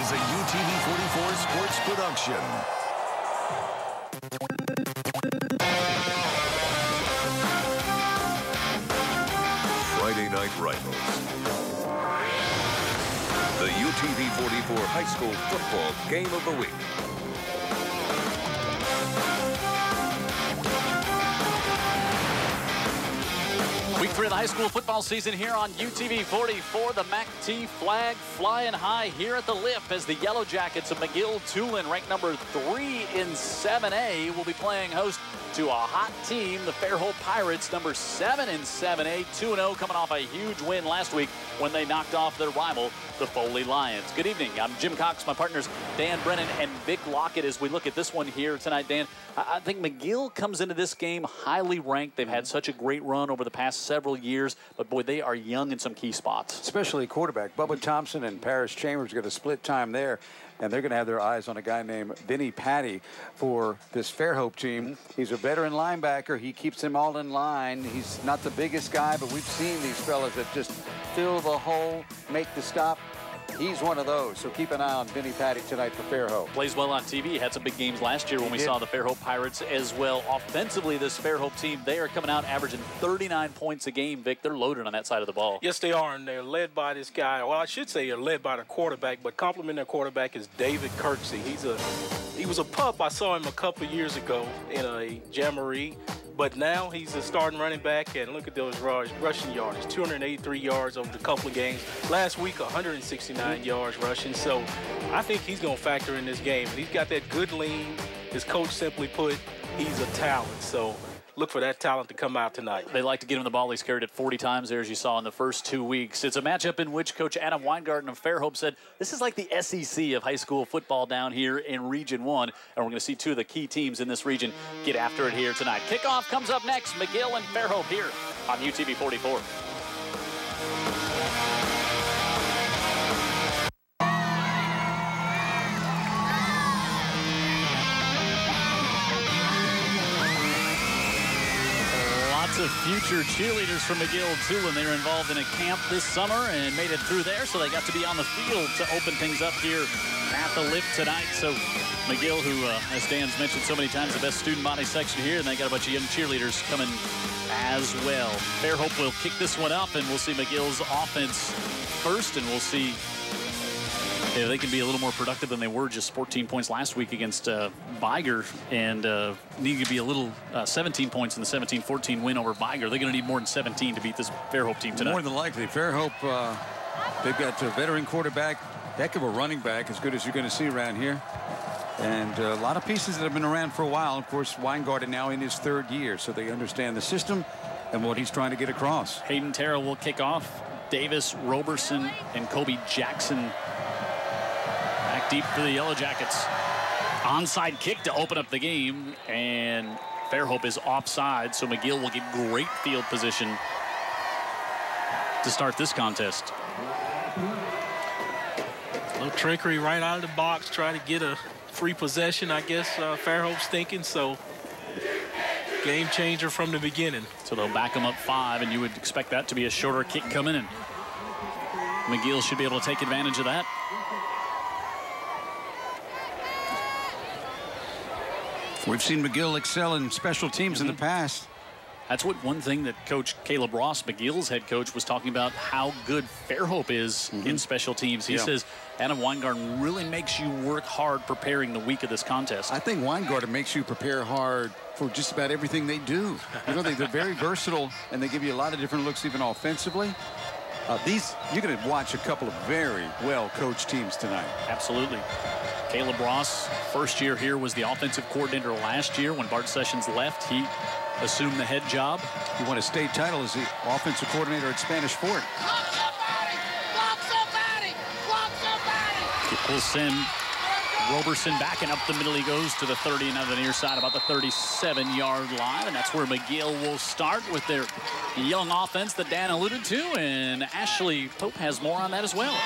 is a UTV 44 sports production. Friday Night Rivals. The UTV 44 high school football game of the week. Week 3 of the high school football season here on UTV 44. The MAC-T flag flying high here at the Lip as the Yellow Jackets of McGill-Toolen, ranked number 3 in 7A, will be playing host to a hot team, the Fairhope Pirates, number 7 in 7A, 2-0, coming off a huge win last week when they knocked off their rival, the Foley Lions. Good evening. I'm Jim Cox. My partners Dan Brennan and Vic Lockett as we look at this one here tonight. Dan, I think McGill comes into this game highly ranked. They've had such a great run over the past several years, but boy, they are young in some key spots. Especially quarterback. Bubba Thompson and Paris Chambers got a split time there, and they're going to have their eyes on a guy named Vinny Patty for this Fairhope team. He's a veteran linebacker. He keeps them all in line. He's not the biggest guy, but we've seen these fellas that just fill the hole, make the stop. He's one of those, so keep an eye on Vinny Patty tonight for Fairhope. Plays well on TV. Had some big games last year when we saw the Fairhope Pirates as well. Offensively, this Fairhope team, they are coming out averaging 39 points a game. Vic, they're loaded on that side of the ball. Yes, they are, and they're led by this guy. Well, I should say they're led by the quarterback, but complimenting their quarterback is David Kirksey. He was a pup. I saw him a couple years ago in a jamboree. But now he's a starting running back, and look at those rushing yards. 283 yards over the couple of games. Last week, 169 yards rushing. So I think he's going to factor in this game. He's got that good lean. His coach simply put, he's a talent. So look for that talent to come out tonight. They like to get him the ball. He's carried it 40 times there, as you saw in the first 2 weeks. It's a matchup in which Coach Adam Weingarten of Fairhope said, this is like the SEC of high school football down here in Region 1. And we're going to see two of the key teams in this region get after it here tonight. Kickoff comes up next. McGill and Fairhope here on UTV 44. Of future cheerleaders from McGill-Toolen. They were involved in a camp this summer and made it through there, so they got to be on the field to open things up here at the Lip tonight. So McGill, who, as Dan's mentioned so many times, the best student body section here, and they got a bunch of young cheerleaders coming as well. Fairhope will kick this one up, and we'll see McGill's offense first, and we'll see if they can be a little more productive than they were, just 14 points last week against Viger, and need to be a little 17 points in the 17-14 win over Viger. They're going to need more than 17 to beat this Fairhope team tonight. More than likely. Fairhope, they've got a veteran quarterback, heck of a running back, as good as you're going to see around here. And a lot of pieces that have been around for a while. Of course, Weingarten now in his 3rd year, so they understand the system and what he's trying to get across. Hayden Terrell will kick off. Davis, Roberson, and Kobe Jackson back deep for the Yellow Jackets. Onside kick to open up the game, and Fairhope is offside, so McGill will get great field position to start this contest. A little trickery right out of the box, try to get a free possession, I guess Fairhope's thinking, so game changer from the beginning. So they'll back them up 5, and you would expect that to be a shorter kick coming, and McGill should be able to take advantage of that. We've seen McGill excel in special teams in the past. That's one thing that Coach Caleb Ross, McGill's head coach, was talking about, how good Fairhope is in special teams. He says Adam Weingarten really makes you work hard preparing the week of this contest. I think Weingarten makes you prepare hard for just about everything they do. You know, they're very versatile, and they give you a lot of different looks, even offensively. You're going to watch a couple of very well-coached teams tonight. Absolutely. Caleb Ross, first year here, was the offensive coordinator last year. When Bart Sessions left, he assumed the head job. He won a state title as the offensive coordinator at Spanish Fort. Block somebody! Block somebody! Block somebody! He will send Roberson backing up the middle. He goes to the 30 and on the near side, about the 37-yard line. And that's where McGill will start with their young offense that Dan alluded to. And Ashley Pope has more on that as well.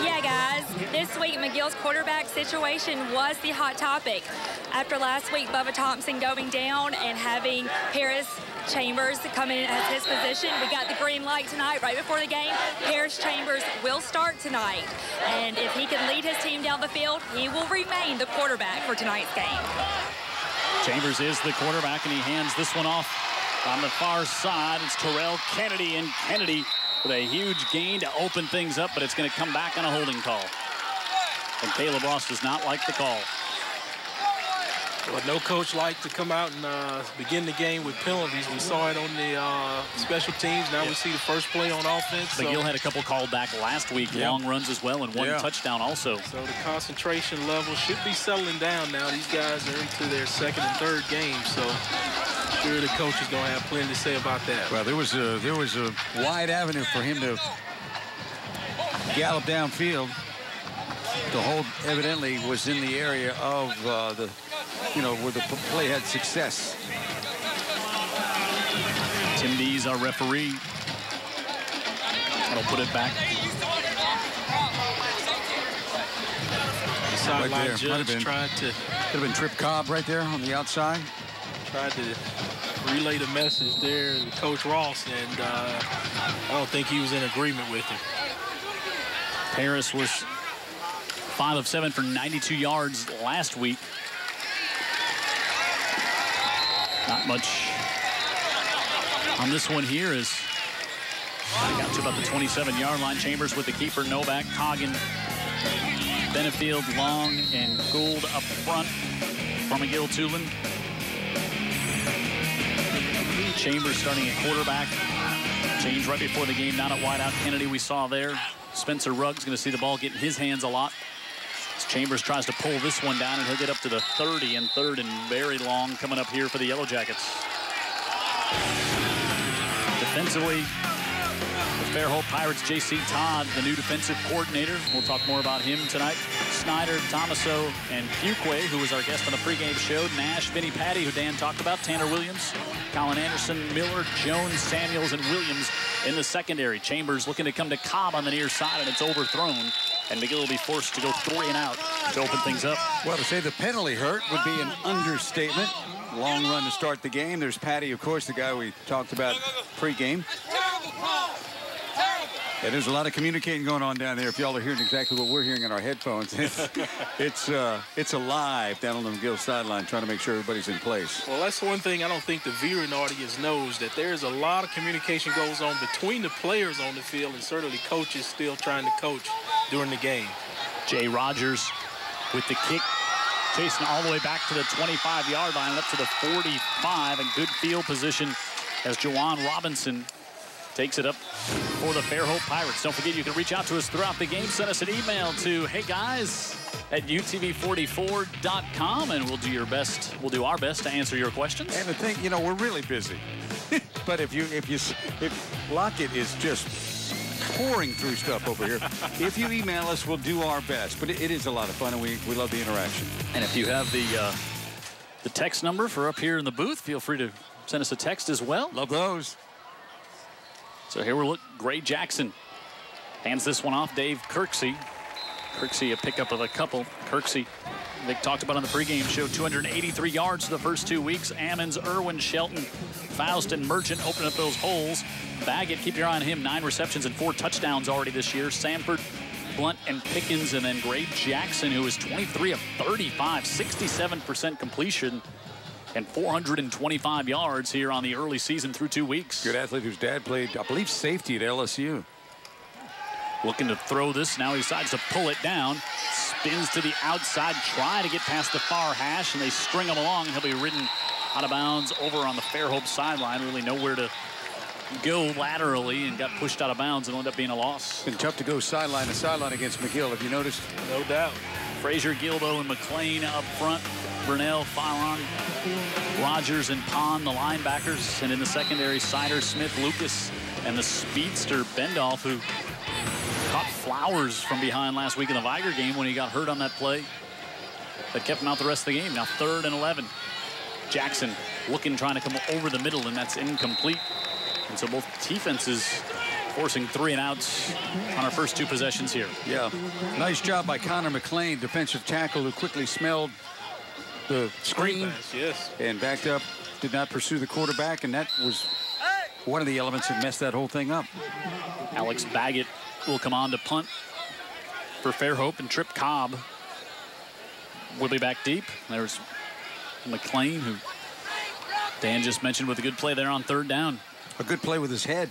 Yeah, guys, this week McGill's quarterback situation was the hot topic. After last week, Bubba Thompson going down and having Paris Chambers come in as his position, we got the green light tonight right before the game. Paris Chambers will start tonight, and if he can lead his team down the field, he will remain the quarterback for tonight's game. Chambers is the quarterback, and he hands this one off on the far side. It's Terrell Kennedy, and Kennedy with a huge gain to open things up, but it's going to come back on a holding call. And Caleb Ross does not like the call. Well, no coach likes to come out and begin the game with penalties. We saw it on the special teams. Now we see the first play on offense. McGill had a couple called back last week, long runs as well, and one touchdown also. So the concentration level should be settling down now. These guys are into their second and third game, so I'm sure the coach is going to have plenty to say about that. Well, there was a wide avenue for him to gallop downfield. The hold evidently was in the area of where the play had success. Tim Dees, our referee. That'll put it back. The sideline judge tried to... Could have been Trip Cobb right there on the outside. Tried to relay the message there to Coach Ross, and I don't think he was in agreement with him. Paris was 5 of 7 for 92 yards last week. Not much on this one here as I got to about the 27-yard line. Chambers with the keeper, Novak, Coggin, Benefield, Long, and Gould up front from McGill-Toolen. Chambers starting at quarterback. Change right before the game, not at wideout. Kennedy we saw there. Spencer Ruggs going to see the ball get in his hands a lot. As Chambers tries to pull this one down, and he'll get up to the 30, and third and very long coming up here for the Yellow Jackets. Defensively, the Fairhope Pirates, J.C. Todd, the new defensive coordinator. We'll talk more about him tonight. Snyder, Tomaso, and Fuquay, who was our guest on the pregame show. Nash, Vinny Patty, who Dan talked about. Tanner Williams, Colin Anderson, Miller, Jones, Samuels, and Williams in the secondary. Chambers looking to come to Cobb on the near side, and it's overthrown. And McGill will be forced to go 3 and out to open things up. Well, to say the penalty hurt would be an understatement. Long run to start the game. There's Patty, of course, the guy we talked about pregame. Yeah, there's a lot of communicating going on down there. If y'all are hearing exactly what we're hearing in our headphones, it's alive down on the McGill sideline, trying to make sure everybody's in place. Well, that's one thing I don't think the viewing audience knows, that there's a lot of communication goes on between the players on the field, and certainly coaches still trying to coach during the game. Jay Rogers with the kick, chasing all the way back to the 25-yard line, up to the 45, and good field position as Jawan Robinson takes it up for the Fairhope Pirates. Don't forget, you can reach out to us throughout the game. Send us an email to heyguys@utv44.com, and we'll do our best to answer your questions. And the thing, we're really busy. But if Lockett is just pouring through stuff over here, if you email us, we'll do our best. But it is a lot of fun, and we love the interaction. And if you have the text number for up here in the booth, feel free to send us a text as well. Love those. So here we look. Gray Jackson hands this one off. Dave Kirksey. Kirksey a pickup of a couple. Kirksey, Vic talked about on the pregame show, 283 yards the first 2 weeks. Ammons, Irwin, Shelton, Faust, and Merchant open up those holes. Baggett, keep your eye on him. 9 receptions and 4 touchdowns already this year. Sanford, Blunt, and Pickens, and then Gray Jackson, who is 23 of 35, 67% completion, and 425 yards here on the early season through 2 weeks. Good athlete whose dad played, I believe, safety at LSU. Looking to throw this. Now he decides to pull it down. Spins to the outside, try to get past the far hash, and they string him along. He'll be ridden out of bounds over on the Fairhope sideline. Really nowhere to go laterally, and got pushed out of bounds and ended up being a loss. Been tough to go sideline to sideline against McGill. Have you noticed? No doubt. Frazier, Gilbo, and McLean up front. Burnell, Fallon, Rogers, and Pond, the linebackers. And in the secondary, Sider, Smith, Lucas, and the speedster, Bendolph, who caught Flowers from behind last week in the Viger game when he got hurt on that play. That kept him out the rest of the game. Now 3rd and 11. Jackson looking, trying to come over the middle, and that's incomplete. And so both defenses forcing 3 and outs on our first 2 possessions here. Yeah, nice job by Connor McLean, defensive tackle, who quickly smelled the screen and backed up, did not pursue the quarterback, and that was one of the elements that messed that whole thing up. Alex Baggett will come on to punt for Fairhope, and Trip Cobb will be back deep. There's McLean, who Dan just mentioned, with a good play there on 3rd down. A good play with his head.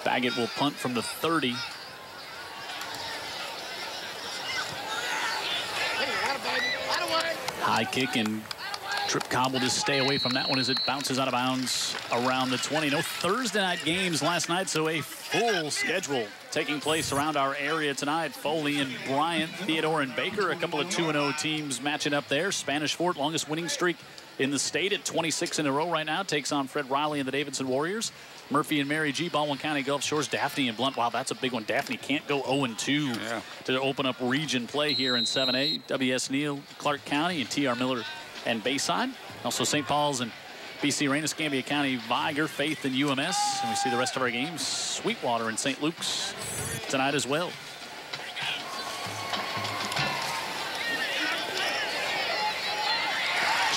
Baggett will punt from the 30. High kick, and Trip Cobb will just stay away from that one as it bounces out of bounds around the 20. No Thursday night games last night, so a full schedule taking place around our area tonight. Foley and Bryant, Theodore and Baker, a couple of 2-0 teams matching up there. Spanish Fort, longest winning streak in the state at 26 in a row right now, takes on Fred Riley and the Davidson Warriors. Murphy and Mary G, Baldwin County Gulf Shores, Daphne and Blunt. Wow, that's a big one. Daphne can't go 0-2 to open up region play here in 7A. W.S. Neal, Clark County, and T.R. Miller and Bayside. Also St. Paul's and BC Rain, Escambia County, Viger, Faith, and UMS. And we see the rest of our games, Sweetwater and St. Luke's tonight as well.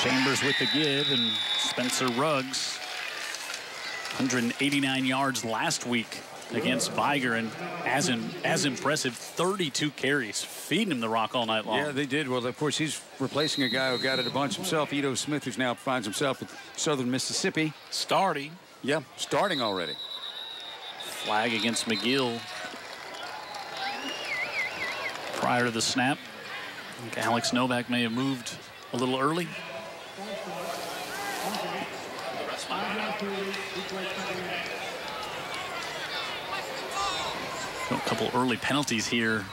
Chambers with the give, and Spencer Ruggs, 189 yards last week against Viger, and as impressive, 32 carries, feeding him the rock all night long. Yeah, they did. Well, of course, he's replacing a guy who got it a bunch himself, Edo Smith, who now finds himself at Southern Mississippi. Starting. Yeah, starting already. Flag against McGill prior to the snap. I think Alex Novak may have moved a little early. A couple early penalties here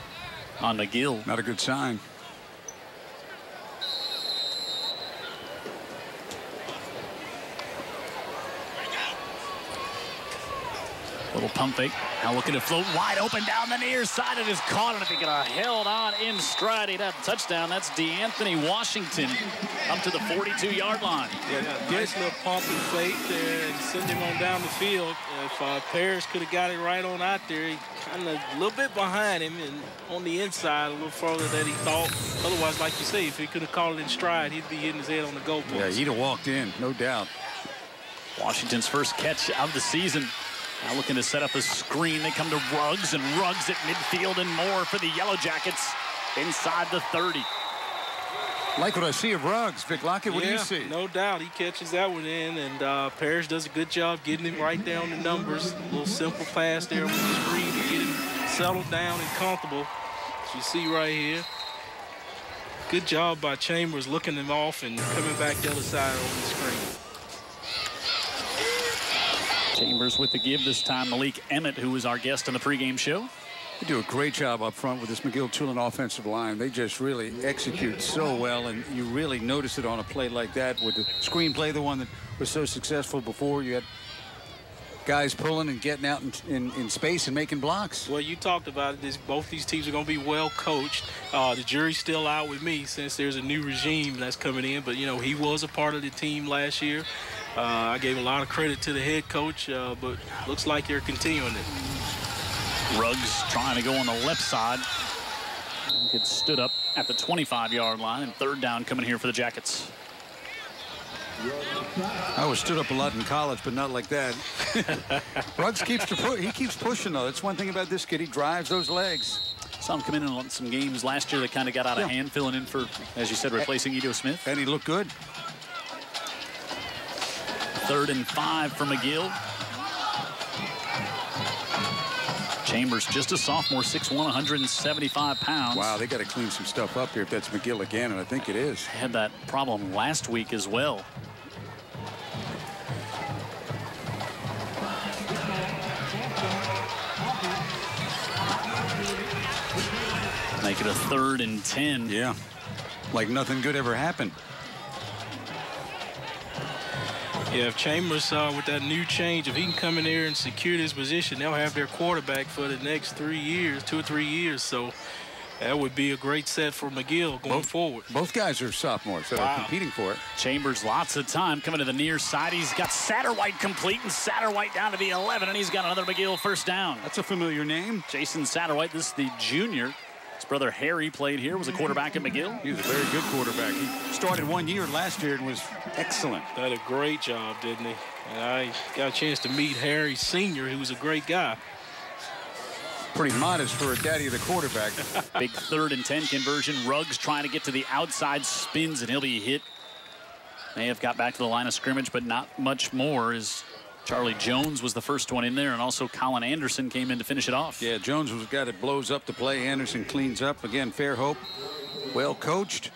on McGill. Not a good sign. Little pump fake. Now looking to float wide open down the near side. It is caught, and if he could have held on in stride, he'd have a touchdown. That's DeAnthony Washington up to the 42-yard line. Yeah, nice little pump and fake there and send him on down the field. If Paris could have got it right on out there, he kind of a little bit behind him and on the inside a little further than he thought. Otherwise, like you say, if he could have caught it in stride, he'd be hitting his head on the goalpost. Yeah, he'd have walked in, no doubt. Washington's first catch of the season. Now looking to set up a screen. They come to Ruggs, and Ruggs at midfield and more for the Yellow Jackets inside the 30. Like what I see of Ruggs. Vic Lockett, what do you see? No doubt. He catches that one in, and Parrish does a good job getting him right down the numbers. A little simple pass there with the screen to get him settled down and comfortable, as you see right here. Good job by Chambers looking him off and coming back the other side on the screen. Chambers with the give this time. Malik Emmett, who was our guest on the pregame show. They do a great job up front with this McGill-Toolen offensive line. They just really execute so well, and you really notice it on a play like that with the screenplay, the one that was so successful before. You had guys pulling and getting out in space and making blocks. Well, you talked about it. Both these teams are going to be well coached. The jury's still out with me since there's a new regime that's coming in, but, you know, he was a part of the team last year. I gave a lot of credit to the head coach, but looks like they're continuing it. Ruggs trying to go on the left side. Gets stood up at the 25-yard line, and 3rd down coming here for the Jackets. I was stood up a lot in college, but not like that. Ruggs keeps pushing, though. That's one thing about this kid. He drives those legs. Saw him come in on some games last year that kind of got out of hand, filling in for, as you said, replacing Edo Smith. And he looked good. 3rd and 5 for McGill. Chambers, just a sophomore, 6'1", 175 pounds. Wow, they got to clean some stuff up here if that's McGill again, and I think it is. Had that problem last week as well. Make it a 3rd and 10. Yeah, like nothing good ever happened. Yeah, if Chambers, with that new change, if he can come in there and secure his position, they'll have their quarterback for the next 3 years, 2 or 3 years. So That would be a great set for McGill going forward. Both guys are sophomores that are competing for it. Chambers, lots of time coming to the near side. He's got Satterwhite complete, and Satterwhite down to the 11, and he's got another McGill first down. That's a familiar name. Jason Satterwhite, this is the junior. His brother Harry played here, was a quarterback at McGill. He was a very good quarterback. He started 1 year last year and was excellent. Did a great job, didn't he? And I got a chance to meet Harry Sr., who was a great guy. Pretty modest for a daddy of the quarterback. Big 3rd and 10 conversion. Ruggs trying to get to the outside, spins, and he'll be hit. May have got back to the line of scrimmage, but not much more, as Charlie Jones was the first one in there, and also Colin Anderson came in to finish it off. Yeah, Jones was the guy that blows up the play. Anderson cleans up. Again, Fairhope, well coached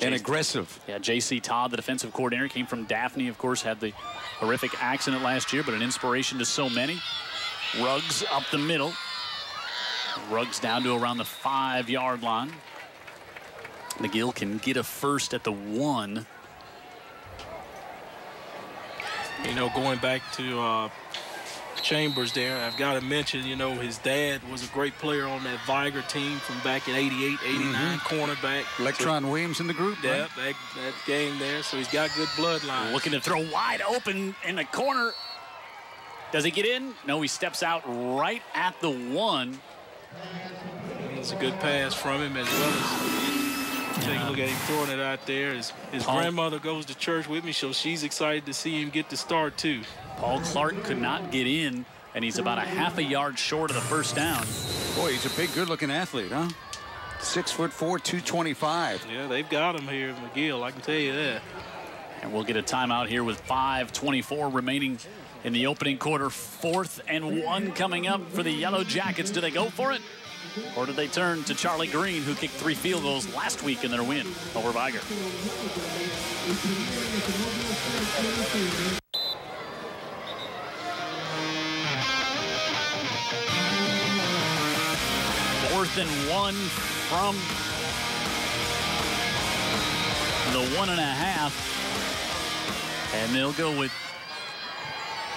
and aggressive. Yeah, J.C. Todd, the defensive coordinator, came from Daphne, of course, had the horrific accident last year, but an inspiration to so many. Ruggs up the middle. Ruggs down to around the 5-yard line. McGill can get a first at the 1. You know, going back to Chambers there, I've got to mention, you know, his dad was a great player on that Viger team from back in 88, 89, cornerback. Electron Williams in the group, yeah, right? that game there, so he's got good bloodline. Looking to throw wide open in the corner. Does he get in? No, he steps out right at the 1. It's a good pass from him, as well as take a look at him throwing it out there. His grandmother goes to church with me, so she's excited to see him get the start too. Paul Clark could not get in, and he's about a half a yard short of the first down. Boy, he's a big, good-looking athlete, huh? 6'4", 225. Yeah, they've got him here at McGill, I can tell you that. And we'll get a timeout here with 5:24 remaining in the opening quarter. 4th and 1 coming up for the Yellow Jackets. Do they go for it? Or did they turn to Charlie Green, who kicked 3 field goals last week in their win over Viger? Fourth and 1 from the 1.5. And they'll go with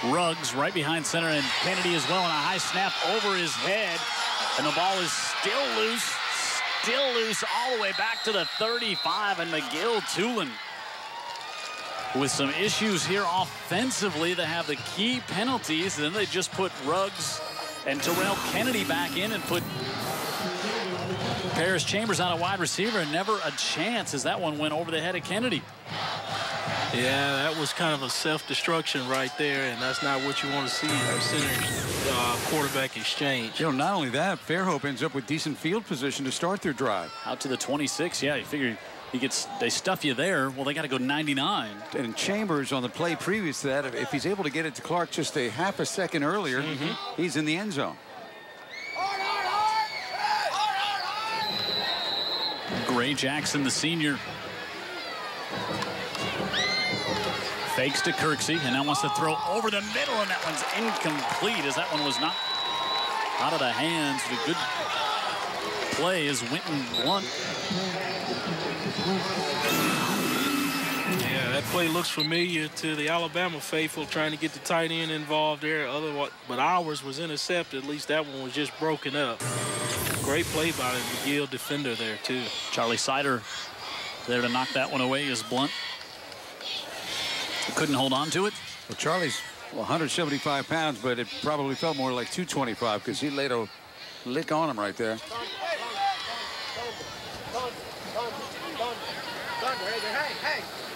Ruggs right behind center, and Kennedy as well, and a high snap over his head. And the ball is still loose all the way back to the 35, and McGill-Toolen with some issues here offensively. They have the key penalties, and then they just put Ruggs and Terrell Kennedy back in and put Paris Chambers on a wide receiver, and never a chance as that one went over the head of Kennedy. Yeah, that was kind of a self-destruction right there, and that's not what you want to see in a center-quarterback exchange. You know, not only that, Fairhope ends up with decent field position to start their drive. Out to the 26, yeah, you figure they stuff you there. Well, they got to go 99. And Chambers on the play previous to that, if he's able to get it to Clark just a half a second earlier, he's in the end zone. Gray Jackson, the senior, fakes to Kirksey, and now wants to throw over the middle, and that one's incomplete, as that one was not out of the hands. The good play is Winton Blunt. Yeah, that play looks familiar to the Alabama faithful, trying to get the tight end involved there. But ours was intercepted. At least that one was just broken up. Great play by the McGill defender there, too. Charlie Sider there to knock that one away is Blunt. Couldn't hold on to it. Well, Charlie's 175 pounds, but it probably felt more like 225 because he laid a lick on him right there.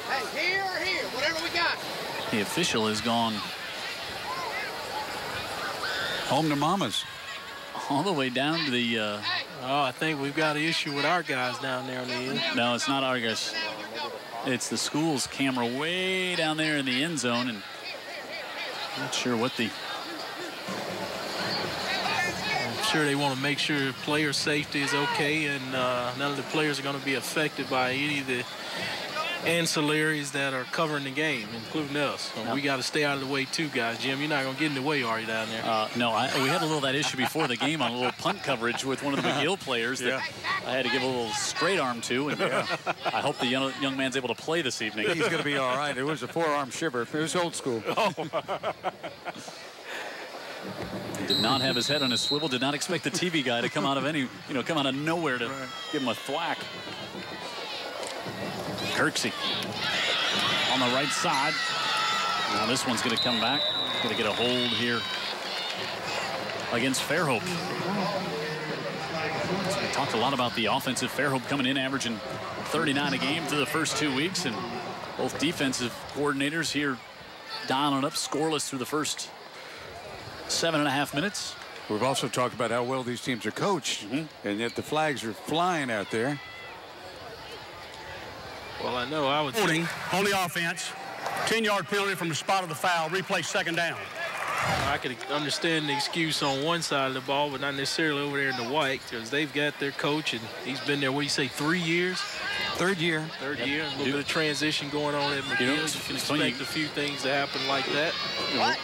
Hey, here, whatever we got. The official has gone home to mama's. All the way down to the... Oh, I think we've got an issue with our guys down there on the end. No, it's not our guys. It's the school's camera way down there in the end zone, and not sure what the... I'm sure they want to make sure player safety is okay, and none of the players are going to be affected by any of the ancillaries that are covering the game, including us. So we got to stay out of the way too, guys. Jim, you're not going to get in the way, are you, down there? No, we had a little that issue before the game on a little punt coverage with one of the McGill players that I had to give a little straight arm to, and I hope the young man's able to play this evening. He's going to be all right. It was a forearm shiver. It was old school. Did not have his head on his swivel. Did not expect the TV guy to come out of come out of nowhere to give him a thwack. Kirksey on the right side. Now this one's going to come back. Going to get a hold here against Fairhope. So we talked a lot about the offensive. Fairhope coming in averaging 39 a game through the first 2 weeks, and both defensive coordinators here dialing up scoreless through the first 7.5 minutes. We've also talked about how well these teams are coached, and yet the flags are flying out there. Well, I know I would think on the offense. 10-yard penalty from the spot of the foul. Replay second down. I could understand the excuse on one side of the ball, but not necessarily over there in the white, because they've got their coach, and he's been there, what do you say, 3 years? Third year. Third year. A little bit of transition going on at McGill. You can expect a few things to happen like that.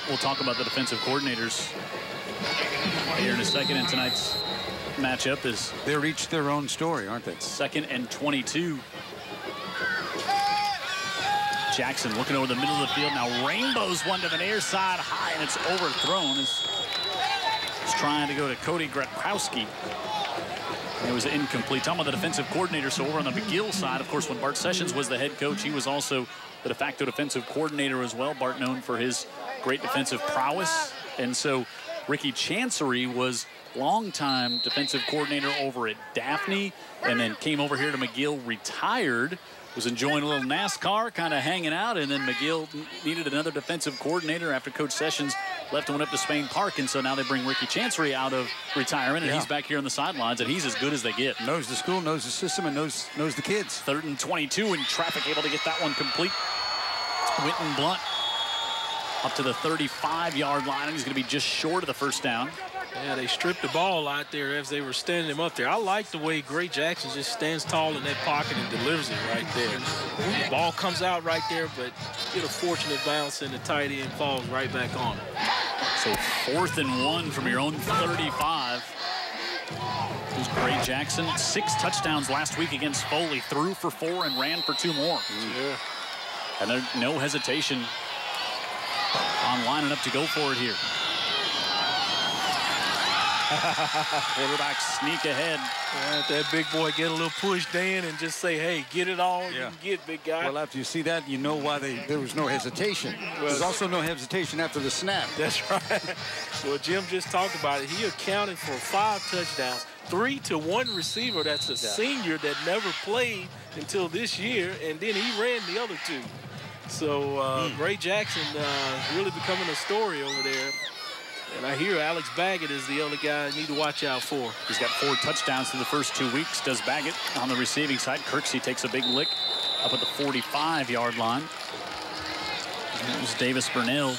We'll talk about the defensive coordinators here in a second in tonight's matchup. Is they're each their own story, aren't they? 2nd and 22. Jackson looking over the middle of the field. Now rainbows one to the near side high, and it's overthrown. He's trying to go to Cody Gretkowski. It was incomplete. Talking about the defensive coordinator, so over on the McGill side, of course, when Bart Sessions was the head coach, he was also the de facto defensive coordinator as well. Bart known for his great defensive prowess. And so Ricky Chancery was longtime defensive coordinator over at Daphne, and then came over here to McGill, retired, was enjoying a little NASCAR, kind of hanging out, and then McGill needed another defensive coordinator after Coach Sessions left and went up to Spain Park, and so now they bring Ricky Chancery out of retirement, and he's back here on the sidelines, and he's as good as they get. Knows the school, knows the system, and knows the kids. 3rd and 22, and traffic able to get that one complete. Winton Blunt up to the 35-yard line, and he's going to be just short of the first down. Yeah, they stripped the ball out there as they were standing him up there. I like the way Gray Jackson just stands tall in that pocket and delivers it right there. The ball comes out right there, but get a fortunate bounce, and the tight end falls right back on it. So 4th and 1 from your own 35. There's Gray Jackson. 6 touchdowns last week against Foley. Threw for 4 and ran for 2 more. Yeah. And there's no hesitation on lining up to go for it here. Quarterback sneak ahead. That big boy get a little pushed in and just say, hey, get it all you can get, big guy. Well, after you see that, you know why there was no hesitation. There's also no hesitation after the snap. That's right. Well, Jim just talked about it. He accounted for 5 touchdowns, 3 to 1 receiver. That's a senior that never played until this year, and then he ran the other 2. So Gray Jackson really becoming a story over there. And I hear Alex Baggett is the other guy I need to watch out for. He's got 4 touchdowns through the first 2 weeks, does Baggett. On the receiving side, Kirksey takes a big lick up at the 45-yard line. There's Davis Burnell.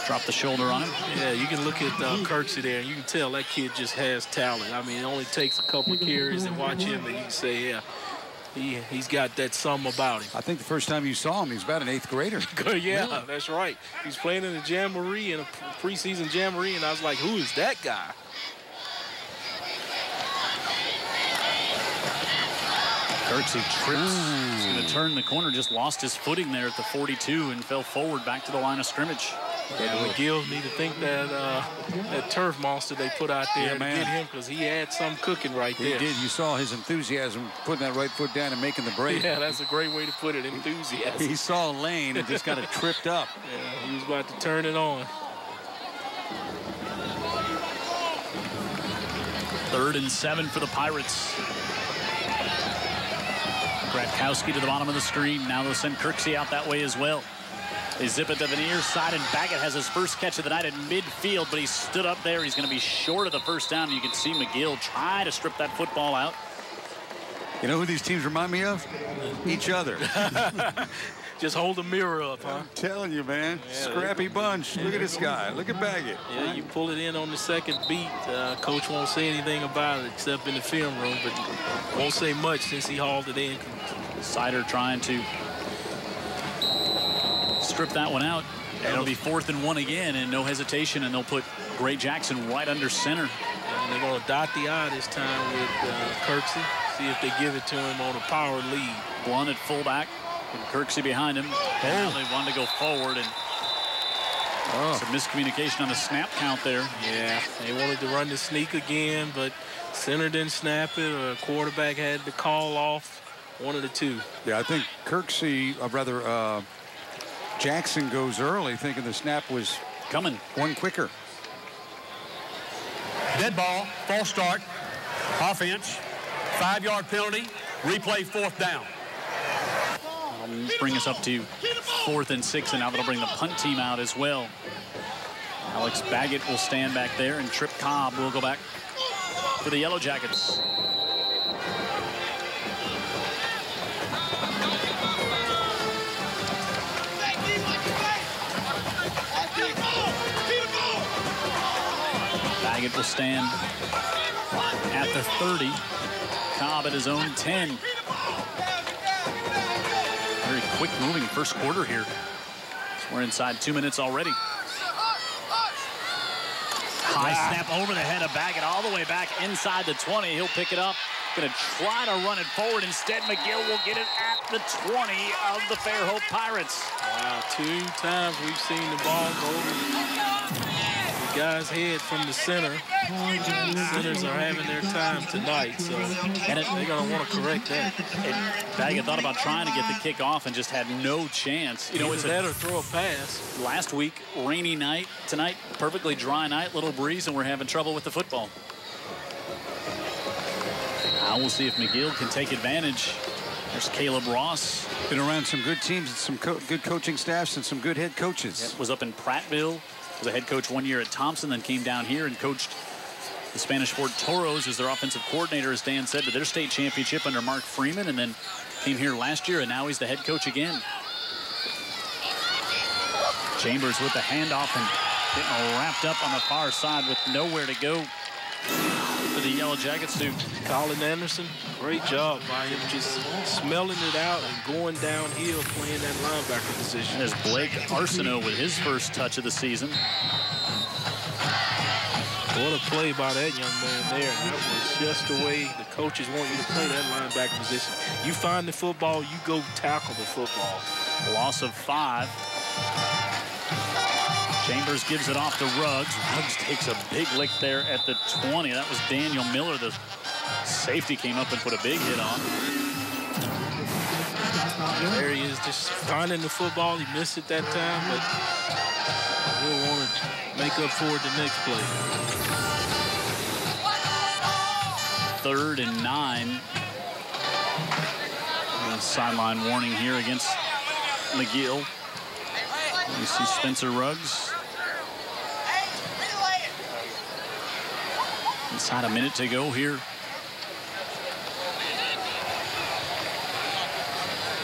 Dropped the shoulder on him. Yeah, you can look at Kirksey there, and you can tell that kid just has talent. I mean, it only takes a couple of carries and watch him, and you can say, yeah, he's got that something about him. I think the first time you saw him, he was about an 8th grader. Yeah, really? That's right. He's playing in a jamboree, in a preseason jamboree, and I was like, who is that guy? Kirksey trips. He's going to turn the corner, just lost his footing there at the 42 and fell forward back to the line of scrimmage. Yeah, McGill need to think that that turf monster they put out there to get him, because he had some cooking right there. He did. You saw his enthusiasm putting that right foot down and making the break. Yeah, that's a great way to put it, enthusiasm. He saw a lane and just got it tripped up. Yeah, he was about to turn it on. 3rd and 7 for the Pirates. Gretkowski to the bottom of the screen. Now they'll send Kirksey out that way as well. They zip it to the near side, and Baggett has his first catch of the night at midfield, but he stood up there. He's going to be short of the first down. You can see McGill try to strip that football out. You know who these teams remind me of? Each other. Just hold the mirror up, huh? I'm telling you, man. Yeah, scrappy bunch. Look at this guy. Look at Baggett. Yeah, you pull it in on the second beat. Coach won't say anything about it except in the film room, but won't say much since he hauled it in. Sider trying to strip that one out. It'll be 4th and 1 again, and no hesitation, and they'll put Gray Jackson right under center. And they're going to dot the I this time with Kirksey. See if they give it to him on a power lead. Blunt at fullback, and Kirksey behind him. And now they wanted to go forward, and Some miscommunication on the snap count there. Yeah, they wanted to run the sneak again, but center didn't snap it, or quarterback had to call off. One of the two. Yeah, I think Jackson goes early, thinking the snap was coming one quicker. Dead ball, false start, offense, 5-yard penalty, replay 4th down. That'll bring us up to 4th and 6, and now that'll bring the punt team out as well. Alex Baggett will stand back there, and Trip Cobb will go back for the Yellow Jackets. Baggett will stand at the 30. Cobb at his own 10. Very quick moving first quarter here. We're inside 2 minutes already. High snap over the head of Baggett all the way back inside the 20. He'll pick it up. Going to try to run it forward. Instead, McGill will get it at the 20 of the Fairhope Pirates. Wow, 2 times we've seen the ball go over the guy's head from the center. The centers are having their time tonight, so they're going to want to correct that. And Baggett thought about trying to get the kick off and just had no chance. You know, it's better throw a pass. Last week, rainy night. Tonight, perfectly dry night, little breeze, and we're having trouble with the football. Now we'll see if McGill can take advantage. There's Caleb Ross. Been around some good teams and some good coaching staffs and some good head coaches. Yep, was up in Prattville. Was a head coach 1 year at Thompson, then came down here and coached the Spanish Fort Toros as their offensive coordinator, as Dan said, to their state championship under Mark Freeman, and then came here last year, and now he's the head coach again. Chambers with the handoff and getting wrapped up on the far side with nowhere to go for the Yellow Jackets. To Colin Anderson, great job by him, just smelling it out and going downhill, playing that linebacker position. There's Blake Arsenault with his first touch of the season. What a play by that young man there. And that was just the way the coaches want you to play that linebacker position. You find the football, you go tackle the football. Loss of 5. Chambers gives it off to Ruggs. Ruggs takes a big lick there at the 20. That was Daniel Miller. The safety came up and put a big hit on. There he is, just finding the football. He missed it that time, but he'll want to make up for it the next play. 3rd and 9. Sideline warning here against McGill. You see Spencer Ruggs. Inside a minute to go here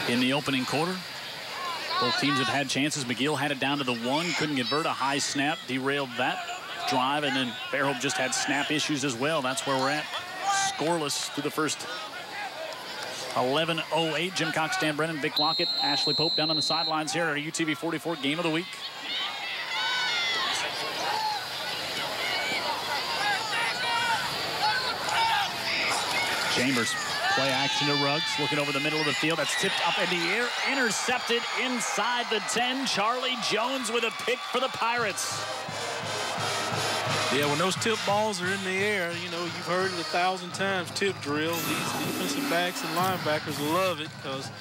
in the opening quarter. Both teams have had chances. McGill had it down to the 1, couldn't convert. A high snap derailed that drive, and then Fairhope just had snap issues as well. That's where we're at. Scoreless through the first 11:08. Jim Cox, Dan Brennan, Vic Lockett, Ashley Pope down on the sidelines here at our UTV 44 Game of the Week. Chambers, play action to Ruggs, looking over the middle of the field. That's tipped up in the air, intercepted inside the 10. Charlie Jones with a pick for the Pirates. Yeah, when those tip balls are in the air, you know, you've heard it 1,000 times, tip drill. These defensive backs and linebackers love it because,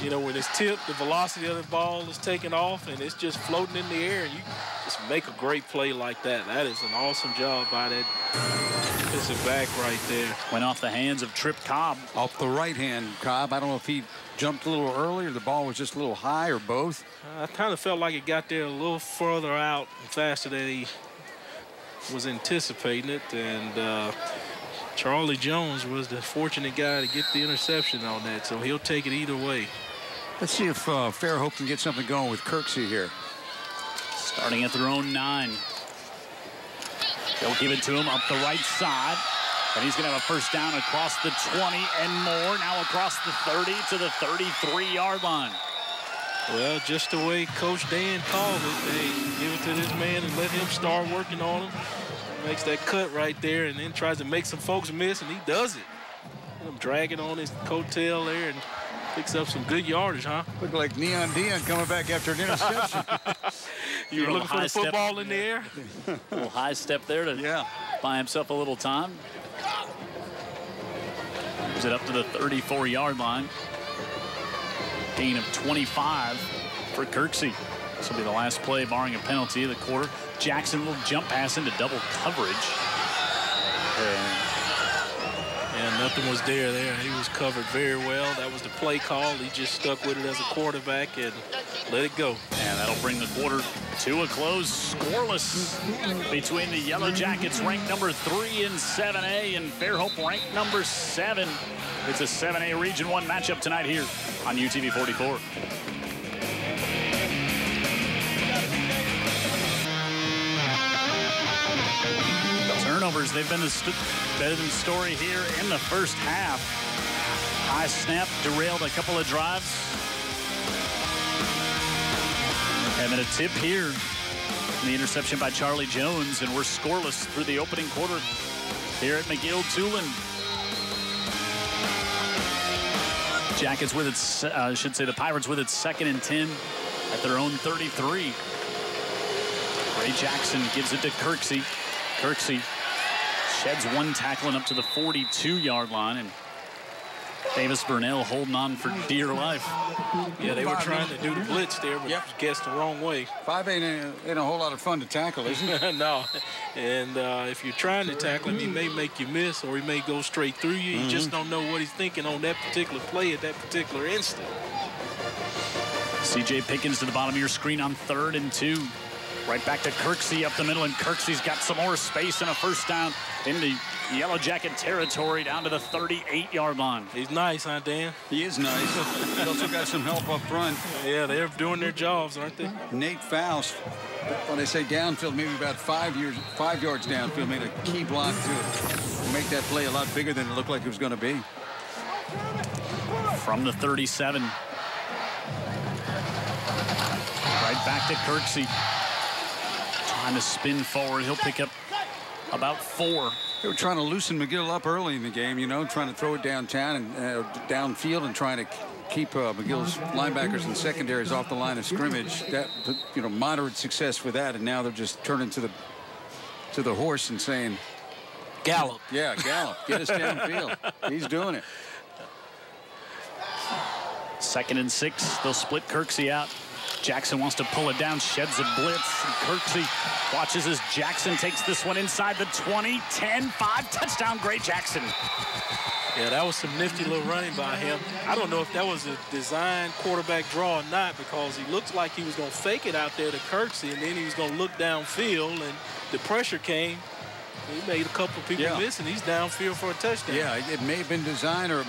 you know, when it's tipped, the velocity of the ball is taken off and it's just floating in the air, and you just make a great play like that. That is an awesome job by that defensive back right there. Went off the hands of Trip Cobb. Off the right hand, Cobb. I don't know if he jumped a little early or the ball was just a little high or both. I kind of felt like it got there a little further out and faster than he was anticipating it, and Charlie Jones was the fortunate guy to get the interception on that, so he'll take it either way. Let's see if Fairhope can get something going with Kirksey here. Starting at their own 9. They'll give it to him up the right side, and he's going to have a first down across the 20 and more, now across the 30 to the 33-yard line. Well, just the way Coach Dan called it, they give it to this man and let him start working on him. Makes that cut right there and then tries to make some folks miss, and he does it. I'm dragging on his coattail there and Picks up some good yardage, huh? Look like Neon Dion coming back after an interception. You were looking for the football in the air? A little high step there to buy himself a little time. Moves it up to the 34-yard line. Gain of 25 for Kirksey. This will be the last play, barring a penalty of the quarter. Jackson will jump pass into double coverage. And nothing was there. He was covered very well. That was the play call. He just stuck with it as a quarterback and let it go. And that'll bring the quarter to a close. Scoreless between the Yellow Jackets, ranked number 3 in 7A, and Fairhope, ranked number 7. It's a 7A Region 1 matchup tonight here on UTV 44. Turnovers, they've been the story here in the first half. High snap derailed a couple of drives. And then a tip here. The interception by Charlie Jones, and we're scoreless through the opening quarter here at McGill-Toolen. Jackets with its, I should say the Pirates with its 2nd and 10 at their own 33. Ray Jackson gives it to Kirksey. Kirksey sheds one tackling up to the 42-yard line, and Davis Burnell holding on for dear life. Yeah, they were trying to do the blitz there, but guessed the wrong way. 5 ain't a whole lot of fun to tackle, isn't it? No. And if you're trying to tackle him, he may make you miss, or he may go straight through you. You just don't know what he's thinking on that particular play at that particular instant. C.J. Pickens to the bottom of your screen on 3rd and 2. Right back to Kirksey up the middle, and Kirksey's got some more space and a first down into Yellow Jacket territory down to the 38-yard line. He's nice, huh, Dan? He is nice. He also got some help up front. Yeah, they're doing their jobs, aren't they? Nate Faust, when they say downfield, maybe about 5 yards downfield, made a key block to make that play a lot bigger than it looked like it was going to be. From the 37. Right back to Kirksey. Trying to spin forward. He'll pick up about 4. They were trying to loosen McGill up early in the game, you know, trying to throw it downtown and downfield and trying to keep McGill's linebackers and secondaries off the line of scrimmage. That, you know, moderate success with that, and now they're just turning to the horse and saying, "Gallop." Yeah, gallop. Get us downfield. He's doing it. 2nd and 6. They'll split Kirksey out. Jackson wants to pull it down, sheds a blitz. And Kirksey watches as Jackson takes this one inside the 20, 10, 5, touchdown, Gray Jackson. Yeah, that was some nifty little running by him. I don't know if that was a design quarterback draw or not, because he looked like he was going to fake it out there to Kirksey, and then he was going to look downfield, and the pressure came. He made a couple of people miss, and he's downfield for a touchdown. Yeah, it may have been design or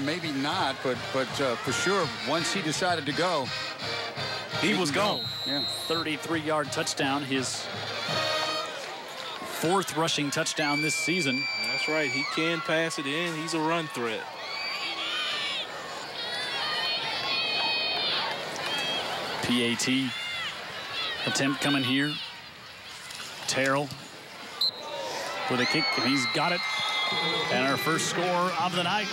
maybe not, but for sure, once he decided to go, he was gone. Yeah. 33-yard touchdown, his 4th rushing touchdown this season. That's right. He can pass it in. He's a run threat. PAT attempt coming here. Terrell with a kick, and he's got it. And our first score of the night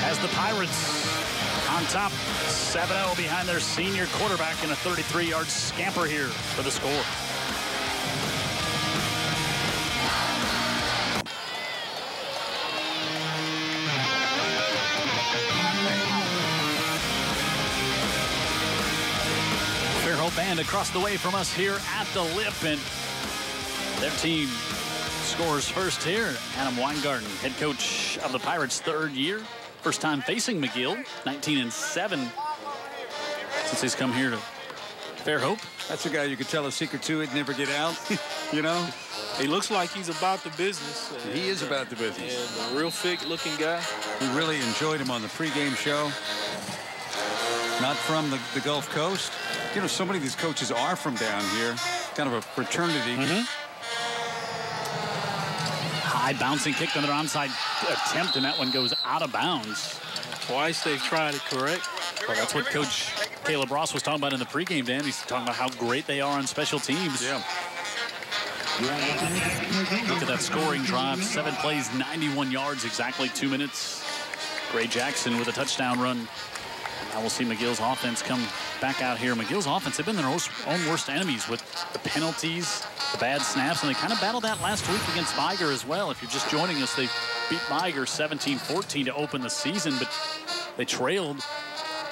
has the Pirates on top 7-0 behind their senior quarterback in a 33-yard scamper here for the score. Fairhope band across the way from us here at the Lip, and their team scores first here. Adam Weingarten, head coach of the Pirates, 3rd year. First time facing McGill, 19-7 since he's come here to Fairhope. That's a guy you could tell a secret to. He'd never get out, you know? He looks like he's about the business. He is about the business. And a real fit-looking guy. We really enjoyed him on the pregame show. Not from the Gulf Coast. You know, so many of these coaches are from down here. Kind of a fraternity. High bouncing kick, another onside attempt, and that one goes out of bounds. Twice they've tried it correct. Well, that's what Coach Caleb Ross was talking about in the pregame, Dan. He's talking about how great they are on special teams. Yeah. Look at that scoring drive. 7 plays, 91 yards, exactly 2 minutes Gray Jackson with a touchdown run. Now we'll see McGill's offense come back out here. McGill's offense, they've been their own worst enemies with the penalties, the bad snaps, and they kind of battled that last week against Viger as well. If you're just joining us, they beat Viger 17-14 to open the season, but they trailed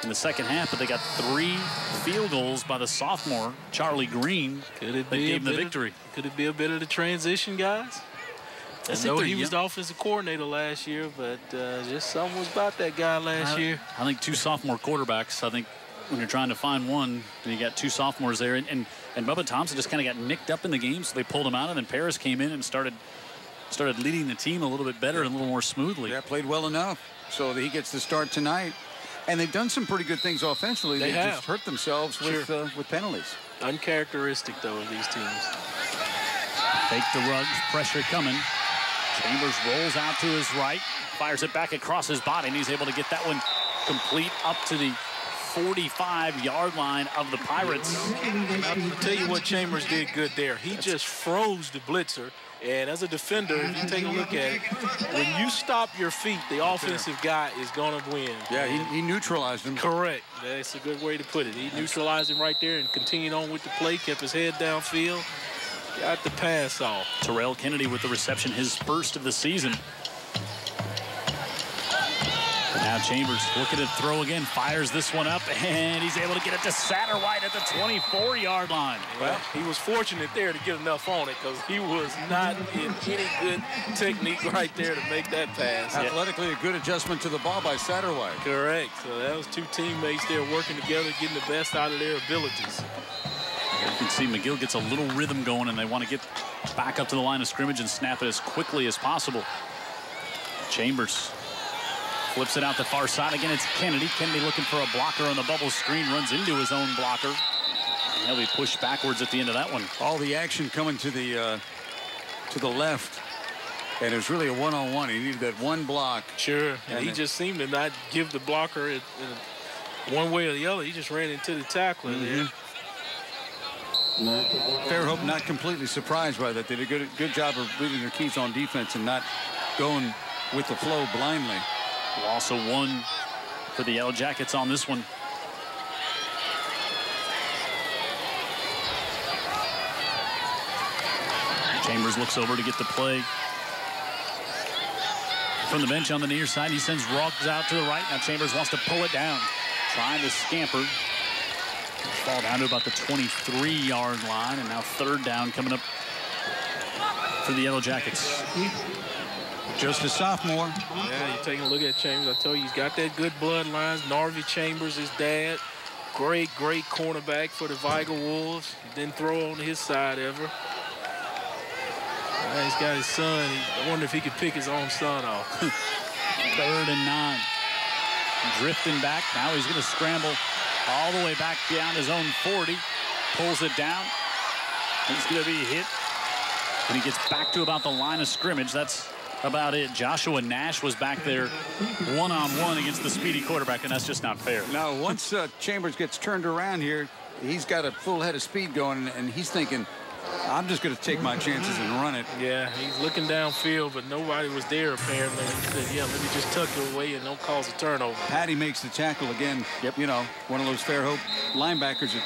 in the second half, but they got 3 field goals by the sophomore, Charlie Green, that gave them the victory. Could it be a bit of the transition, guys? I know he was the offensive coordinator last year, but just something was about that guy last year. I think 2 sophomore quarterbacks. I think when you're trying to find one, and you got 2 sophomores there, and Bubba Thompson just kind of got nicked up in the game, so they pulled him out, and then Paris came in and started leading the team a little bit better and a little more smoothly. Yeah, played well enough so that he gets to start tonight. And they've done some pretty good things offensively. They just hurt themselves with penalties. Uncharacteristic, though, of these teams. Fake the Ruggs, pressure coming. Chambers rolls out to his right, fires it back across his body, and he's able to get that one complete up to the 45-yard line of the Pirates. I'll tell you what Chambers did good there. He just froze the blitzer. And as a defender, if you take a look at it, when you stop your feet, the offensive guy is going to win. Yeah, he neutralized him. Correct. That's a good way to put it. He neutralized him right there and continued on with the play, kept his head downfield, got the pass off. Terrell Kennedy with the reception, his first of the season. Now Chambers looking to throw again, fires this one up, and he's able to get it to Satterwhite at the 24-yard line. Well, he was fortunate there to get enough on it because he was not in any good technique right there to make that pass. Athletically, a good adjustment to the ball by Satterwhite. Correct. So that was 2 teammates there working together, getting the best out of their abilities. You can see McGill gets a little rhythm going, and they want to get back up to the line of scrimmage and snap it as quickly as possible. Chambers flips it out the far side. Again, it's Kennedy. Kennedy looking for a blocker on the bubble screen, runs into his own blocker. And he'll be pushed backwards at the end of that one. All the action coming to the left, and it was really a one-on-one. He needed that one block. Sure, and he just seemed to not give the blocker one way or the other. He just ran into the tackler there. Fairhope not completely surprised by that. They did a good job of reading their keys on defense and not going with the flow blindly. Also 1 for the Yellow Jackets on this one. Chambers looks over to get the play. From the bench on the near side, he sends Ruggs out to the right. Now Chambers wants to pull it down. Trying to scamper. Fall down to about the 23-yard line, and now 3rd down coming up for the Yellow Jackets. Just a sophomore. Yeah, you're taking a look at Chambers. I told you, he's got that good bloodlines. Narvey Chambers, his dad. Great cornerback for the Viger Wolves. He didn't throw on his side ever. Now he's got his son. I wonder if he could pick his own son off. 3rd and 9. Drifting back. Now he's going to scramble all the way back down his own 40. Pulls it down. He's going to be hit. And he gets back to about the line of scrimmage. That's about it. Joshua Nash was back there one-on-one against the speedy quarterback, and that's just not fair. Now, once Chambers gets turned around here, he's got a full head of speed going, and he's thinking, I'm just going to take my chances and run it. Yeah, he's looking downfield, but nobody was there apparently. He said, yeah, let me just tuck it away and don't cause a turnover. Patty makes the tackle again. Yep. You know, one of those Fairhope linebackers that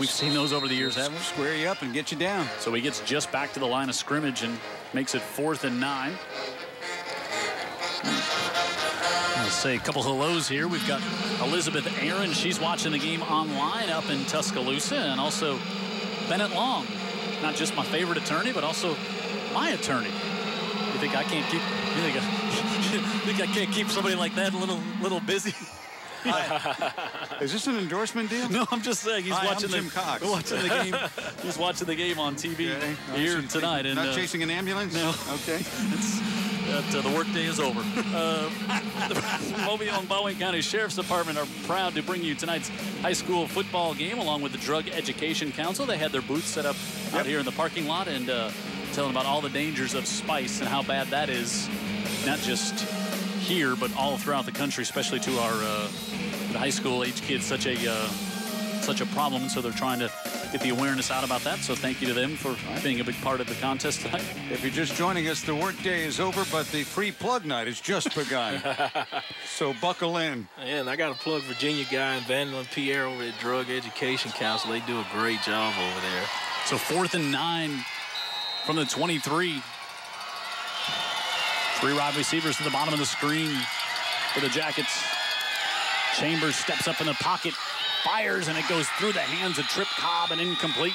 we've seen those over the years, haven't we? Square you up and get you down. So he gets just back to the line of scrimmage and makes it 4th and 9. I'll say a couple hellos here. We've got Elizabeth Aaron. She's watching the game online up in Tuscaloosa, and also Bennett Long. Not just my favorite attorney, but also my attorney. You think I can't keep? You think I can't keep somebody like that a little busy? Is this an endorsement deal? No, I'm just saying he's watching Jim Cox. watching the game. He's watching the game on TV here tonight. And not chasing an ambulance? No. Okay. The workday is over. The Mobile and Baldwin County Sheriff's Department are proud to bring you tonight's high school football game along with the Drug Education Council. They had their booth set up out here in the parking lot and telling about all the dangers of spice and how bad that is, not just here, but all throughout the country, especially to our high school age kids, such a problem. And so they're trying to get the awareness out about that. So thank you to them for being a big part of the contest tonight. If you're just joining us, the workday is over, but the free plug night has just begun. So buckle in. And I got to plug Virginia guy and Vandalyn Pierre over at Drug Education Council. They do a great job over there. So 4th and 9 from the 23. 3 wide receivers to the bottom of the screen for the Jackets. Chambers steps up in the pocket, fires, and it goes through the hands of Trip Cobb and incomplete.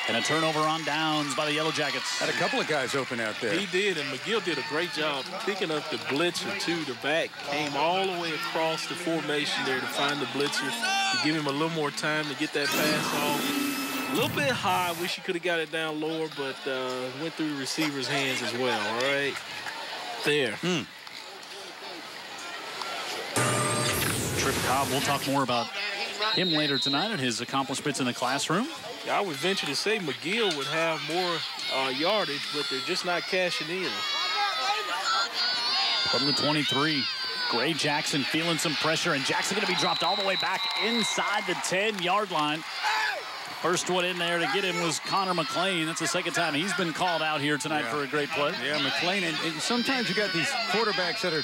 And a turnover on downs by the Yellow Jackets. Had a couple of guys open out there. He did, and McGill did a great job picking up the blitzer, too. The back came all the way across the formation there to find the blitzer, to give him a little more time to get that pass off. A little bit high. Wish he could have got it down lower, but went through the receiver's hands as well. All right. There. Trip Cobb, we'll talk more about him later tonight and his accomplishments in the classroom. I would venture to say McGill would have more yardage, but they're just not cashing in. From the 23, Gray Jackson feeling some pressure, and Jackson going to be dropped all the way back inside the 10-yard line. First one in there to get him was Connor McLean. That's the second time he's been called out here tonight for a great play. Yeah, McLean. And sometimes you got these quarterbacks that are,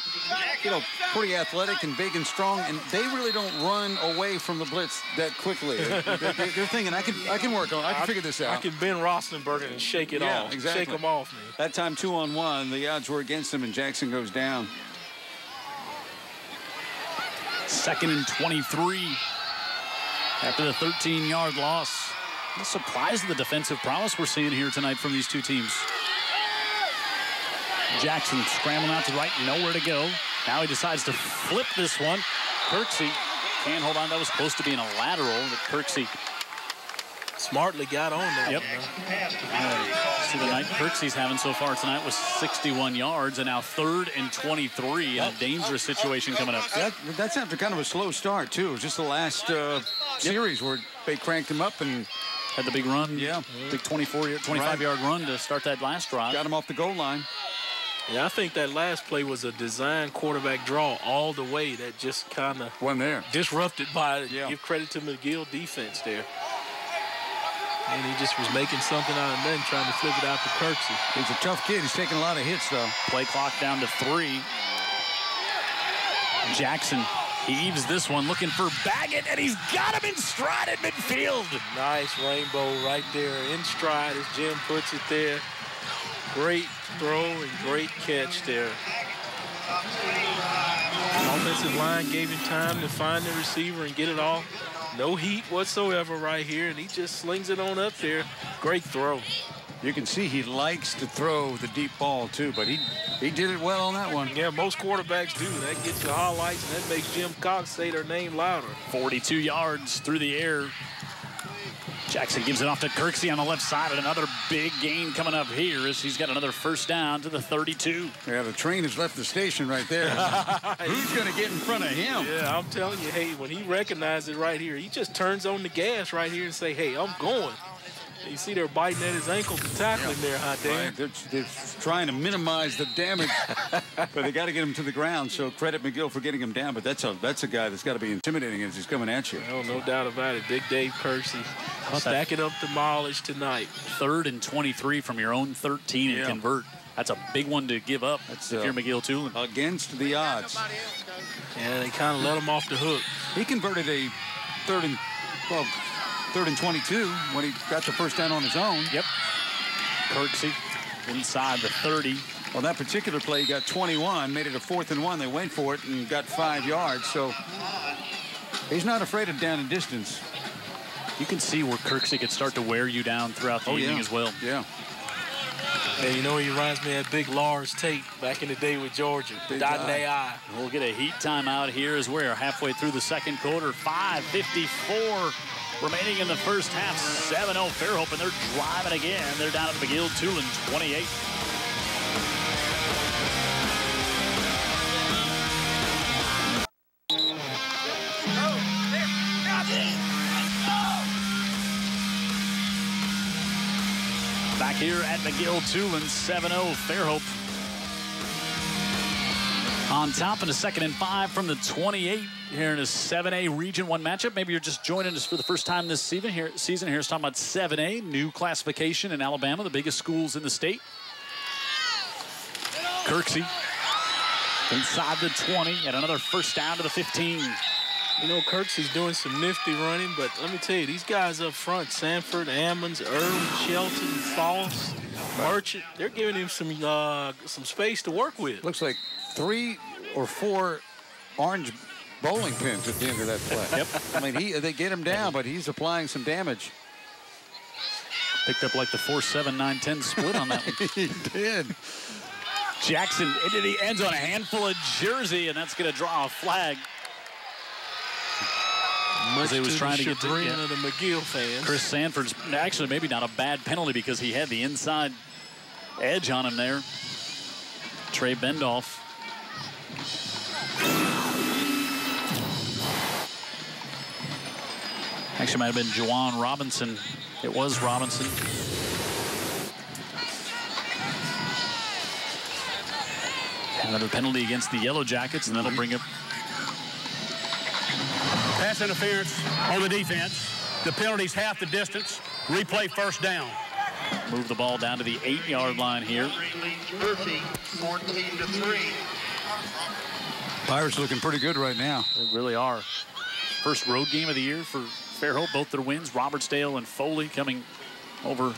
pretty athletic and big and strong, and they really don't run away from the blitz that quickly. They're thinking, I can work on it. I can figure this out. I can Ben Roethlisberger and shake it off. Exactly. Shake them off, man. That time 2-on-1, the odds were against him, and Jackson goes down. 2nd and 23 after the 13-yard loss. I'm surprised at the defensive prowess we're seeing here tonight from these two teams. Jackson scrambling out to the right, nowhere to go. Now he decides to flip this one. Kirksey can't hold on. That was close to being a lateral that Kirksey smartly got on that. Yep. See the night Kirksey's having so far tonight was 61 yards, and now 3rd and 23 in a dangerous situation coming up. That's after kind of a slow start, too. It was just the last series where they cranked him up and had the big run. Yeah. Big 25-yard run to start that last drive. Got him off the goal line. Yeah, I think that last play was a design quarterback draw all the way that just kind of wasn't there. Disrupted by, give credit to McGill defense there. And he just was making something out of nothing, trying to flip it out to Kirksey. He's a tough kid. He's taking a lot of hits, though. Play clock down to 3. Jackson heaves this one, looking for Baggett, and he's got him in stride at midfield. Nice rainbow right there in stride as Jim puts it there. Great throw and great catch there. The offensive line gave him time to find the receiver and get it off. No heat whatsoever right here, and he just slings it on up there. Great throw. You can see he likes to throw the deep ball, too, but he did it well on that one. Yeah, most quarterbacks do. That gets the highlights, and that makes Jim Cox say their name louder. 42 yards through the air. Jackson gives it off to Kirksey on the left side, and another big gain coming up here as he's got another first down to the 32. Yeah, the train has left the station right there. Who's going to get in front of him? Yeah, I'm telling you, hey, when he recognizes it right here, he just turns on the gas right here and say, hey, I'm going. You see they're biting at his ankle to tackle him there, huh, Dan? Right. They're trying to minimize the damage, but they got to get him to the ground. So credit McGill for getting him down, but that's a guy that's got to be intimidating as he's coming at you. Oh, no doubt about it. Big Dave Kirksey stacking up the mileage tonight. 3rd and 23 from your own 13 and convert. That's a big one to give up if you're McGill-Toolen. Against the odds. And they kind of let him off the hook. He converted a 3rd and 22 when he got the first down on his own. Yep. Kirksey inside the 30. Well, that particular play, he got 21, made it a 4th and 1. They went for it and got 5 yards. So he's not afraid of down and distance. You can see where Kirksey could start to wear you down throughout the evening as well. Yeah. And you know, he reminds me of Big Lars Tate back in the day with Georgia. .ai. We'll get a heat timeout here as we're halfway through the second quarter. 5:54 remaining in the first half. 7-0 Fairhope, and they're driving again. They're down at McGill-Toolen 28. Back here at McGill-Toolen, 7-0 Fairhope. On top in a 2nd and 5 from the 28 here in a 7A Region 1 matchup. Maybe you're just joining us for the first time this season. Here's talking about 7A, new classification in Alabama, the biggest schools in the state. Kirksey inside the 20 and another first down to the 15. You know, Kirksey's doing some nifty running, but let me tell you, these guys up front, Sanford, Ammons, Irwin, Shelton, Foss, Merchant, they're giving him some space to work with. Looks like 3 or 4 orange bowling pins at the end of that play. Yep. I mean, they get him down, but he's applying some damage. Picked up like the 4-7-9-10 split on that one. He did. Jackson into the end zone, a handful of jersey, and that's going to draw a flag. Much he was trying to get to of the McGill fans. Chris Sanford's actually maybe not a bad penalty because he had the inside edge on him there. Trey Bendoff. Actually might have been Juwan Robinson. It was Robinson. Another penalty against the Yellow Jackets, and that'll bring up Pass interference on the defense. The penalty's half the distance. Replay first down. Move the ball down to the 8-yard line here. 14-3. Pirates looking pretty good right now. They really are. First road game of the year for Fairhope, both their wins. Robertsdale and Foley coming over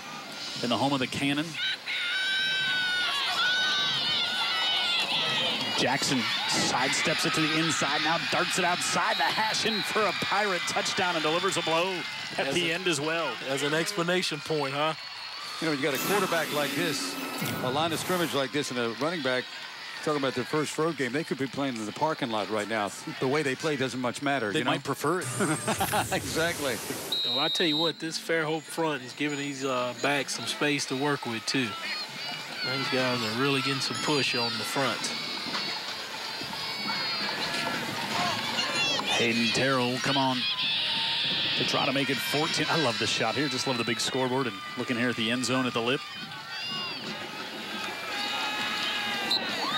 in the home of the Cannon. Jackson sidesteps it to the inside, now darts it outside the hash in for a Pirate touchdown and delivers a blow at the end as well. As an explanation point, huh? You know, you got a quarterback like this, a line of scrimmage like this, and a running back, talking about their first road game, they could be playing in the parking lot right now. The way they play doesn't much matter. They might prefer it. Exactly. Well, I tell you what, this Fairhope front is giving these backs some space to work with, too. These guys are really getting some push on the front. Hayden Terrell will come on to try to make it 14. I love this shot here. Just love the big scoreboard and looking here at the end zone at the lip.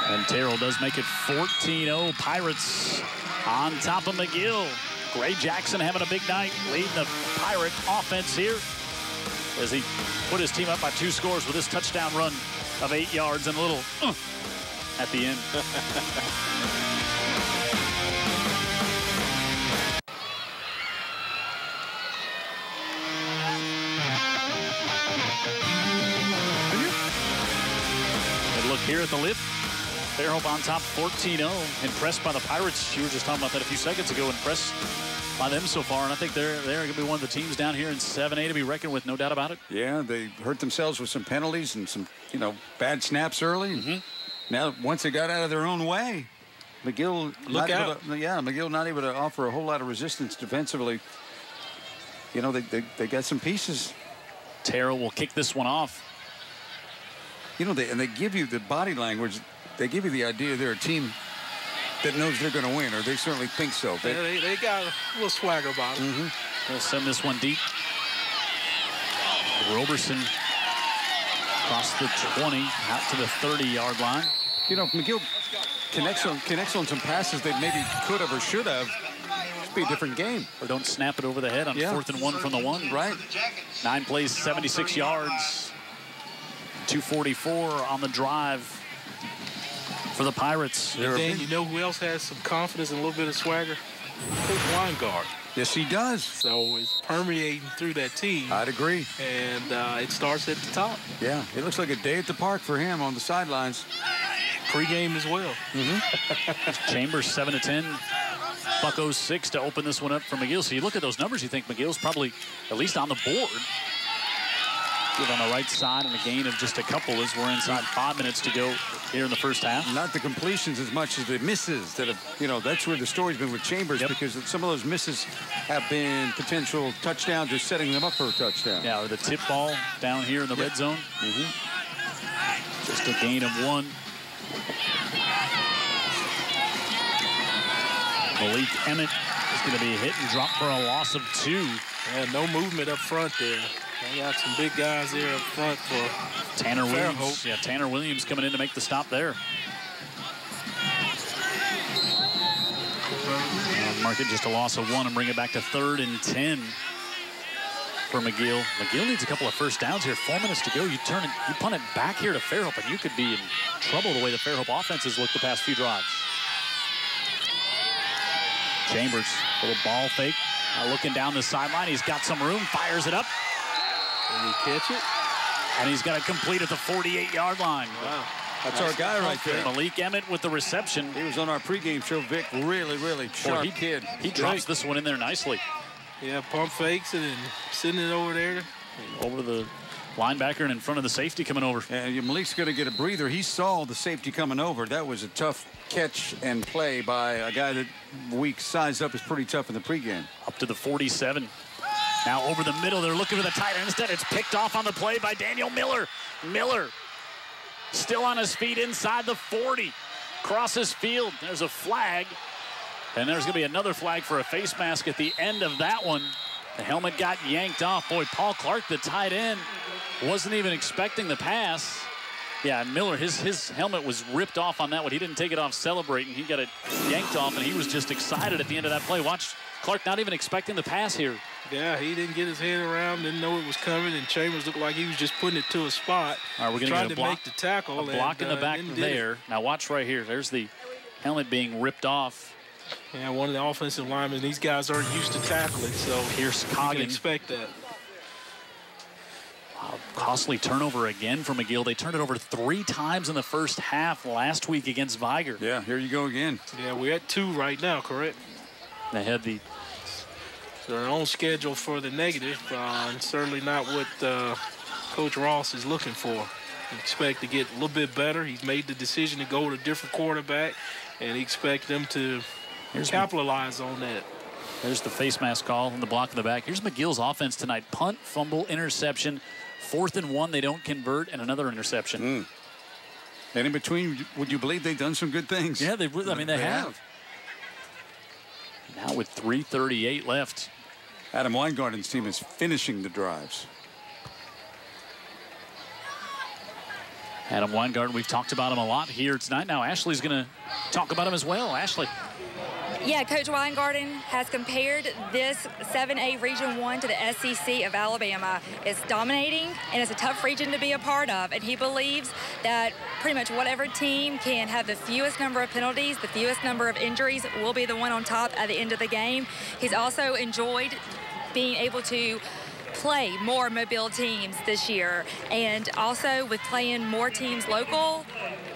And Terrell does make it 14-0. Pirates on top of McGill. Gray Jackson having a big night, leading the Pirate offense here as he put his team up by 2 scores with this touchdown run of 8 yards and a little at the end. Look here at the lip. Fairhope on top 14-0. Impressed by the Pirates. You were just talking about that a few seconds ago. Impressed by them so far. And I think they're going to be one of the teams down here in 7A to be reckoned with, no doubt about it. Yeah, they hurt themselves with some penalties and some, bad snaps early. Now, once they got out of their own way, McGill McGill not able to offer a whole lot of resistance defensively. They got some pieces. Terrell will kick this one off. They give you the body language. They give you the idea they're a team that knows they're going to win, or they certainly think so. They got a little swagger about them. They'll send this one deep. Roberson across the 20, out to the 30-yard line. McGill connects on some passes they maybe could have or should have. It'd be a different game. Or don't snap it over the head on 4th and 1 from the 1. Right. 9 plays, 76 yards. 2:44 on the drive for the Pirates. Dan, you know who else has some confidence and a little bit of swagger? Coach Weingart. Yes, he does. So it's permeating through that team. I'd agree. And it starts at the top. Yeah, it looks like a day at the park for him on the sidelines. Pregame as well. Chambers 7-10. Buccos 6 to open this one up for McGill. So you look at those numbers, you think McGill's probably at least on the board. Get on the right side and a gain of just a couple as we're inside 5 minutes to go here in the first half. Not the completions as much as the misses that have, that's where the story's been with Chambers, because some of those misses have been potential touchdowns or setting them up for a touchdown. Yeah, or the tip ball down here in the red zone. Just a gain of 1. Malik Emmett is going to be hit and dropped for a loss of 2. Yeah, no movement up front there. They got some big guys there up front for Tanner Williams. Yeah, Tanner Williams coming in to make the stop there. Mark it just a loss of 1 and bring it back to 3rd and 10 for McGill. McGill needs a couple of first downs here. 4 minutes to go. You punt it back here to Fairhope, and you could be in trouble the way the Fairhope offense has looked the past few drives. Chambers, little ball fake. Looking down the sideline. He's got some room, fires it up. Can he catch it? And he's got to complete at the 48-yard line. Wow. That's our guy right there. Malik Emmett with the reception. He was on our pregame show, Vic. Really, really sharp kid. He drops this one in there nicely. Yeah, pump fakes it and sending it over there. Over the linebacker and in front of the safety coming over. And Malik's going to get a breather. He saw the safety coming over. That was a tough catch and play by a guy that we sized up as pretty tough in the pregame. Up to the 47. Now over the middle, they're looking for the tight end. Instead, it's picked off on the play by Daniel Miller. Miller still on his feet inside the 40. Crosses field. There's a flag. And there's going to be another flag for a face mask at the end of that one. The helmet got yanked off. Boy, Paul Clark, the tight end, wasn't even expecting the pass. Yeah, Miller, his helmet was ripped off on that one. He didn't take it off celebrating. He got it yanked off, and he was just excited at the end of that play. Watch Clark not even expecting the pass here. Yeah, he didn't get his head around, didn't know it was coming, and Chambers looked like he was just putting it to a spot. All right, we're going to get a block, make the tackle. A block in the back there. Now watch right here. There's the helmet being ripped off. Yeah, one of the offensive linemen. These guys aren't used to tackling, so here's Coggin. You can expect that. Wow, costly turnover again for McGill. They turned it over 3 times in the first half last week against Viger. Yeah, here you go again. Yeah, we're at 2 right now, correct? They had their own schedule for the negative, and certainly not what Coach Ross is looking for. You expect to get a little bit better. He's made the decision to go with a different quarterback, and he expects them to capitalize on that. There's the face mask call and the block in the back. Here's McGill's offense tonight. Punt, fumble, interception. 4th and 1, they don't convert, and another interception. And in between, would you believe they've done some good things? Yeah, they have. Now with 3:38 left. Adam Weingarten's team is finishing the drives. Adam Weingarten, we've talked about him a lot here tonight. Now Ashley's going to talk about him as well. Ashley. Yeah, Coach Weingarten has compared this 7A Region 1 to the SEC of Alabama. It's dominating, and it's a tough region to be a part of. And he believes that pretty much whatever team can have the fewest number of penalties, the fewest number of injuries, will be the one on top at the end of the game. He's also enjoyed being able to play more Mobile teams this year. And also with playing more teams local,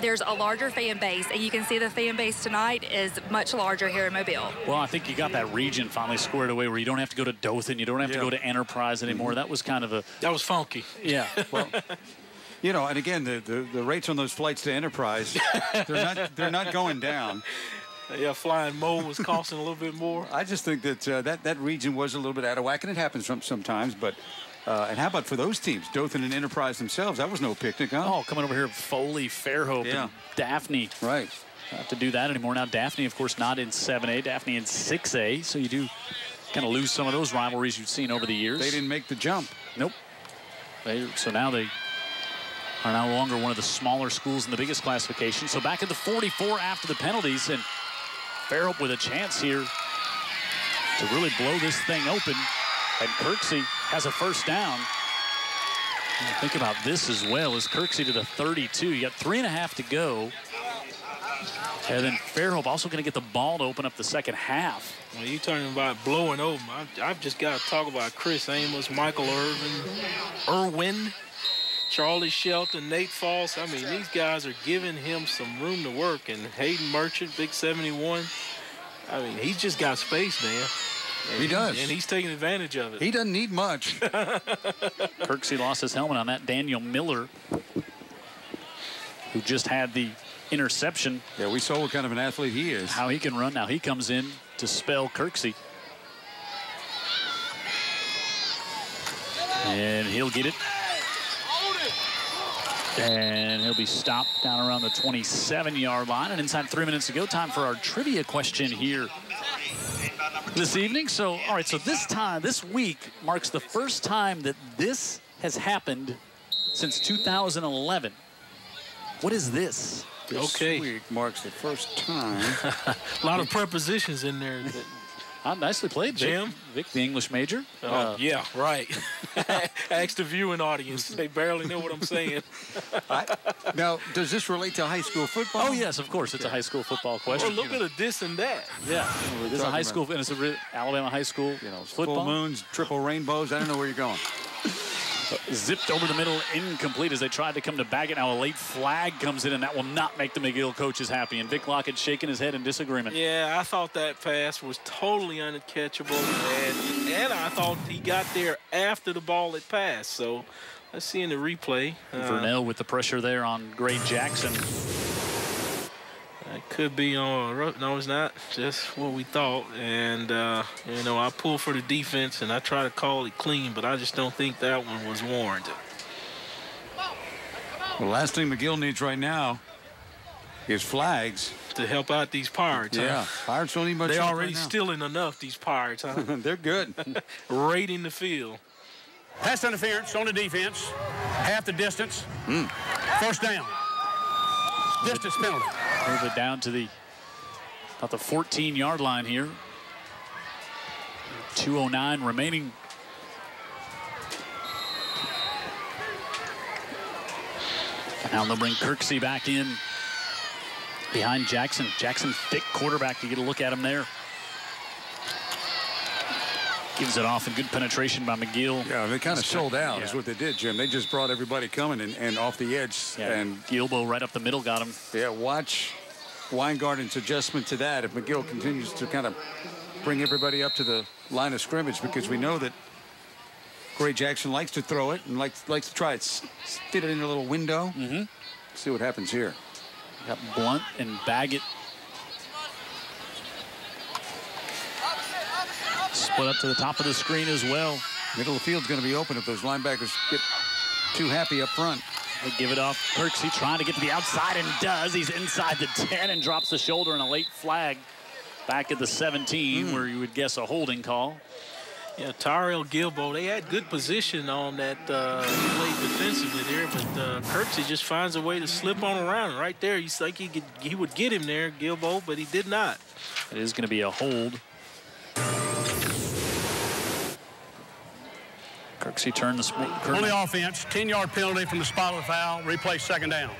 there's a larger fan base, and you can see the fan base tonight is much larger here in Mobile. Well, I think you got that region finally squared away where you don't have to go to Dothan, you don't have to go to Enterprise anymore. That was kind of a... That was funky. Yeah. Well, you know, and again, the rates on those flights to Enterprise, they're not going down. Yeah, flying Mo was costing a little bit more. I just think that that region was a little bit out of whack, and it happens sometimes, but... and how about for those teams, Dothan and Enterprise themselves? That was no picnic, huh? Oh, coming over here, Foley, Fairhope, and Daphne. Right. Don't have to do that anymore. Now Daphne, of course, not in 7A, Daphne in 6A, so you do kind of lose some of those rivalries you've seen over the years. They didn't make the jump. Nope. So now they are no longer one of the smaller schools in the biggest classification. So back at the 44 after the penalties, and Fairhope with a chance here to really blow this thing open. And Kirksey has a first down. And think about this as well as Kirksey to the 32. You got 3.5 to go. And then Fairhope also going to get the ball to open up the second half. Well, you're talking about blowing open. I've just got to talk about Chris Amos, Michael Irwin, Charlie Shelton, Nate Foss. I mean, these guys are giving him some room to work. And Hayden Merchant, big 71. I mean, he's just got space, man. He does. And he's taking advantage of it. He doesn't need much. Kirksey lost his helmet on that. Daniel Miller, who just had the interception. Yeah, we saw what kind of an athlete he is. How he can run. Now he comes in to spell Kirksey. And he'll get it. And he'll be stopped down around the 27-yard line. And inside 3 minutes to go, time for our trivia question here this evening. So, all right, so this week marks the first time that this has happened since 2011. What is this? This week marks the first time. A lot of prepositions in there. Nicely played, Jim. Vic, the English major. Yeah, right. Ask the viewing audience. They barely know what I'm saying. Now, does this relate to high school football? Oh, yes, of course. It's a high school football question. Or a little bit of this and that. Yeah. It's a high school, and it's a Alabama high school, football. Full moons, triple rainbows. I don't know where you're going. Zipped over the middle, incomplete as they tried to come to bag it. Now a late flag comes in, and that will not make the McGill coaches happy. And Vic Lockett shaking his head in disagreement. Yeah, I thought that pass was totally uncatchable, and I thought he got there after the ball had passed. So let's see in the replay. Vernell with the pressure there on Gray Jackson. It could be on. No, it's not. Just what we thought. And, I pull for the defense, and I try to call it clean, but I just don't think that one was warranted. The last thing McGill needs right now is flags. To help out these Pirates. Yeah, Pirates don't need much. They're already stealing enough, these Pirates, huh? They're good. Raiding the field. Pass interference on the defense. Half the distance. First down. Distance penalty. Move it down to about the 14-yard line here. 2:09 remaining. And now they'll bring Kirksey back in behind Jackson. Jackson, thick quarterback, to get a look at him there. Gives it off, and good penetration by McGill. Yeah, they kind of sold out is what they did, Jim. They just brought everybody coming and off the edge. Yeah, and Gilbo right up the middle got him. Yeah, watch Weingarten's adjustment to that if McGill continues to kind of bring everybody up to the line of scrimmage, because we know that Gray Jackson likes to throw it and likes to try it, fit it in a little window. See what happens here. Got Blunt and Baggett. Split up to the top of the screen as well. Middle of the field's going to be open if those linebackers get too happy up front. They give it off. Kirksey trying to get to the outside, and does. He's inside the 10 and drops the shoulder, and a late flag back at the 17 where you would guess a holding call. Yeah, Tyrell Gilbo, they had good position on that play defensively there, but Kirksey just finds a way to slip on around. Right there, he's like he would get him there, Gilbo, but he did not. It is going to be a hold. Kirksey turned the on the offense, 10-yard penalty from the spot of the foul. Replay second down.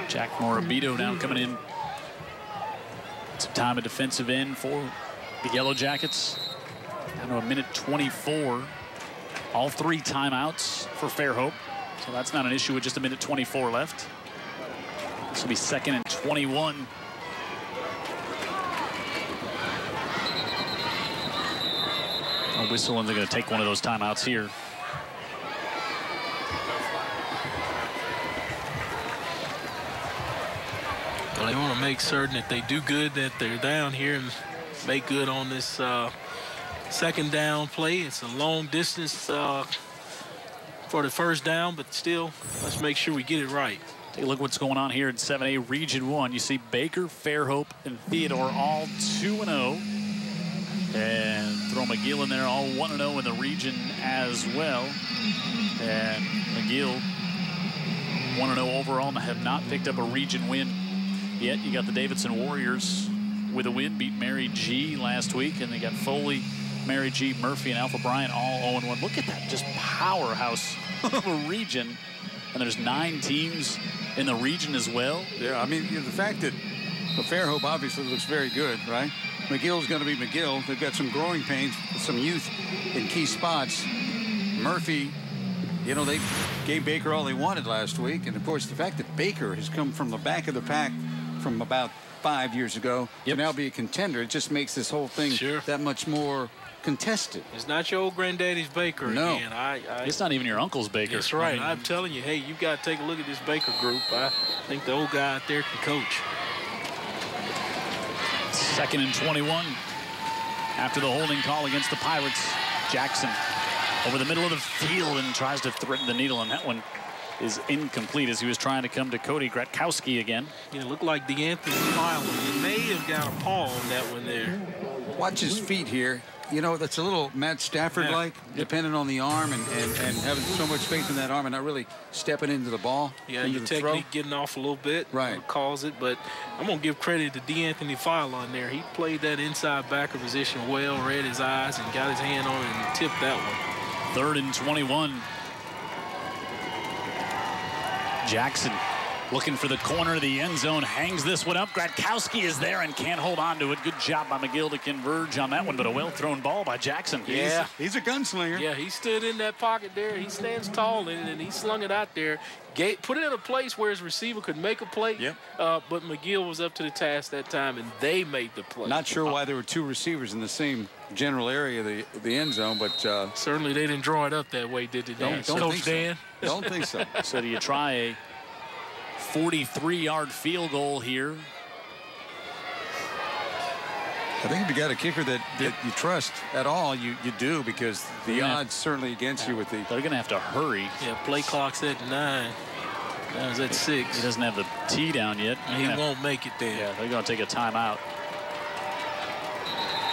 Jack Morabito now coming in. Some time at defensive end for the Yellow Jackets. Down to a minute 24. All 3 timeouts for Fairhope. So that's not an issue with just a minute 24 left. This will be 2nd and 21. A whistle, and they're going to take one of those timeouts here. Well, they want to make certain that they do good, that they're down here and make good on this second down play. It's a long distance for the first down, but still, let's make sure we get it right. Take a look at what's going on here in 7A Region 1. You see Baker, Fairhope, and Theodore all 2-0. And throw McGill in there, all 1-0 in the region as well. And McGill 1-0 overall and have not picked up a region win yet. You got the Davidson Warriors with a win, beat Mary G last week. And they got Foley, Mary G, Murphy, and Alpha Bryant all 0-1. Look at that, just powerhouse of a region. And there's 9 teams in the region as well. Yeah, I mean, the fact that Fairhope obviously looks very good, right? McGill's going to be McGill. They've got some growing pains, some youth in key spots. Murphy, they gave Baker all they wanted last week. And, of course, the fact that Baker has come from the back of the pack from about 5 years ago to now be a contender, it just makes this whole thing that much more contested. It's not your old granddaddy's Baker again. It's not even your uncle's Baker. That's right. I'm telling you, hey, you got to take a look at this Baker group. I think the old guy out there can coach. 2nd and 21 after the holding call against the Pirates. Jackson over the middle of the field and tries to threaten the needle, and that one is incomplete as he was trying to come to Cody Gratkowski again. Yeah, it looked like DeAnthony Miles. He may have got a paw on that one there. Watch his feet here. you know, that's a little Matt Stafford-like, depending on the arm and having so much faith in that arm and not really stepping into the ball. Yeah, your technique getting off a little bit. Right. Calls it, but I'm going to give credit to D'Anthony File on there. He played that inside backer position well, read his eyes, and got his hand on it and tipped that one. 3rd and 21. Jackson looking for the corner of the end zone, hangs this one up. Gradkowski is there and can't hold on to it. Good job by McGill to converge on that one, but a well-thrown ball by Jackson. Yeah. He's a gunslinger. Yeah, he stood in that pocket there. He stands tall in it, and he slung it out there. Put it in a place where his receiver could make a play, but McGill was up to the task that time, and they made the play. Not sure why there were 2 receivers in the same general area of the end zone, but certainly they didn't draw it up that way, did they? Don't Coach Dan? So. Don't think so. So do you try a 43-yard field goal here? I think if you got a kicker that you trust at all, you do, because the odds certainly against you with the... They're going to have to hurry. Yeah, play clock's at 9. That was at 6. He doesn't have the tee down yet. He won't make it there. Yeah, they're going to take a timeout.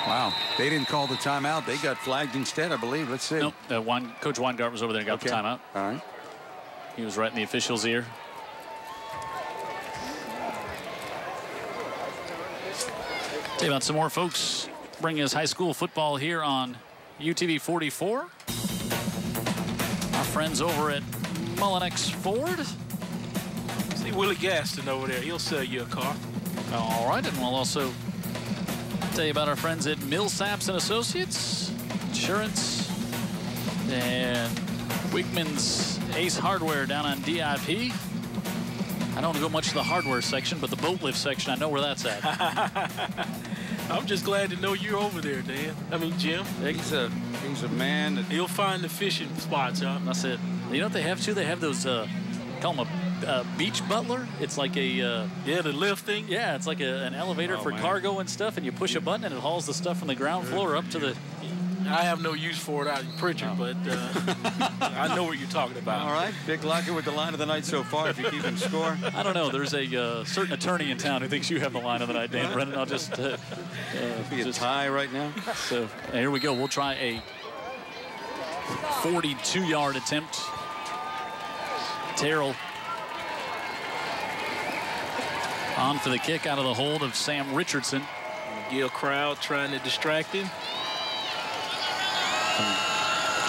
Wow, they didn't call the timeout. They got flagged instead, I believe. Let's see. Nope, Coach Weingart was over there and got the timeout. All right. He was right in the official's ear. Tell you about some more folks bringing us high school football here on UTV 44. Our friends over at Mullinex Ford. See Willie Gaston over there. He'll sell you a car. All right, and we'll also tell you about our friends at Millsaps and Associates, Insurance, and Wigman's Ace Hardware down on DIP. I don't go much to the hardware section, but the boat lift section, I know where that's at. I'm just glad to know you're over there, Dan. I mean, Jim. He's a man that... He'll find the fishing spots, huh? That's it. You know what they have, too? They have those, call them a beach butler. It's like a... yeah, the lift thing? Yeah, it's like an elevator for cargo and stuff, and you push a button, and it hauls the stuff from the ground floor up to the... I have no use for it out in Pritchard, but I know what you're talking about. All right, Big Locker with the line of the night so far, if you keep him score. I don't know. There's a certain attorney in town who thinks you have the line of the night, Dan Brennan. I'll just... be a tie right now. So here we go. We'll try a 42-yard attempt. Terrell on for the kick out of the hold of Sam Richardson. McGill crowd trying to distract him.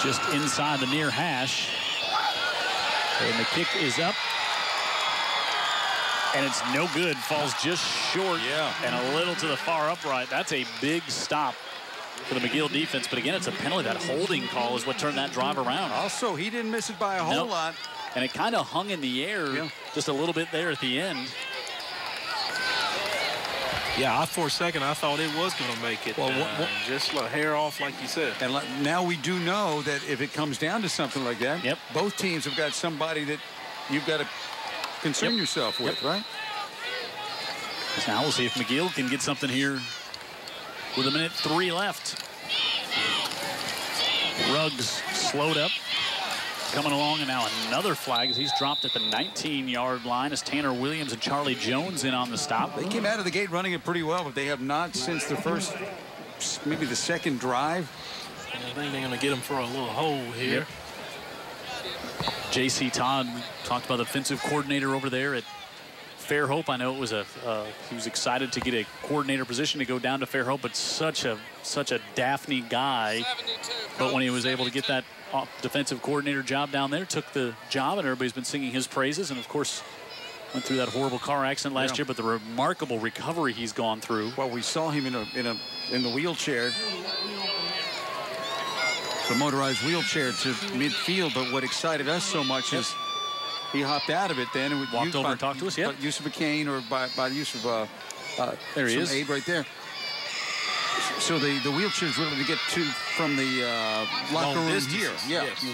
Just inside the near hash. And the kick is up. And it's no good. Falls just short and a little to the far upright. That's a big stop for the McGill defense. But again, it's a penalty. That holding call is what turned that drive around. Also, he didn't miss it by a whole lot. And it kind of hung in the air just a little bit there at the end. Yeah, for a second, I thought it was going to make it. Well, just a hair off, like you said. And now we do know that if it comes down to something like that, both teams have got somebody that you've got to concern yourself with, right? So now we'll see if McGill can get something here with 1:03 left. Ruggs slowed up. Coming along, and now another flag as he's dropped at the 19-yard line as Tanner Williams and Charlie Jones in on the stop. They came out of the gate running it pretty well, but they have not since the first, maybe the second drive. I think they're going to get him for a little hole here. J.C. Todd talked about the defensive coordinator over there at Fairhope. I know it was he was excited to get a coordinator position to go down to Fairhope, but such a Daphne guy. But when he was able to get that defensive coordinator job down there, took the job, and everybody's been singing his praises. And of course, went through that horrible car accident last year, but the remarkable recovery he's gone through. Well, we saw him in the wheelchair, the motorized wheelchair to midfield. But what excited us so much is he hopped out of it then and walked over and talked to us. By use of a cane or by the use of there he is. aid right there. So the wheelchair is really to get to from the locker room here. Yeah. Yes.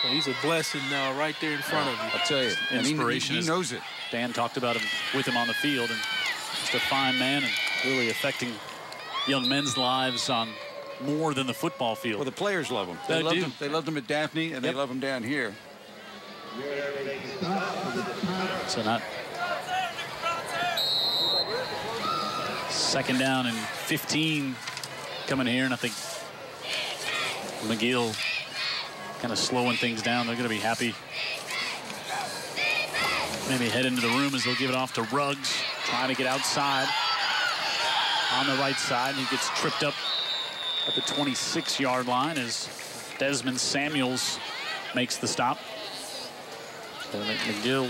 Well, he's a blessing right there in front of you. I'll tell you. Inspiration. He knows it. Dan talked about him with him on the field, and just a fine man and really affecting young men's lives on more than the football field. Well, the players love him. They loved him at Daphne, and they love him down here. So not second down and 15 coming here, and I think McGill kind of slowing things down. They're going to be happy. Maybe head into the room as they'll give it off to Ruggs, trying to get outside on the right side. He gets tripped up at the 26-yard line as Desmond Samuels makes the stop. So McGill,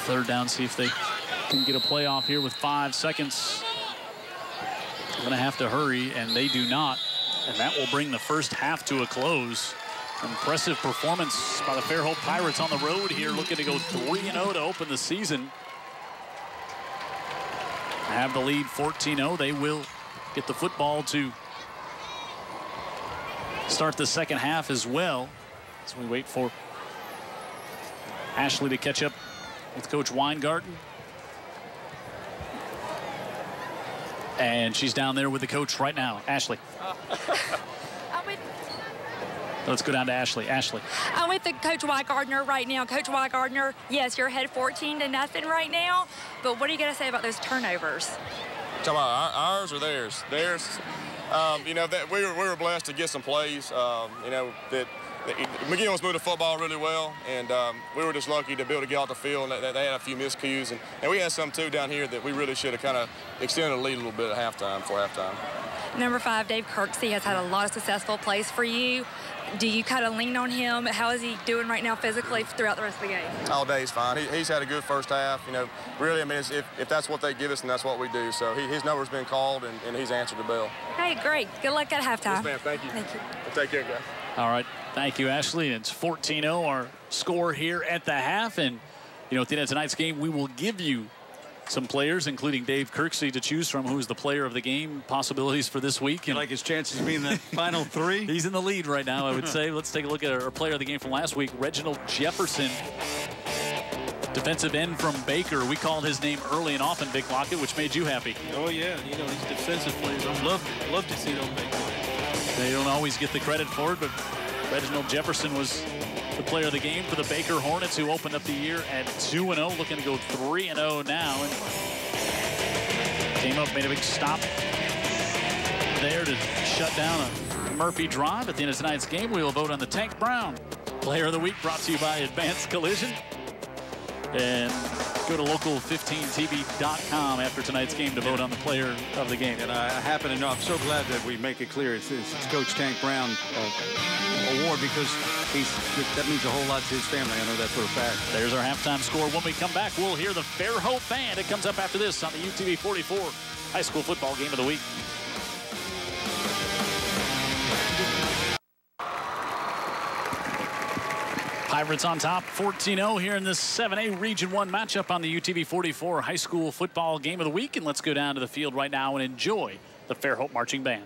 third down, see if they can get a play off here with 5 seconds. They're going to have to hurry, and they do not. And that will bring the first half to a close. Impressive performance by the Fairhope Pirates on the road here, looking to go 3-0 to open the season. Have the lead 14-0. They will get the football to start the second half as well, as we wait for Ashley to catch up with Coach Weingarten. And she's down there with the coach right now. Ashley. Let's go down to Ashley. Ashley. I'm with the Coach Weingartner right now. Coach Weingartner, yes, you're ahead 14-0 right now, but what are you going to say about those turnovers? Talking about ours or theirs? Theirs. You know, that we were blessed to get some plays. You know, that McGill was moving the football really well, and we were just lucky to be able to get off the field. And they had a few miscues, and we had some too down here that we really should have kind of extended the lead a little bit at halftime, before halftime. Number 5, Dave Kirksey, has had a lot of successful plays for you. Do you kind of lean on him? How is he doing right now physically throughout the rest of the game? All day he's fine. He's had a good first half. You know, really, I mean, if that's what they give us, then that's what we do. So his number's been called, and he's answered the bell. Hey, great. Good luck at halftime. Yes, ma'am. Thank you. Thank you. Well, take care, guys. All right. Thank you, Ashley. It's 14-0, our score here at the half. And, you know, at the end of tonight's game, we will give you some players, including Dave Kirksey, to choose from, who's the player of the game, possibilities for this week. You like his chances of being the final 3? He's in the lead right now, I would say. Let's take a look at our player of the game from last week, Reginald Jefferson, defensive end from Baker. We called his name early and often, Vic Lockett, which made you happy. Oh, yeah. You know, these defensive players, I love to see them make plays. They don't always get the credit for it, but Reginald Jefferson was the player of the game for the Baker Hornets, who opened up the year at 2-0, looking to go 3-0 now. And came up, made a big stop there to shut down a Murphy drive. At the end of tonight's game, we will vote on the Tank Brown Player of the Week, brought to you by Advanced Collision. And go to local15tv.com after tonight's game to vote on the player of the game. And I happen to know, I'm so glad that we make it clear it's Coach Tank Brown award, because that means a whole lot to his family. I know that for a fact. There's our halftime score. When we come back, we'll hear the Fairhope band. It comes up after this on the UTV 44 High School Football Game of the Week. Pirates on top, 14-0 here in this 7A Region 1 matchup on the UTV 44 High School Football Game of the Week. And let's go down to the field right now and enjoy the Fairhope Marching Band.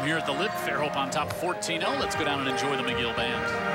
here at the Lip. Fairhope on top 14-0. Let's go down and enjoy the McGill band.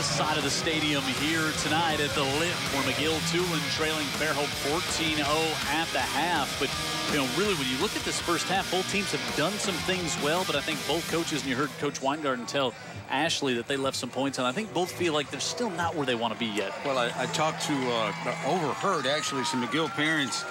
Side of the stadium here tonight at the Lip, where McGill-Toolen trailing Fairhope 14-0 at the half. But, you know, really, when you look at this first half, both teams have done some things well, but I think both coaches, and you heard Coach Weingarten tell Ashley that they left some points, and I think both feel like they're still not where they want to be yet. Well, I talked to, overheard, actually, some McGill parents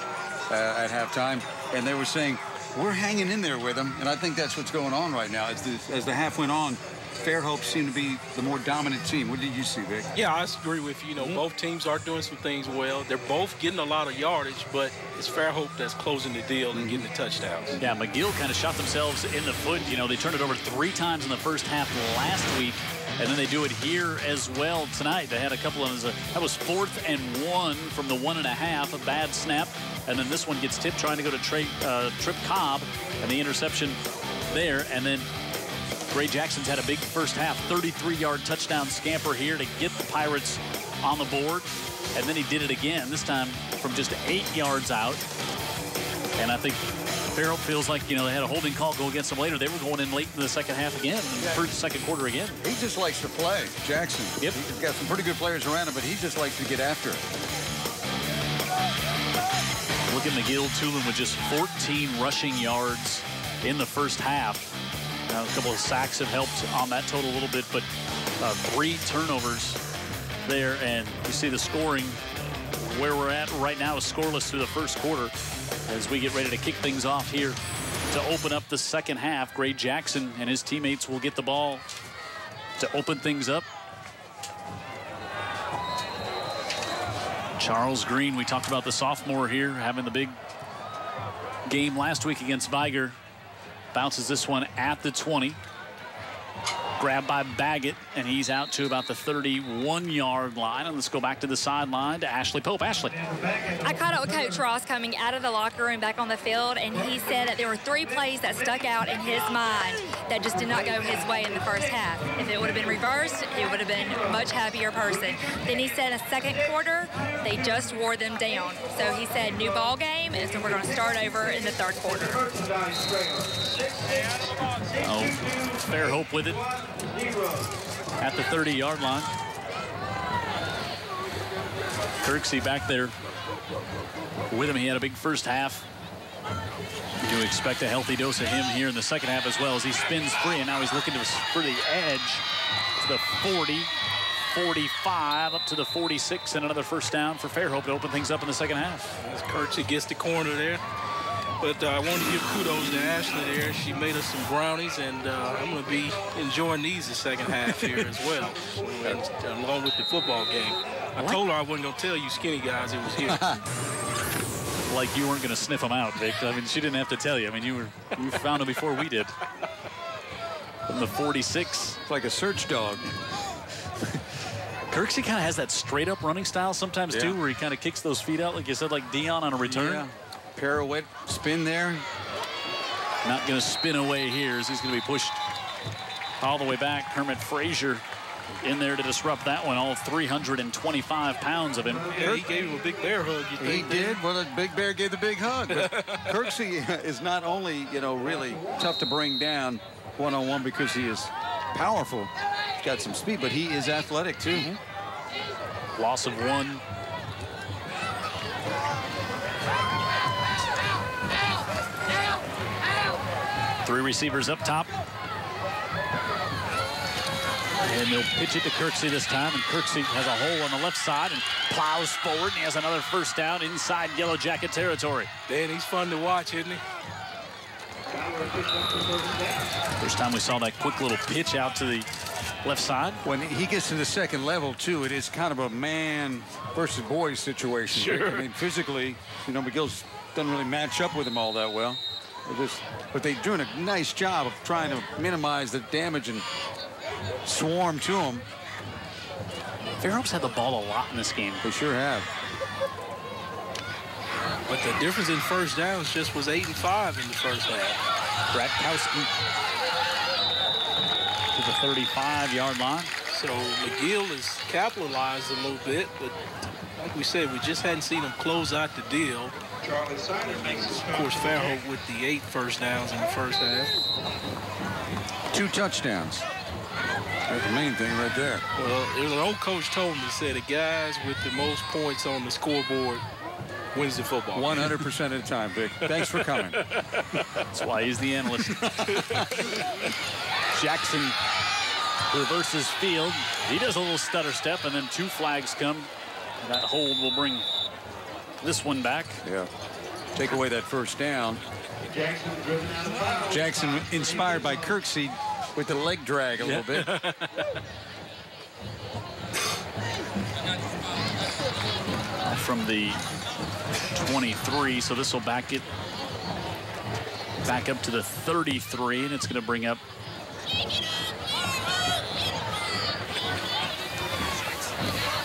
at halftime, and they were saying, we're hanging in there with them, and I think that's what's going on right now. As the half went on, Fairhope seemed to be the more dominant team. What did you see, Vic? Yeah, I agree with you. You know, both teams are doing some things well. They're both getting a lot of yardage, but it's Fairhope that's closing the deal and getting the touchdowns. Yeah, McGill kind of shot themselves in the foot. You know, they turned it over 3 times in the first half last week, and then they do it here as well tonight. They had a couple of them. That was 4th and 1 from the 1.5, a bad snap. And then this one gets tipped trying to go to Trip Cobb, and the interception there. And then Gray Jackson's had a big first half, 33-yard touchdown scamper here to get the Pirates on the board. And then he did it again, this time from just 8 yards out. And I think Fairhope feels like, you know, they had a holding call go against them later. They were going in late in the second half again, in the second quarter again. He just likes to play, Jackson. Yep. He's got some pretty good players around him, but he just likes to get after it. Look at McGill-Toolen with just 14 rushing yards in the first half. A couple of sacks have helped on that total a little bit, but 3 turnovers there. And you see the scoring where we're at right now is scoreless through the first quarter as we get ready to kick things off here to open up the second half. Gray Jackson and his teammates will get the ball to open things up. Charles Green, we talked about the sophomore here having the big game last week against Viger. Bounces this one at the 20. Grabbed by Baggett, and he's out to about the 31-yard line. And let's go back to the sideline to Ashley Pope. Ashley. I caught up with Coach Ross coming out of the locker room back on the field, and he said that there were 3 plays that stuck out in his mind that just did not go his way in the first half. If it would have been reversed, he would have been a much happier person. Then he said in the second quarter, they just wore them down. So he said new ball game, and so we're going to start over in the third quarter. Oh, Fairhope with it at the 30-yard line. Kirksey back there with him. He had a big first half. You do expect a healthy dose of him here in the second half as well, as he spins free, and now he's looking for the edge to the 40, 45, up to the 46, and another first down for Fairhope to open things up in the second half. As Kirksey gets the corner there. But I want to give kudos to Ashley there. She made us some brownies, and I'm going to be enjoying these the second half here as well, along with the football game. I told her I wasn't going to tell you skinny guys it was here. Like you weren't going to sniff them out, Vic. I mean, she didn't have to tell you. I mean, you found them before we did. From the 46. It's like a search dog. Kirksey kind of has that straight-up running style sometimes, too, where he kind of kicks those feet out, like you said, like Dion on a return. Yeah. Pirouette spin there. Not going to spin away here as he's going to be pushed all the way back. Kermit Frazier in there to disrupt that one. All 325 pounds of him. Yeah, he gave him a big bear hug. He did. Well, the big bear gave the big hug. But Kirksey is not only, really tough to bring down one-on-one because he is powerful. He's got some speed, but he is athletic, too. Mm-hmm. Loss of 1. Three receivers up top. And they'll pitch it to Kirksey this time. And Kirksey has a hole on the left side and plows forward. And he has another first down inside Yellow Jacket territory. Dan, he's fun to watch, isn't he? First time we saw that quick little pitch out to the left side. When he gets to the second level, too, it is kind of a man versus boys situation. Sure. I mean, physically, McGill doesn't really match up with him all that well. But they're doing a nice job of trying to minimize the damage and swarm to him. Fairhope's had the ball a lot in this game. They sure have. But the difference in first downs just was 8 and 5 in the first half. Bratkowski to the 35-yard line. So McGill has capitalized a little bit, but like we said, we just hadn't seen them close out the deal. Of course, Fairhope with the 8 first downs in the first half. 2 touchdowns. That's the main thing right there. Well, an old coach told me, he said, the guys with the most points on the scoreboard wins the football. 100% of the time, Vic. Thanks for coming. That's why he's the analyst. Jackson reverses field. He does a little stutter step, and then 2 flags come. That hold will bring this one back. Yeah. Take away that first down. Jackson inspired by Kirksey with the leg drag a little bit. From the 23, so this will back it back up to the 33, and it's going to bring up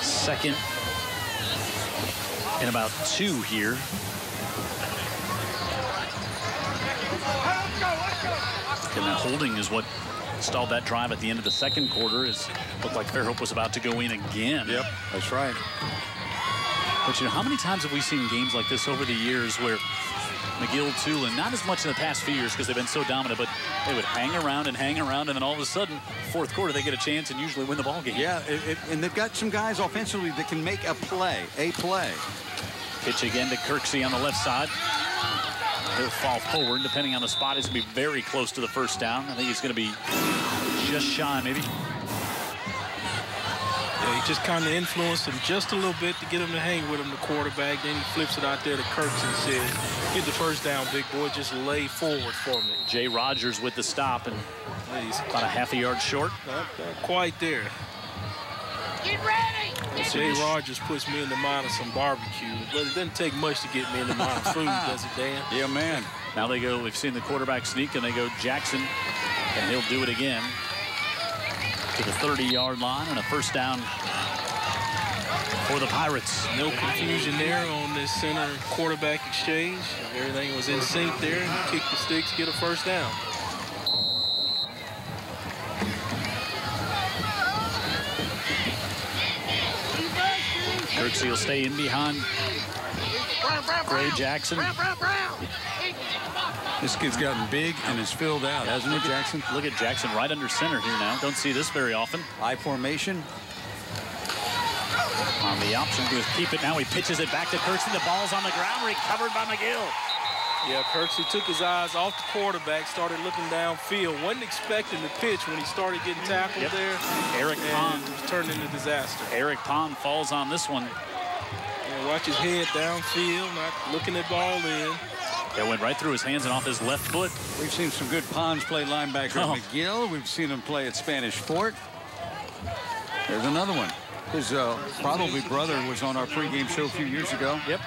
second and about 2 here. And that holding is what stalled that drive at the end of the second quarter. It looked like Fairhope was about to go in again. Yep, that's right. But how many times have we seen games like this over the years where McGill-Toolen, not as much in the past few years because they've been so dominant, but they would hang around, and then all of a sudden, fourth quarter, they get a chance and usually win the ball game. Yeah, and they've got some guys offensively that can make a play. Pitch again to Kirksey on the left side. He'll fall forward. Depending on the spot, he's going to be very close to the first down. I think he's going to be just shy, maybe. Yeah, he just kind of influenced him just a little bit to get him to hang with him, the quarterback. Then he flips it out there to Kirksey and says, get the first down, big boy. Just lay forward for me. Jay Rogers with the stop, and he's about a half a yard short. Not quite there. Get ready! Jay Rogers puts me in the mind of some barbecue, but it doesn't take much to get me in the mind of food, does it, Dan? Yeah, man. Now they go, we've seen the quarterback sneak, and they go Jackson, and he'll do it again to the 30-yard line, and a first down for the Pirates. No confusion there on this center quarterback exchange. Everything was in sync there. Kick the sticks, get a first down. Kirksey will stay in behind Gray Jackson. This kid's gotten big and is filled out, hasn't he, Jackson? Look at Jackson right under center here now. Don't see this very often. I formation. On the option to keep it now. He pitches it back to Kirksey. The ball's on the ground, recovered by McGill. Yeah, Kirksey took his eyes off the quarterback, started looking downfield. Wasn't expecting the pitch when he started getting tackled there. Eric Pond turned into disaster. Eric Pond falls on this one. Yeah, watch his head downfield, not looking at ball in. It went right through his hands and off his left foot. We've seen some good Ponds play linebacker at McGill. We've seen him play at Spanish Fort. There's another one. His probably brother was on our pregame show a few years ago. Yep.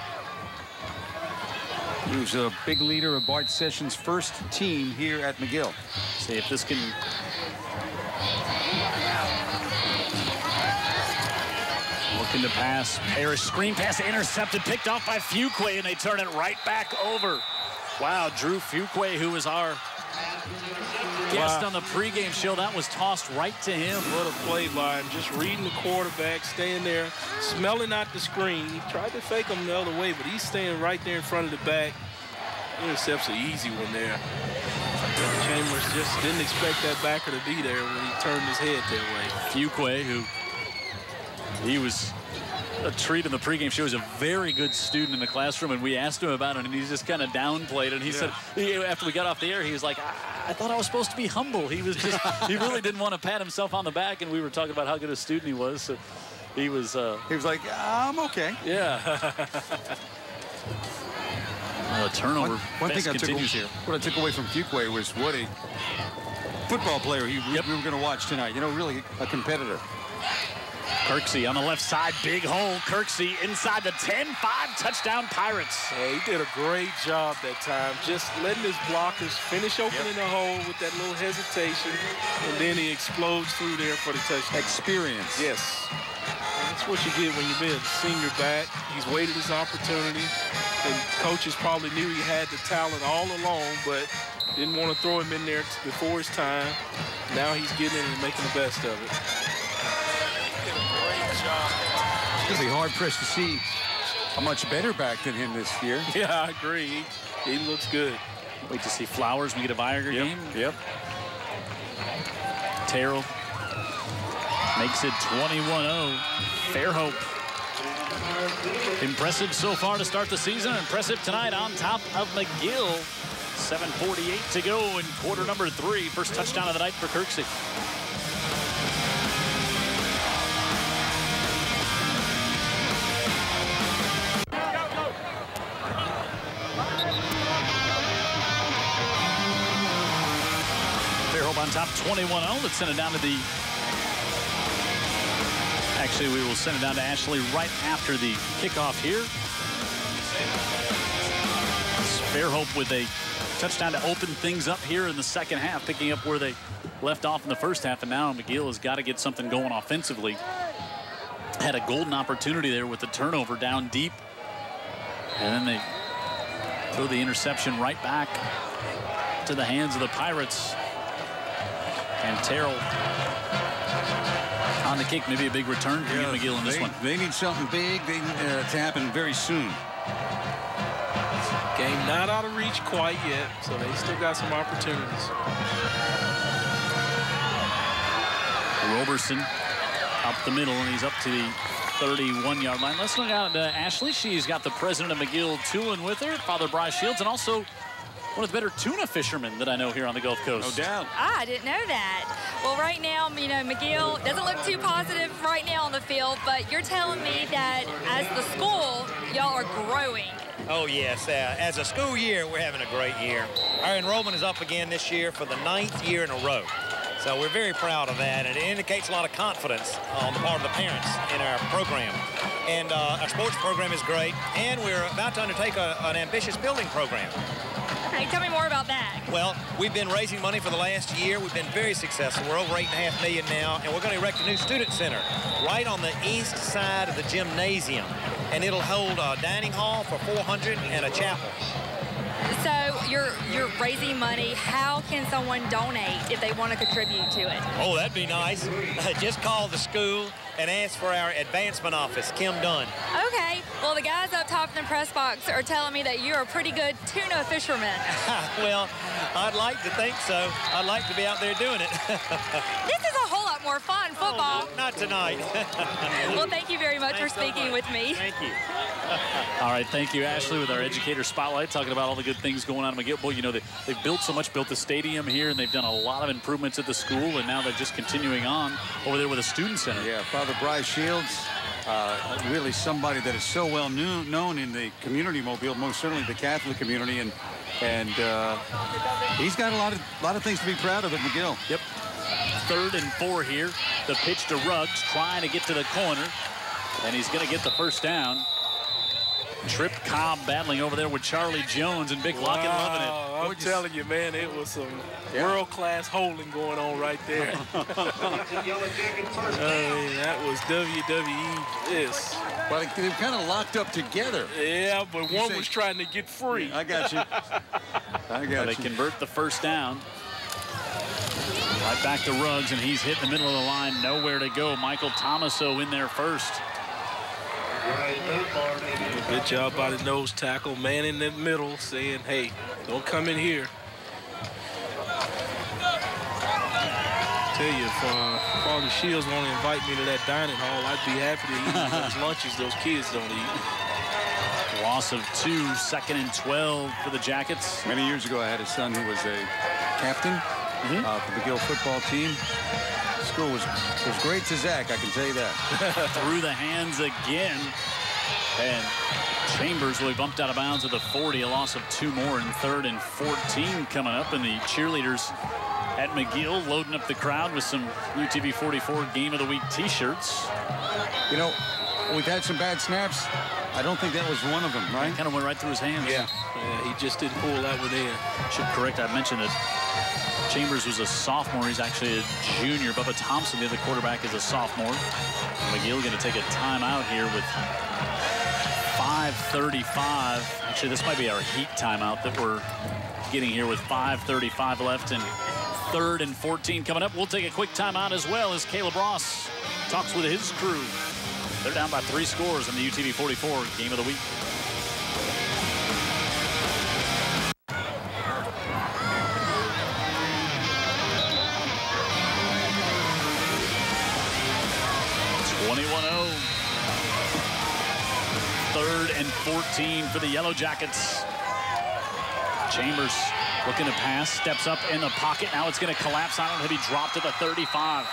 He was a big leader of Bart Sessions' first team here at McGill. See if this can... Looking to pass. Parrish screen pass intercepted, picked off by Fuqua, and they turn it right back over. Wow, Drew Fuqua, who was our guest on the pregame show, that was tossed right to him. What a play by him, just reading the quarterback, staying there, smelling out the screen. He tried to fake him the other way, but he's staying right there in front of the back. Intercepts an easy one there. Chambers just didn't expect that backer to be there when he turned his head that way. Fuqua, who he was a treat in the pregame show, was a very good student in the classroom, and we asked him about it, and he just kind of downplayed it. And he said, after we got off the air, he was like, I thought I was supposed to be humble. He was just, he really didn't want to pat himself on the back, and we were talking about how good a student he was. So he was like, I'm okay. Yeah. A turnover. One thing what I took away from Fuqua was what a football player we were going to watch tonight. You know, really a competitor. Kirksey on the left side, big hole. Kirksey inside the 10-5, touchdown Pirates. Yeah, he did a great job that time, just letting his blockers finish opening the hole with that little hesitation, and then he explodes through there for the touchdown. Experience. Yes. That's what you get when you've been a senior back. He's waited his opportunity, and coaches probably knew he had the talent all along, but didn't want to throw him in there before his time. Now he's getting it and making the best of it. It's going to be hard-pressed to see a much better back than him this year. Yeah, I agree. He looks good. Wait to see Flowers make it a Viager game. Yep. Terrell makes it 21-0. Fairhope. Impressive so far to start the season. Impressive tonight on top of McGill. 7:48 to go in quarter number 3. First touchdown of the night for Kirksey. Fairhope on top 21-0. Let's send it down to the... Actually, we will send it down to Ashley right after the kickoff here. Fairhope with a touchdown to open things up here in the second half, picking up where they left off in the first half, and now McGill has got to get something going offensively. Had a golden opportunity there with the turnover down deep, and then they throw the interception right back to the hands of the Pirates. And Terrell on the kick, maybe a big return for McGill in this one. They need something big to happen very soon. Game not out of reach quite yet, so they still got some opportunities. Roberson up the middle, and he's up to the 31-yard line. Let's look out at Ashley. She's got the president of McGill-Toolen with her, Father Bryce Shields, and also one of the better tuna fishermen that I know here on the Gulf Coast. No doubt. I didn't know that. Well, right now, you know, McGill doesn't look too positive right now on the field, but you're telling me that as the school, y'all are growing. Oh, yes. As a school year, we're having a great year. Our enrollment is up again this year for the 9th year in a row. So we're very proud of that, and it indicates a lot of confidence on the part of the parents in our program. And our sports program is great, and we're about to undertake an ambitious building program. Okay, tell me more about that. Well, we've been raising money for the last year. We've been very successful. We're over $8.5 million now, and we're going to erect a new student center right on the east side of the gymnasium. And it'll hold a dining hall for 400 and a chapel. So you're raising money. How can someone donate if they want to contribute to it? Oh, that'd be nice. Just call the school and ask for our advancement office, Kim Dunn. Okay. Well, the guys up top in the press box are telling me that you're a pretty good tuna fisherman. Well, I'd like to think so. I'd like to be out there doing it. This is a whole lot more fun, football. Oh, not tonight. Well, thank you very much for speaking with me. Thank you. All right, thank you, Ashley, with our Educator Spotlight, talking about all the good things going on in McGill. Boy, you know, they've built so much, built the stadium here, and they've done a lot of improvements at the school, and now they're just continuing on over there with a student center. Yeah, Father Bryce Shields, really somebody that is so well known in the community, Mobile, most certainly the Catholic community, and he's got a lot of things to be proud of at McGill. Yep. 3rd and 4 here. The pitch to Ruggs, trying to get to the corner, and he's going to get the first down. Trip Cobb battling over there with Charlie Jones, and Big Lockett loving it. I'm telling you, man, it was some world-class holding going on right there. That was WWE. Yes. Well, they're kind of locked up together. Yeah, but one was trying to get free. I got you. They convert the first down. Right back to Ruggs, and he's hit in the middle of the line. Nowhere to go. Michael Tomaso in there first. Good job by the nose tackle. Man in the middle saying, hey, don't come in here. Tell you, if Father Shields want to invite me to that dining hall, I'd be happy to eat those lunches those kids don't eat. Loss of 2, 2nd and 12 for the Jackets. Many years ago, I had a son who was a captain for the McGill football team. School was great to Zach, I can tell you that. Through the hands again. And Chambers will be bumped out of bounds at the 40. A loss of 2 more, in 3rd and 14 coming up. And the cheerleaders at McGill loading up the crowd with some UTV 44 Game of the Week t-shirts. You know, we've had some bad snaps. I don't think that was one of them, right? Kind of went right through his hands. Yeah, he just didn't pull that one in. Should correct, I mentioned it. Chambers was a sophomore. He's actually a junior. Bubba Thompson, the other quarterback, is a sophomore. McGill going to take a timeout here with 5:35. Actually, this might be our heat timeout that we're getting here with 5:35 left, and 3rd and 14 coming up. We'll take a quick timeout as well as Caleb Ross talks with his crew. They're down by 3 scores in the UTV 44 Game of the Week. And 14 for the Yellow Jackets. Chambers looking to pass, steps up in the pocket. Now it's going to collapse on him. He'll be dropped to the 35.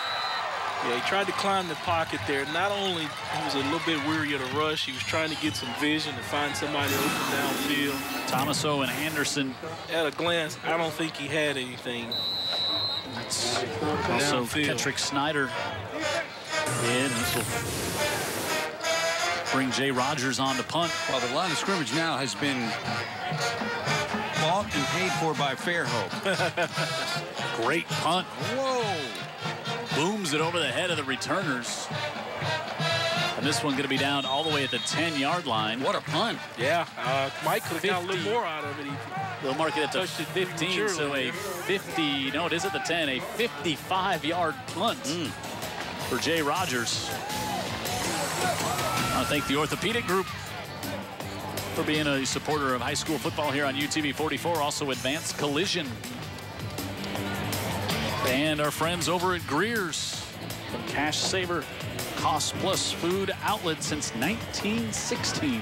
Yeah, he tried to climb the pocket there. Not only he was a little bit weary of the rush, he was trying to get some vision to find somebody open downfield. Tomaso and Anderson. At a glance, I don't think he had anything. That's also Ketrick Snyder. And this will bring Jay Rogers on to punt. Well, the line of scrimmage now has been bought and paid for by Fairhope. Great punt. Whoa. Booms it over the head of the returners. And this one going to be down all the way at the 10-yard line. What a punt. Yeah, Mike could have got a little more out of it. They'll mark it at the 15, so a 50, no, it is at the 10, a 55-yard punt for Jay Rogers. I want to thank the Orthopedic Group for being a supporter of high school football here on UTV 44. Also, Advanced Collision. And our friends over at Greer's from Cash Saver, Cost Plus Food Outlet since 1916.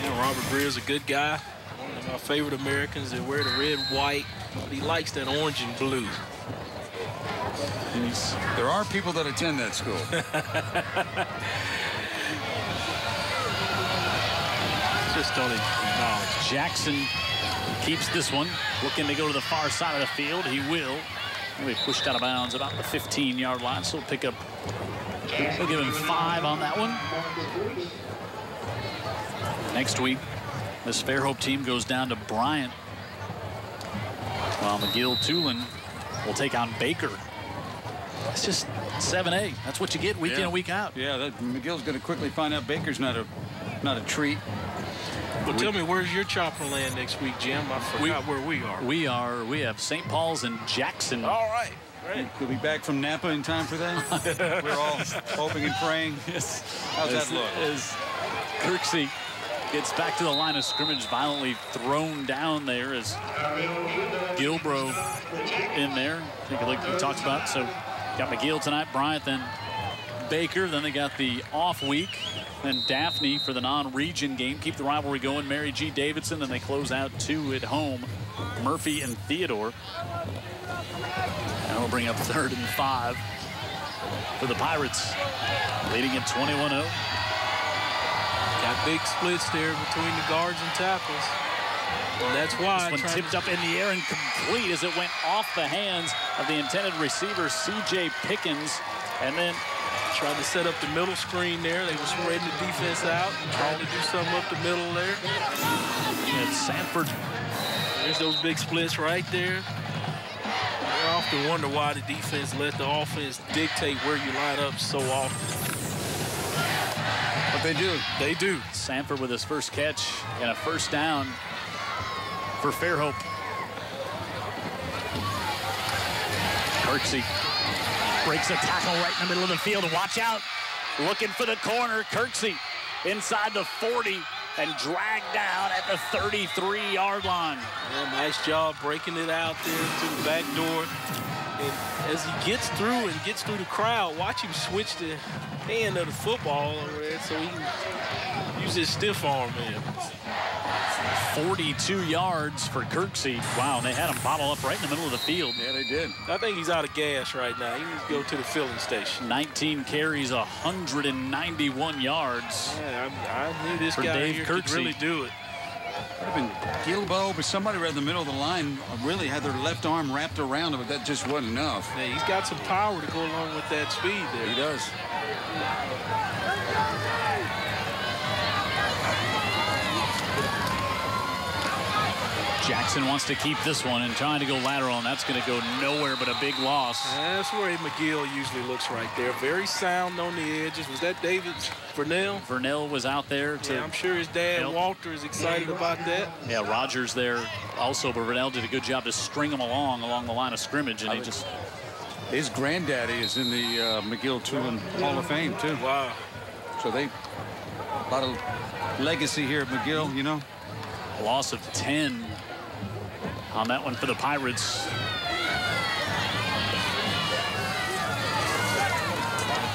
Yeah, Robert Greer's a good guy. One of my favorite Americans that wear the red, white. But he likes that orange and blue. There are people that attend that school. Just don't acknowledge. Jackson keeps this one. Looking to go to the far side of the field. He will. He'll be pushed out of bounds about the 15-yard line, so we'll pick up. We'll give him 5 on that one. Next week, this Fairhope team goes down to Bryant, while McGill-Toolen will take on Baker. It's just 7A. That's what you get week in and week out. Yeah, McGill's going to quickly find out Baker's not a treat. Well, tell me, where's your chopper land next week, Jim? I forgot where we are. We have St. Paul's and Jackson. All right. We'll be back from Napa in time for that. We're all hoping and praying. Yes. How's that look? As Kirksey gets back to the line of scrimmage, violently thrown down there as Gilbro in there. Take a look at what we talked about. So got McGill tonight, Bryant, then Baker. Then they got the off week. Then Daphne for the non-region game. Keep the rivalry going. Mary G. Davidson. Then they close out 2 at home. Murphy and Theodore. And we'll bring up 3rd and 5 for the Pirates. Leading at 21-0. Got big splits there between the guards and tackles. And that's why. This one tipped up in the air and complete as it went off the hands of the intended receiver, C.J. Pickens. And then tried to set up the middle screen there. They were spreading the defense out, trying to do something up the middle there. And Sanford. There's those big splits right there. I often wonder why the defense let the offense dictate where you line up so often. But they do. They do. Sanford with his first catch and a first down for Fairhope. Kirksey breaks a tackle right in the middle of the field. Watch out. Looking for the corner. Kirksey inside the 40 and dragged down at the 33-yard line. Yeah, nice job breaking it out there to the back door. And as he gets through and gets through the crowd, watch him switch the hand of the football over there so he can use his stiff arm there. 42 yards for Kirksey. Wow, and they had him bottle up right in the middle of the field. Yeah, they did. I think he's out of gas right now. He needs to go to the filling station. 19 carries, 191 yards. Yeah, I knew this for guy Dave here Kirksey. could really do it. Could have been Gilbo, but somebody right in the middle of the line really had their left arm wrapped around him, but that just wasn't enough. Yeah, he's got some power to go along with that speed there. He does. Jackson wants to keep this one and trying to go lateral, and that's going to go nowhere but a big loss. That's where McGill usually looks right there. Very sound on the edges. Was that David Vernell? Vernell was out there to. Yeah, I'm sure his dad, Walter, is excited about that. Yeah, Rogers there also, but Vernell did a good job to string him along the line of scrimmage, and he just. His granddaddy is in the McGill-Toolen Hall of Fame, too. Wow. So a lot of legacy here at McGill, you know. Loss of 10 on that one for the Pirates.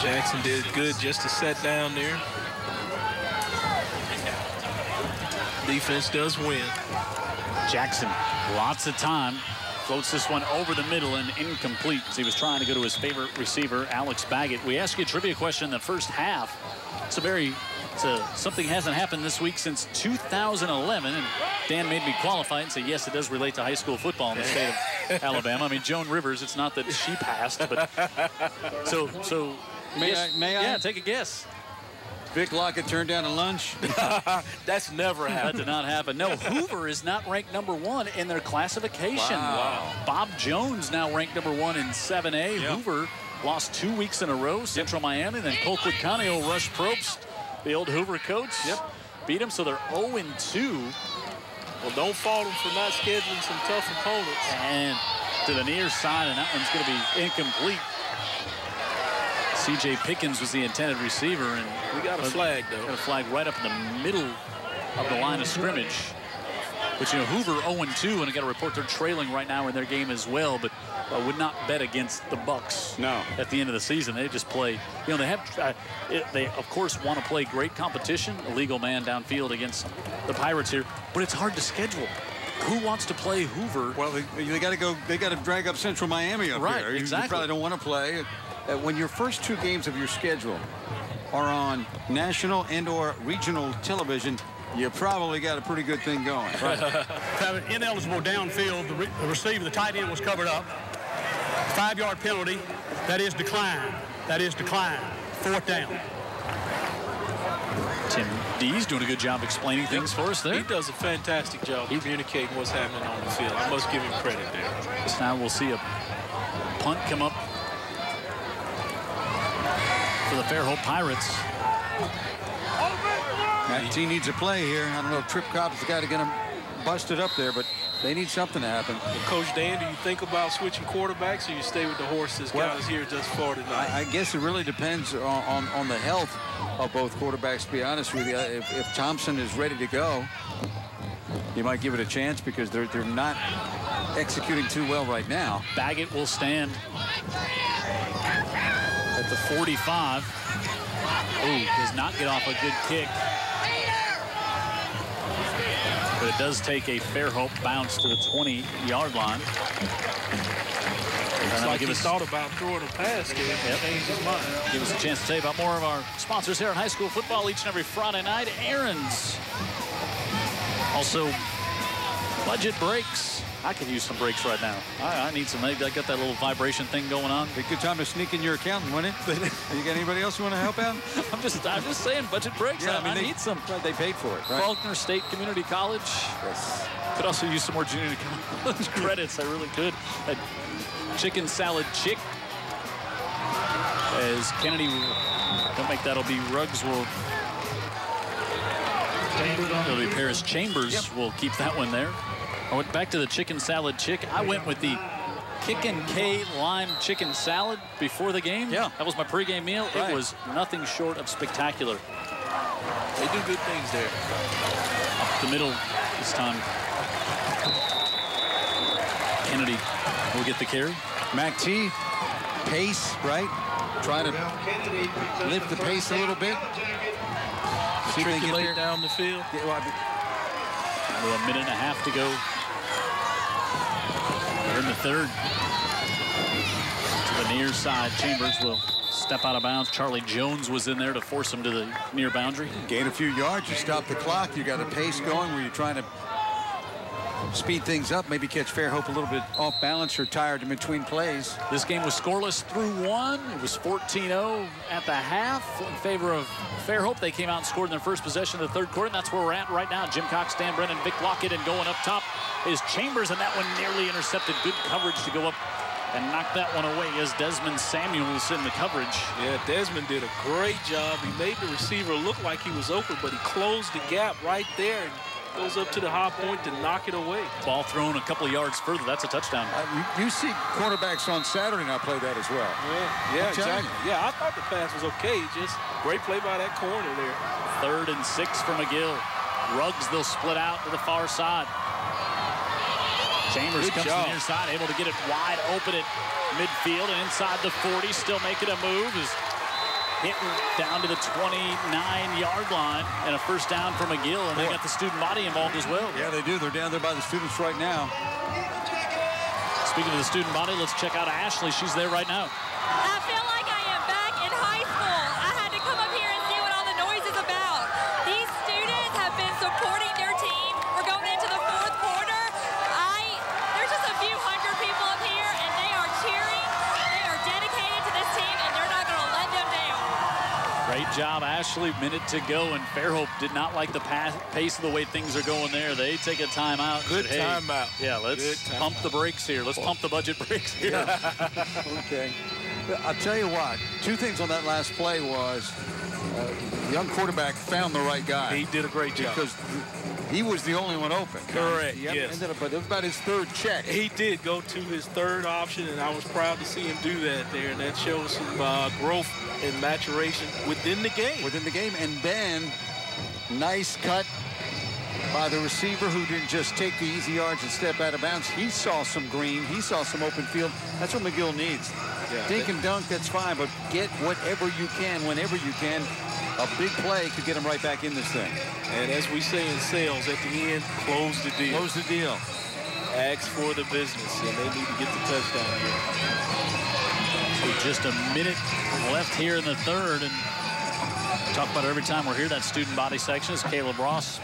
Jackson did good just to set down there. Defense does win. Jackson, lots of time. Floats this one over the middle and incomplete as he was trying to go to his favorite receiver, Alex Baggett. We asked you a trivia question in the first half. Something hasn't happened this week since 2011, and Dan made me qualify and say, yes, it does relate to high school football in the state of Alabama. I mean, Joan Rivers, it's not that she passed, but so May I? Yeah, take a guess. Vic Lockett turned down a lunch. That's never happened. That did not happen. No, Hoover is not ranked #1 in their classification. Wow. Bob Jones now ranked #1 in 7A. Yep. Hoover lost 2 weeks in a row. Central Miami, then Colquitt County will Rush Probst, the old Hoover coach. Yep. Beat them, so they're 0-2. Well, don't fault them for not scheduling some tough opponents. And to the near side, and that one's going to be incomplete. C.J. Pickens was the intended receiver, and we got a flag, though. Got a flag right up in the middle of the line of scrimmage. But, you know, Hoover 0-2, and I got to report they're trailing right now in their game as well, but I would not bet against the Bucks. No. At the end of the season, they just play. You know, they have. They of course want to play great competition. A legal man downfield against the Pirates here, but it's hard to schedule. Who wants to play Hoover? Well, they got to go. They got to drag up Central Miami up right, here. Exactly. You probably don't want to play. When your first 2 games of your schedule are on national and/or regional television, you probably got a pretty good thing going. Right. Ineligible downfield. The receiver, the tight end, was covered up. 5-yard penalty. That is decline. That is decline. 4th down. Tim D's doing a good job explaining things for us there. He does a fantastic job communicating what's happening on the field. I must give him credit there. So now we'll see a punt come up for the Fairhope Pirates. That team needs a play here. I don't know if Trip Cobb's the guy to get him busted up there, but they need something to happen. Well, Coach Dan, do you think about switching quarterbacks, or you stay with the horse that's got us here just for tonight? I guess it really depends on the health of both quarterbacks, to be honest with you. If Thompson is ready to go, you might give it a chance because they're not executing too well right now. Baggett will stand at the 45. Ooh, does not get off a good kick. But it does take a Fairhope bounce to the 20-yard line. It's like he thought about throwing a pass there and changed his mind. Give us a chance to tell you about more of our sponsors here in high school football each and every Friday night. Aaron's. Also, budget breaks. I could use some breaks right now. I need some. I got that little vibration thing going on. Be a good time to sneak in your accountant, wouldn't it? You got anybody else who want to help out? I'm just saying, budget breaks. Yeah, I need some. They paid for it, right? Faulkner State Community College. Yes. Could also use some more junior college credits. I really could. A chicken salad chick. As Kennedy, don't make that'll be Ruggs will. It'll be Paris Chambers. Yep. Will keep that one there. I went back to the chicken salad chick. I went with the Kick and K lime chicken salad before the game. Yeah. That was my pregame meal. Right. It was nothing short of spectacular. They do good things there. Up the middle this time. Kennedy will get the carry. Mac T, pace, right? Trying to lift the pace a little bit. See if they get there down the field. Yeah, well, With a minute and a half to go. We're in the third. To the near side, Chambers will step out of bounds. Charlie Jones was in there to force him to the near boundary. gain a few yards, you stop the clock, you got a pace going where you're trying to speed things up, maybe catch Fairhope a little bit off balance or tired in between plays. This game was scoreless through one. It was 14-0 at the half in favor of Fairhope. They came out and scored in their first possession of the third quarter, and that's where we're at right now. Jim Cox, Dan Brennan, Vic Lockett, and going up top is Chambers, and that one nearly intercepted. Good coverage to go up and knock that one away as Desmond Samuels in the coverage. Yeah, Desmond did a great job. He made the receiver look like he was open, but he closed the gap right there and goes up to the high point to knock it away. Ball thrown a couple of yards further. That's a touchdown. You see quarterbacks on Saturday night play that as well. Yeah, exactly. Yeah, I thought the pass was okay. Just great play by that corner there. 3rd and 6 for McGill. Ruggs, they'll split out to the far side. Chambers comes to the near side, able to get it wide open at midfield and inside the 40, still making a move. Is hitting down to the 29-yard line and a first down for McGill, and they got the student body involved as well. Yeah, they do. They're down there by the students right now. Speaking of the student body, let's check out Ashley. She's there right now. I feel like I am back in high school. I had to come up here and see what all the noise is about. These students have been supporting their team. We're going into the 4th quarter. There's just a few hundred people up here, and they are cheering. They are dedicated to this team, and they're not going to let them down. Great job, Ashley. Minute to go, and Fairhope did not like the pace of the way things are going there. They take a timeout. Good timeout. Yeah, let's pump the brakes here. Let's pump the budget brakes here. Okay. I'll tell you what, 2 things on that last play was young quarterback found the right guy. He did a great job. Because he was the only one open. Correct, yes. But it was about his 3rd check. He did go to his 3rd option, and I was proud to see him do that there, and that shows some growth and maturation within the game. Within the game, and then nice cut by the receiver who didn't just take the easy yards and step out of bounds. He saw some green. He saw some open field. That's what McGill needs. Yeah, Dink and dunk, that's fine, but get whatever you can, whenever you can. A big play could get him right back in this thing. And as we say in sales, at the end, close the deal. Close the deal. Ask for the business, and they need to get the touchdown here. So just a minute left here in the 3rd, and talk about it every time we're here. That student body section is Caleb Ross.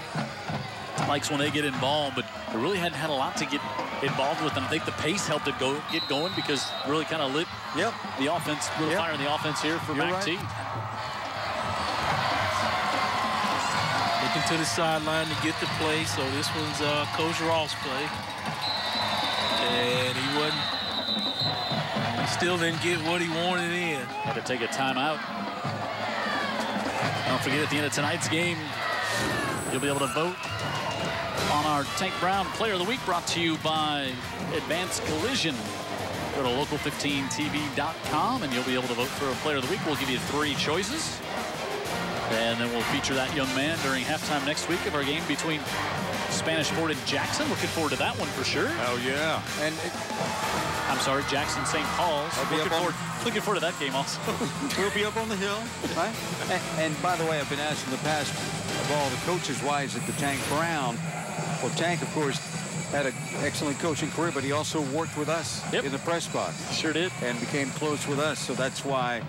Likes when they get involved, but they really hadn't had a lot to get involved with, and I think the pace helped it get going because really kind of lit the offense, fire in the offense here for McT. Looking to the sideline to get the play, so this one's Coach Ross' play. And he still didn't get what he wanted in. Had to take a timeout. Don't forget, at the end of tonight's game, you'll be able to vote on our Tank Brown Player of the Week, brought to you by Advanced Collision. Go to local15tv.com and you'll be able to vote for a Player of the Week. We'll give you 3 choices. And then we'll feature that young man during halftime next week of our game between Spanish Fort and Jackson. Looking forward to that one for sure. Oh, yeah. And I'm sorry, Jackson St. Paul's. Looking forward to that game also. We'll be up on the hill. Right? And by the way, I've been asked in the past of all the coaches, why is it the Tank Brown? Well, Tank, of course, had an excellent coaching career, but he also worked with us in the press box. Sure did. And became close with us. So that's why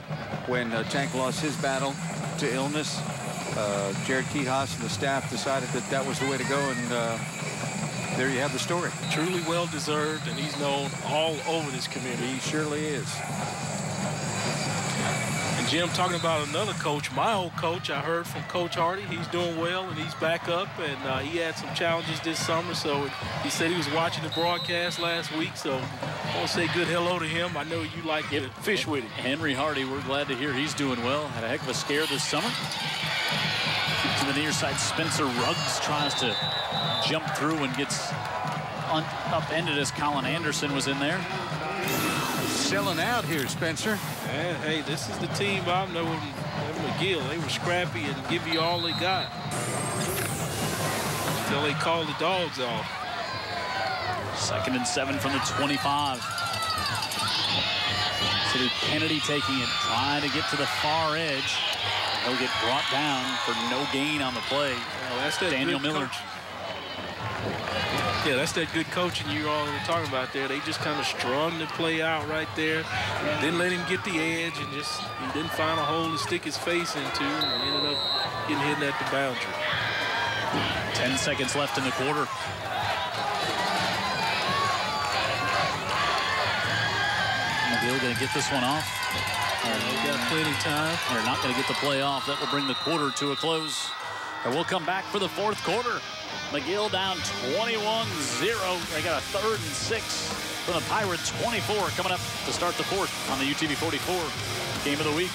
when Tank lost his battle to illness, Jared Kihas and the staff decided that was the way to go, and there you have the story. Truly well-deserved, and he's known all over this community. He surely is. And Jim, talking about another coach, my old coach, I heard from Coach Hardy. He's doing well, and he's back up, and he had some challenges this summer, so he said he was watching the broadcast last week, so I want to say good hello to him. I know you like to fish with him. Henry Hardy, we're glad to hear he's doing well. Had a heck of a scare this summer. To the near side, Spencer Ruggs tries to jump through and gets upended as Colin Anderson was in there. Selling out here, Spencer. And, hey, this is the team I've known at McGill. They were scrappy and give you all they got until they called the dogs off. 2nd and 7 from the 25. So Kennedy taking it, trying to get to the far edge. He'll get brought down for no gain on the play. Well, that's that Daniel Miller. Coach. Yeah, that's that good coaching you all were talking about there. They just kind of strung the play out right there. Didn't let him get the edge, and he didn't find a hole to stick his face into, and ended up getting hit at the boundary. 10 seconds left in the quarter. McGill going to get this one off. They've got plenty of time. They're not going to get the play off. That will bring the quarter to a close. And we'll come back for the 4th quarter. McGill down 21-0. They got a 3rd and 6 from the Pirates. 24 coming up to start the 4th on the UTV 44 Game of the Week.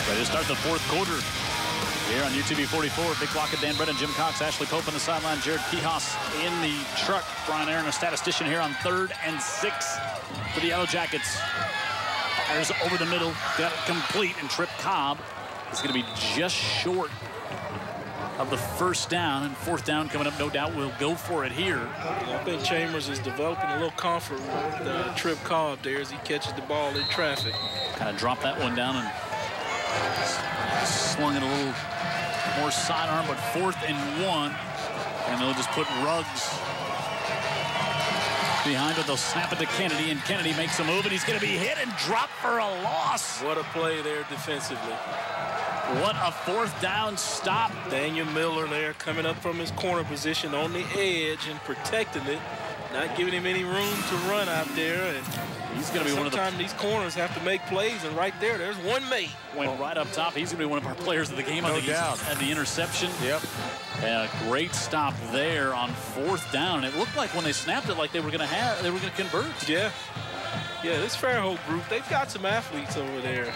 Ready to start the 4th quarter. Here on UTV 44, Big Block of Dan Brennan, Jim Cox, Ashley Pope on the sideline, Jared Kihas in the truck. Brian Aaron, a statistician here on 3rd and 6 for the Yellow Jackets. Fires over the middle, got it complete, and Trip Cobb is going to be just short of the 1st down, and 4th down coming up. No doubt we'll go for it here. I think Chambers is developing a little comfort with Trip Cobb there as he catches the ball in traffic. Kind of dropped that one down and slung it a little more sidearm, but 4th and 1, and they'll just put Ruggs behind it. They'll snap it to Kennedy, and Kennedy makes a move, and he's going to be hit and dropped for a loss. What a play there defensively. What a 4th down stop. Daniel Miller there coming up from his corner position on the edge and protecting it, not giving him any room to run out there. And he's going to be one of the... Sometimes these corners have to make plays, and right there's one mate. Went right up top. He's going to be one of our players of the game. No doubt. Had the interception. Yep. And a great stop there on 4th down. It looked like when they snapped it, like they were going to convert. Yeah. Yeah, this Fairhope group, they've got some athletes over there.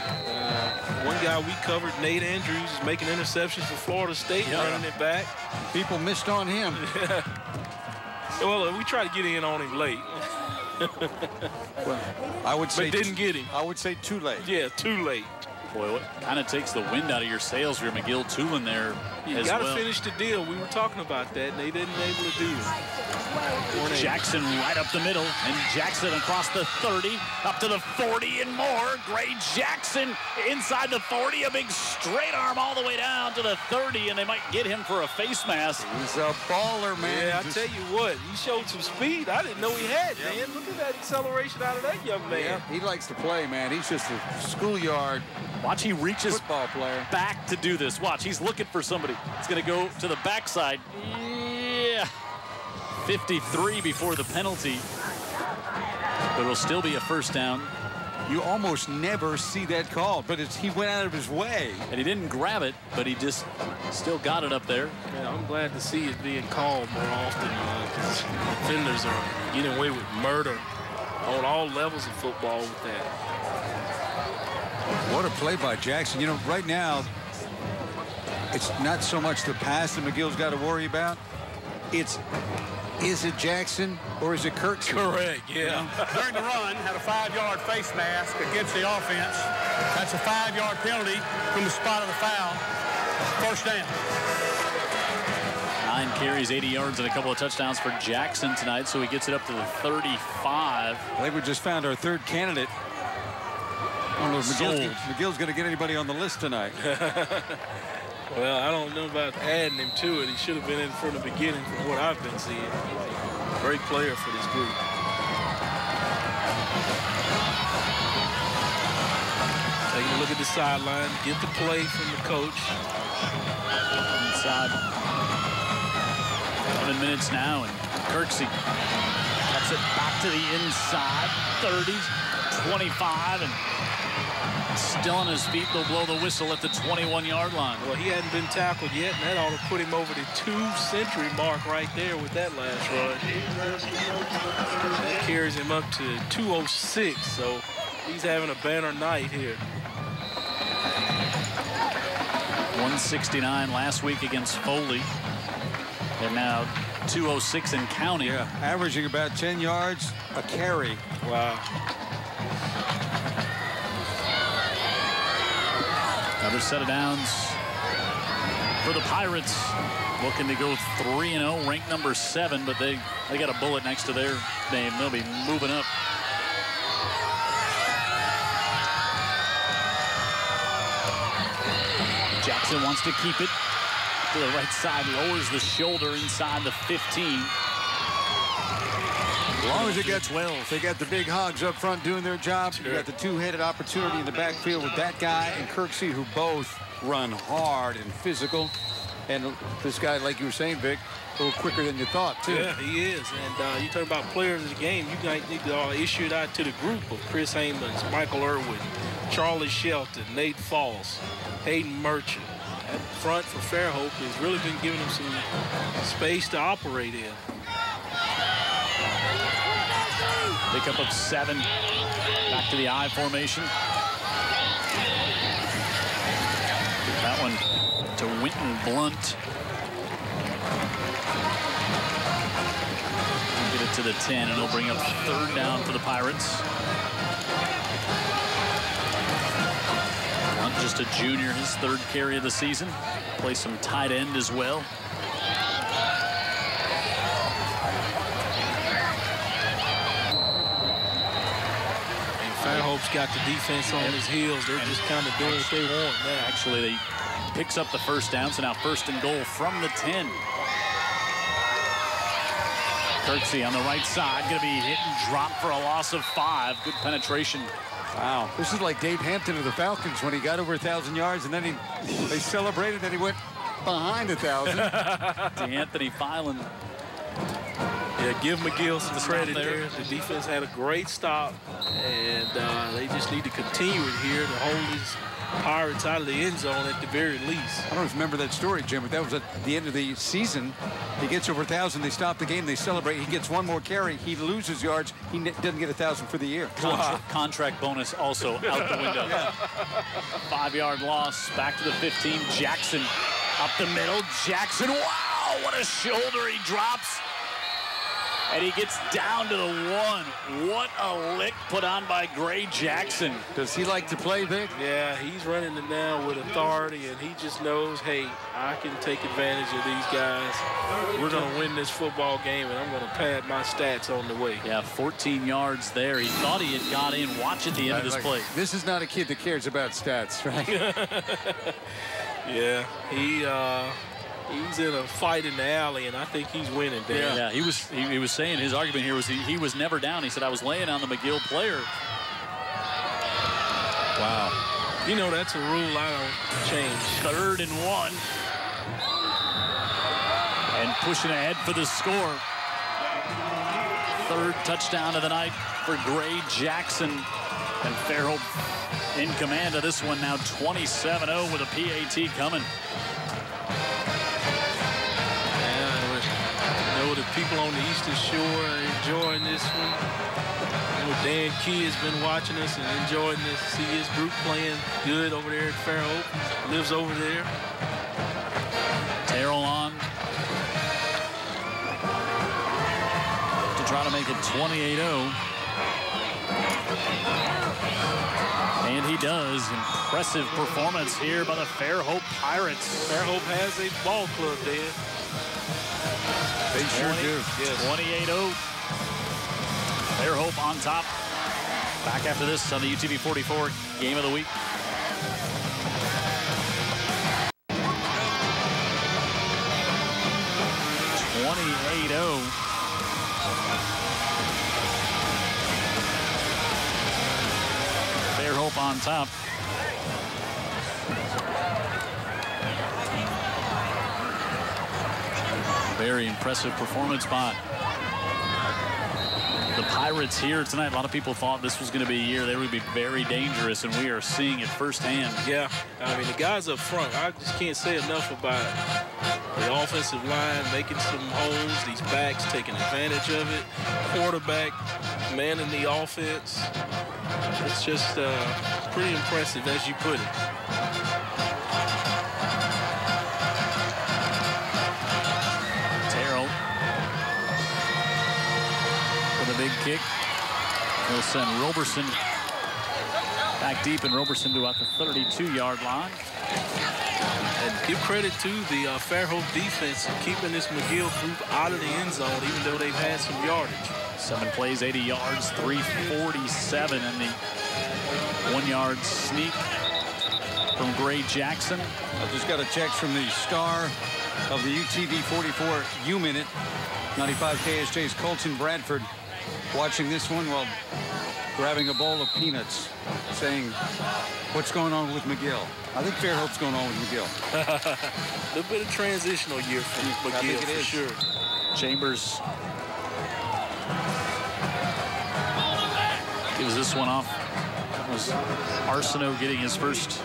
One guy we covered, Nate Andrews, is making interceptions for Florida State, running it back. People missed on him. Yeah. Well, we tried to get in on him late. Well, I would say... But didn't get him. I would say too late. Yeah, too late. Boy, it kind of takes the wind out of your sails for your McGill-Toolen there. You got to finish the deal. We were talking about that, and they didn't able to do it. Jackson right up the middle, and Jackson across the 30, up to the 40 and more. Gray Jackson inside the 40, a big straight arm all the way down to the 30, and they might get him for a face mask. He's a baller, man. Yeah, I tell you what, he showed some speed I didn't know he had, man. Look at that acceleration out of that young man. Yeah, he likes to play, man. He's just a schoolyard Watch, he reaches Football player. back to do this. Watch, he's looking for somebody. It's going to go to the backside. Yeah. 53 before the penalty. But it'll still be a first down. You almost never see that called, but he went out of his way. And he didn't grab it, but he just still got it up there. Yeah, I'm glad to see it being called more often because defenders are getting away with murder on all levels of football with that. What a play by Jackson. You know, right now, it's not so much the pass that McGill's got to worry about. It's, is it Jackson or is it Kirksey? Correct, yeah. During the run, had a 5-yard face mask against the offense. That's a 5-yard penalty from the spot of the foul. First down. 9 carries, 80 yards, and a couple of touchdowns for Jackson tonight, so he gets it up to the 35. I think we just found our third candidate. I don't know if McGill's going to get anybody on the list tonight. Well, I don't know about adding him to it. He should have been in from the beginning from what I've been seeing. Great player for this group. Taking a look at the sideline, get the play from the coach. Inside 11 minutes now, and Kirksey cuts it back to the inside. 30, 25, and still on his feet. They'll blow the whistle at the 21-yard line. Well, he hadn't been tackled yet, and that ought to put him over the 2-century mark right there with that last run. That carries him up to 2:06, so he's having a banner night here. 169 last week against Foley. And now 2:06 and counting. Yeah, averaging about 10 yards a carry. Wow. Another set of downs for the Pirates. Looking to go 3-0, ranked number 7, but they got a bullet next to their name. They'll be moving up. Jackson wants to keep it to the right side, lowers the shoulder inside the 15. As long as it gets 12. They got the big hogs up front doing their job. You got the two-headed opportunity in the backfield with that guy and Kirksey, who both run hard and physical. And this guy, like you were saying, Vic, a little quicker than you thought, too. Yeah, he is. And you talk about players of the game, you guys need to issue it out to the group of Chris Hamons, Michael Irwin, Charlie Shelton, Nate Foss, Hayden Merchant. That front for Fairhope has really been giving them some space to operate in. Pickup of 7. Back to the I formation. That one to Winton Blunt. Get it to the 10, and it'll bring up 3rd down for the Pirates. Blunt, just a junior, his 3rd carry of the season. Plays some tight end as well. Fairhope's got the defense on his heels. They're just kind of doing what they want now. Actually, they picks up the first down, so now 1st and goal from the 10. Kirksey on the right side, going to be hit and dropped for a loss of 5. Good penetration. Wow. This is like Dave Hampton of the Falcons when he got over 1,000 yards, and then they celebrated, and he went behind 1,000. D'Anthony Filan. Yeah, give McGill some credit there. The defense had a great stop, and they just need to continue it here to hold these Pirates out of the end zone at the very least. I don't know if you remember that story, Jim, but that was at the end of the season. He gets over 1,000. They stop the game. They celebrate. He gets one more carry. He loses yards. He doesn't get 1,000 for the year. Contract bonus also out the window. 5-yard loss. Back to the 15. Jackson up the middle. Jackson, wow, what a shoulder he drops. And he gets down to the 1. What a lick put on by Gray Jackson. Does he like to play, Vic? Yeah, he's running it now with authority, and he just knows, hey, I can take advantage of these guys. We're going to win this football game, and I'm going to pad my stats on the way. Yeah, 14 yards there. He thought he had got in. Watch at the end of this play. This is not a kid that cares about stats, right? Yeah, he's in a fight in the alley, and I think he's winning there. Yeah, he was saying his argument here was he was never down. He said, I was laying on the McGill player. Wow. You know, that's a rule I don't change. 3rd and 1. And pushing ahead for the score. 3rd touchdown of the night for Gray Jackson. And Fairhope in command of this one now 27-0 with a PAT coming. The people on the Eastern Shore are enjoying this one. Dan Key has been watching us and enjoying this. See his group playing good over there at Fairhope. Lives over there. Terrell on to try to make it 28-0. And he does. Impressive performance here by the Fairhope Pirates. Fairhope has a ball club, Dan. They sure do. Yes. 28-0. Fairhope on top. Back after this on the UTV 44 Game of the Week. Fairhope on top. Very impressive performance by the Pirates here tonight. A lot of people thought this was going to be a year they would be very dangerous, and we are seeing it firsthand. Yeah, I mean, the guys up front, I just can't say enough about the offensive line making some holes, these backs taking advantage of it, quarterback manning the offense. It's just pretty impressive, as you put it. Big kick. He'll send Roberson back deep, and Roberson to about the 32-yard line. And give credit to the Fairhope defense keeping this McGill group out of the end zone, even though they've had some yardage. 7 plays, 80 yards, 347, and the 1-yard sneak from Gray Jackson. I just got a text from the star of the UTV 44 U-Minute, 95 KSJ's Colton Bradford, watching this one while grabbing a bowl of peanuts, saying, what's going on with McGill? I think Fairhope's going on with McGill. A little bit of transitional year for McGill, for sure. Chambers gives this one off. That was Arsenault getting his first.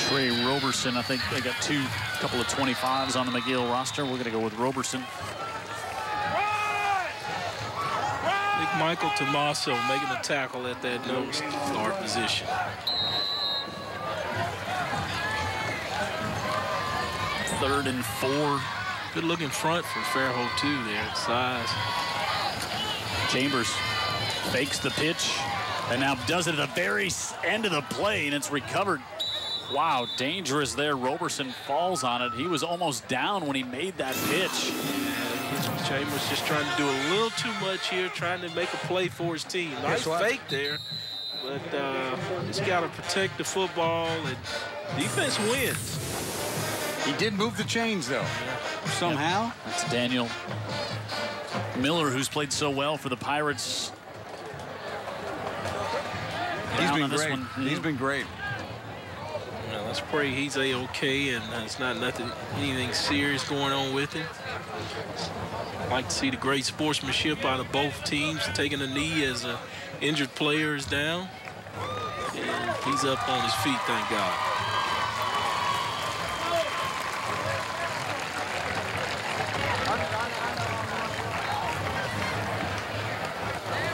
Trey Roberson, I think they got couple of 25s on the McGill roster. We're going to go with Roberson. I think Michael Tomaso making a tackle at that nose guard position. Third and 4. Good looking front for Fairhope too there, size. Chambers fakes the pitch and now does it at the very end of the play, and it's recovered. Wow, dangerous there. Roberson falls on it. He was almost down when he made that pitch. Chambers just trying to do a little too much here, trying to make a play for his team. Nice fake there, but just got to protect the football, and defense wins. He did move the chains, though, somehow. Yep. That's Daniel Miller, who's played so well for the Pirates. He's been great. He's been great. Well, let's pray he's A-okay and it's not anything serious going on with him. I'd like to see the great sportsmanship out of both teams, taking a knee as an injured player is down. And he's up on his feet, thank God.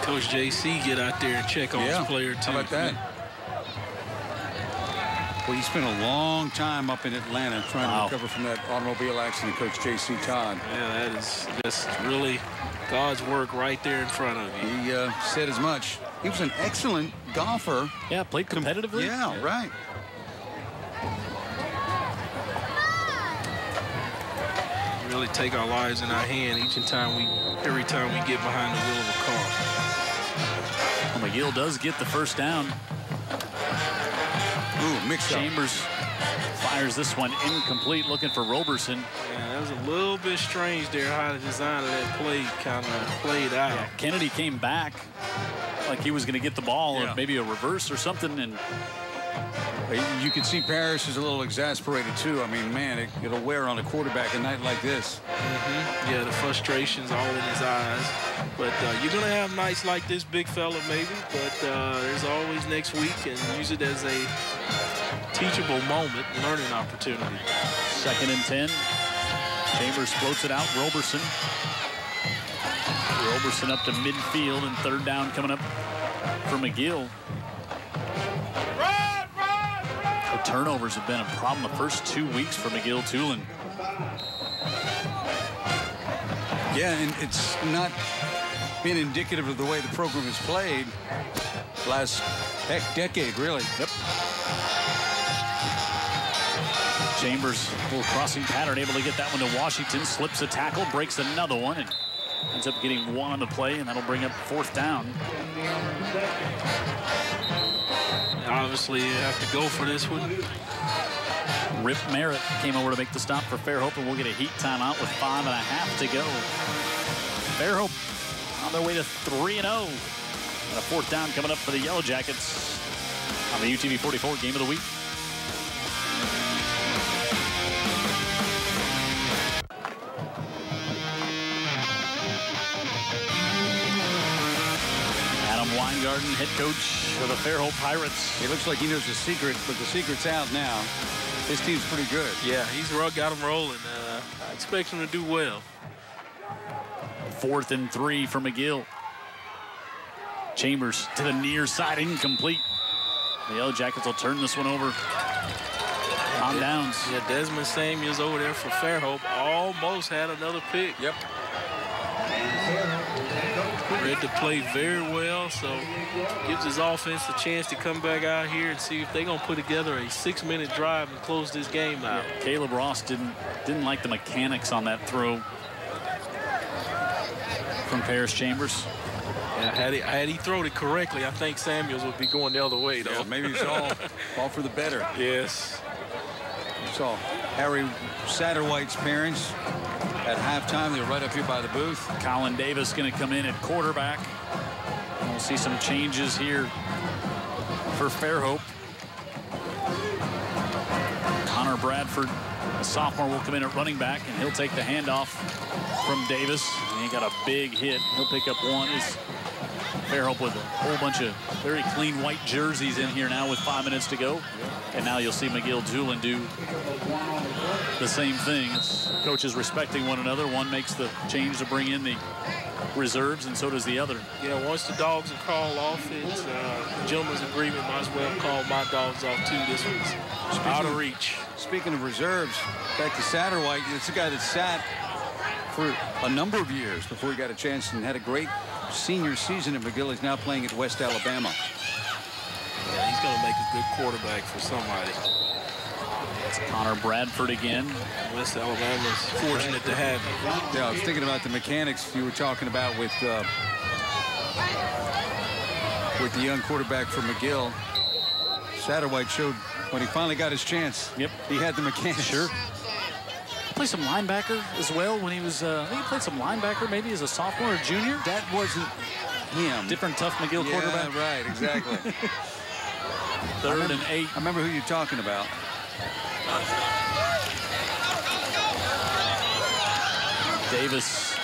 Coach JC get out there and check on his player, too. How about that? Well, he spent a long time up in Atlanta trying to recover from that automobile accident, Coach J.C. Todd. Yeah, that is just really God's work right there in front of you. He said as much. He was an excellent golfer. Yeah, played competitively. Yeah, right. We really take our lives in our hand every time we get behind the wheel of a car. Well, McGill does get the first down. Ooh, mixed up. Chambers fires this one incomplete, looking for Roberson. Yeah, that was a little bit strange there how the design of that play kind of played out. Yeah, Kennedy came back like he was going to get the ball, Yeah. or maybe a reverse or something, and You can see Parrish is a little exasperated, too. I mean, man, it'll wear on a quarterback a night like this. Yeah, the frustration's all in his eyes. But you're going to have nights like this, big fella, maybe. But there's always next week, and use it as a teachable moment, learning opportunity. 2nd and 10. Chambers floats it out. Roberson up to midfield, and 3rd down coming up for McGill. The turnovers have been a problem the first 2 weeks for McGill-Toolen. Yeah, and it's not been indicative of the way the program has played last decade, really. Yep. Chambers, a little crossing pattern, able to get that one to Washington. Slips a tackle, breaks another one, and ends up getting 1 on the play, and that'll bring up 4th down. Obviously, you have to go for this one. Rip Merritt came over to make the stop for Fairhope, and we'll get a heat timeout with 5.5 to go. Fairhope on their way to 3-0. And a 4th down coming up for the Yellow Jackets on the UTV 44 Game of the Week. Weingarten, head coach of the Fairhope Pirates. It looks like he knows the secret, but the secret's out now. His team's pretty good. Yeah, he's got him rolling. I expect him to do well. 4th and 3 for McGill. Chambers to the near side, incomplete. The Yellow Jackets will turn this one over on downs. Yeah, Desmond Samuels over there for Fairhope almost had another pick. Yep. Read the play very well, so gives his offense a chance to come back out here and see if they're going to put together a 6-minute drive and close this game out. Yeah, Caleb Ross didn't like the mechanics on that throw from Parrish Chambers. Yeah, had he thrown it correctly, I think Samuels would be going the other way, though. Yeah, maybe it's all for the better. Yes. You saw Harry Satterwhite's parents at halftime. They were right up here by the booth. Colin Davis going to come in at quarterback. And we'll see some changes here for Fairhope. Connor Bradford, a sophomore, will come in at running back, and he'll take the handoff from Davis. And he got a big hit. He'll pick up 1. It's Fairhope with a whole bunch of very clean white jerseys in here now with 5 minutes to go. And now you'll see McGill-Toolen do the same thing. It's coaches respecting one another. One makes the change to bring in the reserves, and so does the other. Yeah, once the dogs are called off, it's gentleman's agreement. Might as well call my dogs off, too. This one's out of reach. Speaking of reserves, back to Satterwhite. It's a guy that sat for a number of years before he got a chance and had a great senior season at McGill. He's now playing at West Alabama. Yeah, he's going to make a good quarterback for somebody. It's Connor Bradford again. West Alabama's fortunate to have him. Yeah, I was thinking about the mechanics you were talking about with the young quarterback from McGill. Satterwhite showed when he finally got his chance. Yep. He had the mechanics. Sure. Played some linebacker as well when he was, I think he played some linebacker maybe as a sophomore or junior. That wasn't him. Different tough McGill quarterback. Yeah, right, exactly. 3rd and 8. I remember who you're talking about. Davis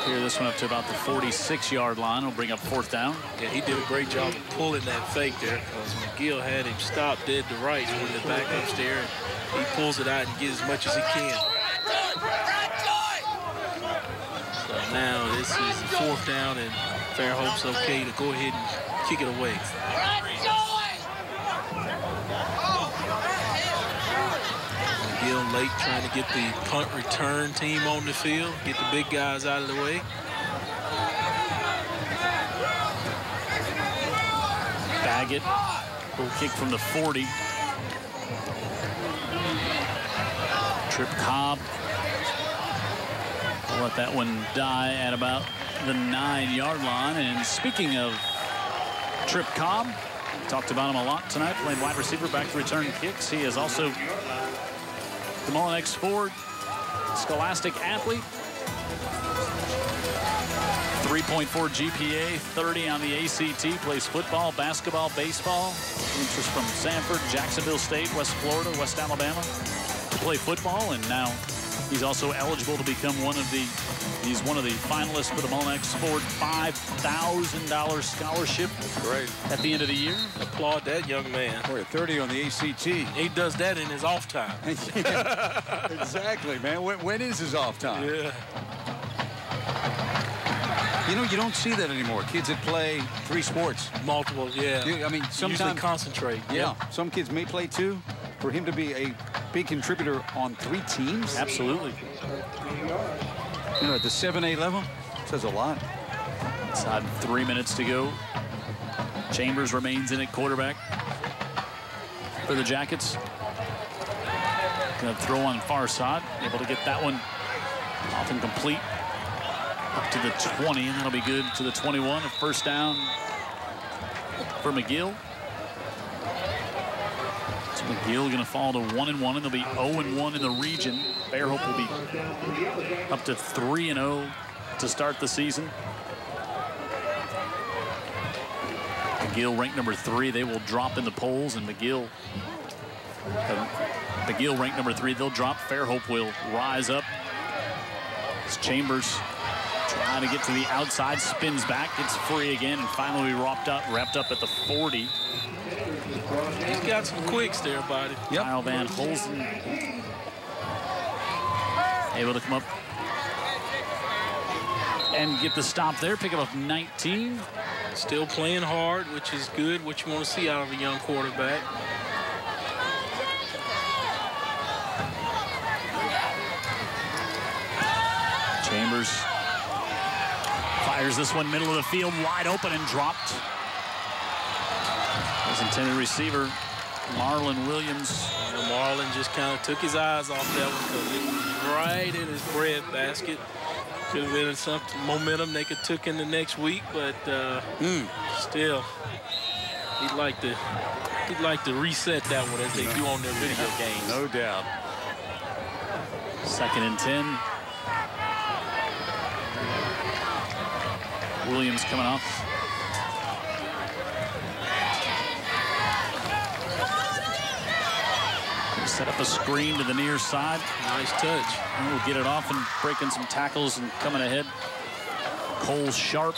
clear this one up to about the 46-yard line. Will bring up 4th down. Yeah, he did a great job of pulling that fake there because McGill had him stopped dead to rights when the backup's there. And he pulls it out and gets as much as he can. So now this is the 4th down, and Fairhope's okay to go ahead and kick it away. McGill late trying to get the punt return team on the field, get the big guys out of the way. Baggett will kick from the 40. Trip Cobb will let that one die at about the 9-yard line. And speaking of Trip Cobb, Talked about him a lot tonight, playing wide receiver, back to return kicks. He is also the Mullen-X Ford Scholastic athlete. 3.4 GPA, 30 on the ACT, plays football, basketball, baseball. Interest from Sanford, Jacksonville State, West Florida, West Alabama to play football, and now he's also eligible to become he's one of the finalists for the Mullen-X Ford $5,000 scholarship. Great. At the end of the year. Applaud that young man. Boy, 30 on the ACT. He does that in his off time. Yeah, exactly, man. When is his off time? Yeah. You know, you don't see that anymore. Kids that play 3 sports. Multiple, yeah. I mean, sometimes usually concentrate. Yeah. Some kids may play 2. For him to be a big contributor on 3 teams. Absolutely. You know, at the 7A level, says a lot. Inside 3 minutes to go. Chambers remains in at quarterback for the Jackets. Gonna throw on far side. Able to get that one off and complete. Up to the 20, and that'll be good to the 21. A first down for McGill. So McGill going to fall to 1-1, and they'll be 0-1 in the region. Fairhope will be up to 3-0 to start the season. McGill ranked number 3. They will drop in the polls, and McGill ranked number 3. They'll drop. Fairhope will rise up. It's Chambers trying to get to the outside, spins back, gets free again, and finally wrapped up at the 40. He's got some quicks there, buddy. Yep. Kyle Van Holzen able to come up and get the stop there, pick up 19. Still playing hard, which is good, what you want to see out of a young quarterback. Chambers fires this one middle of the field, wide open and dropped. His intended receiver, Marlon Williams. Marlon just kind of took his eyes off that one because it was right in his bread basket. Could have been some momentum they could took in the next week, but still, he'd like to reset that one as they do on their video games. No doubt. 2nd and 10. Williams coming off. Set up a screen to the near side. Nice touch. And we'll get it off and breaking some tackles and coming ahead. Cole Sharp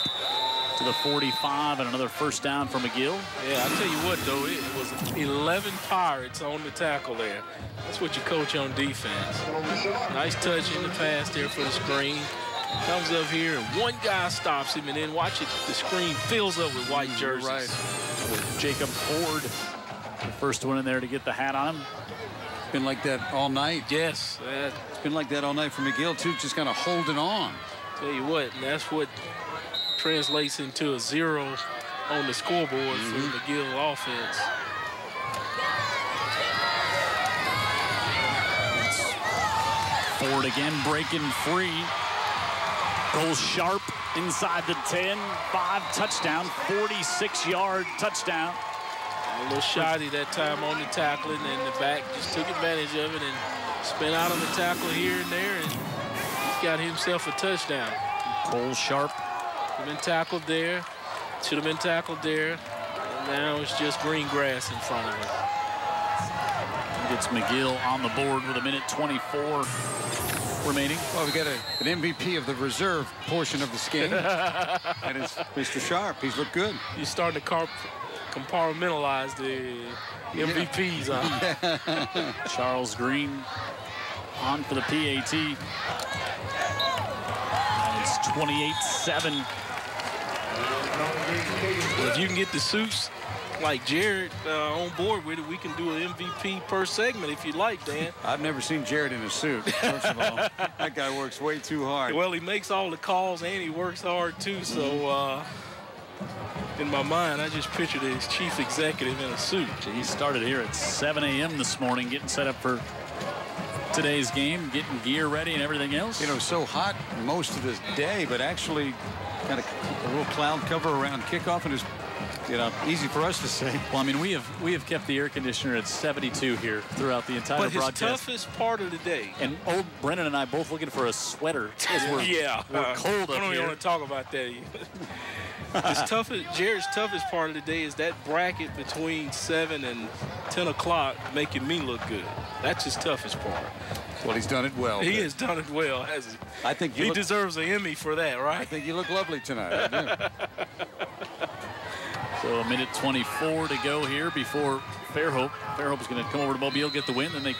to the 45 and another first down for McGill. Yeah, I'll tell you what, though, it was 11 Pirates on the tackle there. That's what you coach on defense. Nice touch in the pass there for the screen. Comes up here, and one guy stops him, and then watch it, the screen fills up with white jerseys. Right. With Jacob Ford, the first one in there to get the hat on him. It's been like that all night. Yes. It's been like that all night for McGill, too, just kind of holding on. Tell you what, and that's what translates into a 0 on the scoreboard for the McGill offense. Ford again breaking free. Cole Sharp inside the 10, 5 touchdown, 46-yard touchdown. A little shoddy that time on the tackling, and the back just took advantage of it and spin out on the tackle here and there, and he's got himself a touchdown. Cole Sharp. Should have been tackled there. Should have been tackled there. And now it's just green grass in front of him. Gets McGill on the board with 1:24 remaining. Well, we got an MVP of the reserve portion of this game. And it's Mr. Sharp. He's looked good. He's starting to compartmentalize the MVPs on. Charles Green on for the PAT. And it's 28-7. Well, if you can get the suits like Jared on board with it, we can do an MVP per segment if you like, Dan. I've never seen Jared in a suit, first of all. That guy works way too hard. Well, he makes all the calls and he works hard too, so in my mind, I just pictured his chief executive in a suit. He started here at 7 a.m. this morning, getting set up for today's game, getting gear ready and everything else. You know, so hot most of this day, but actually kind of a little cloud cover around kickoff, and his you know, easy for us to say. Well, I mean, we have kept the air conditioner at 72 here throughout the entire broadcast. But his toughest part of the day. And old Brennan and I both looking for a sweater as we're cold up here. I don't even want to talk about that. Jared's toughest part of the day is that bracket between 7 and 10 o'clock making me look good. That's his toughest part. Well, he's done it well. He has done it well, hasn't he? I think he deserves an Emmy for that, right? I think you look lovely tonight. I do. So a minute 24 to go here before Fairhope. Fairhope is going to come over to Mobile, get the win, then they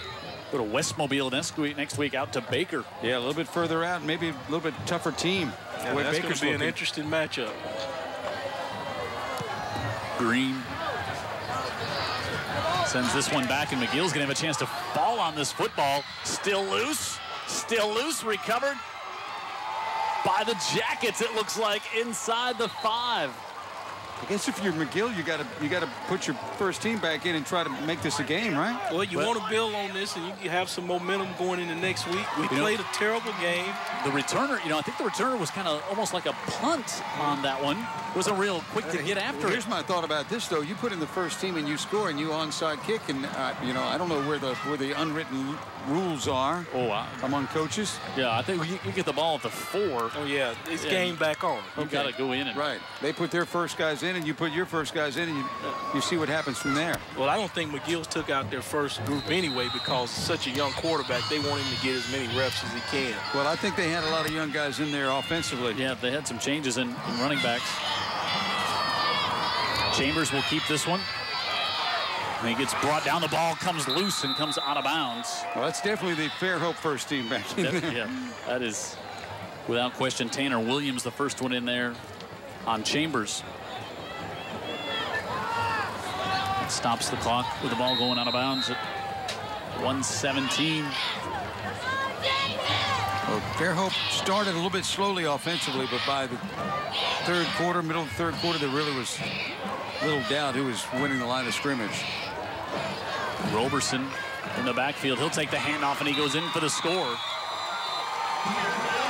go to West Mobile next week out to Baker. Yeah, a little bit further out, maybe a little bit tougher team. Yeah, that's going to be an interesting matchup. Green sends this one back, and McGill's going to have a chance to fall on this football. Still loose, recovered by the Jackets, it looks like, inside the 5. I guess if you're McGill, you got to put your first team back in and try to make this a game, right? Well, you want to build on this, and you can have some momentum going into next week. We played a terrible game. The returner, I think the returner was kind of almost like a punt on that one. Wasn't real quick to get after it. Here's my thought about this, though. You put in the first team and you score and you onside kick, and I don't know where the unwritten rules are among coaches. Yeah, I think you get the ball at the 4. Oh yeah, it's game back on. You got to go in and They put their first guys in, and you put your first guys in, and you see what happens from there. Well, I don't think McGill's took out their first group anyway because such a young quarterback. They want him to get as many reps as he can. Well, I think they had a lot of young guys in there offensively. Yeah, they had some changes in running backs. Chambers will keep this one. And he gets brought down. The ball comes loose and comes out of bounds. Well, that's definitely the Fairhope first team back in there. Yeah, that is, without question, Tanner Williams, the first one in there on Chambers. It stops the clock with the ball going out of bounds at 1:17. Well, Fairhope started a little bit slowly offensively, but by the middle of the third quarter, there really was little doubt who was winning the line of scrimmage. Roberson in the backfield. He'll take the handoff, and he goes in for the score.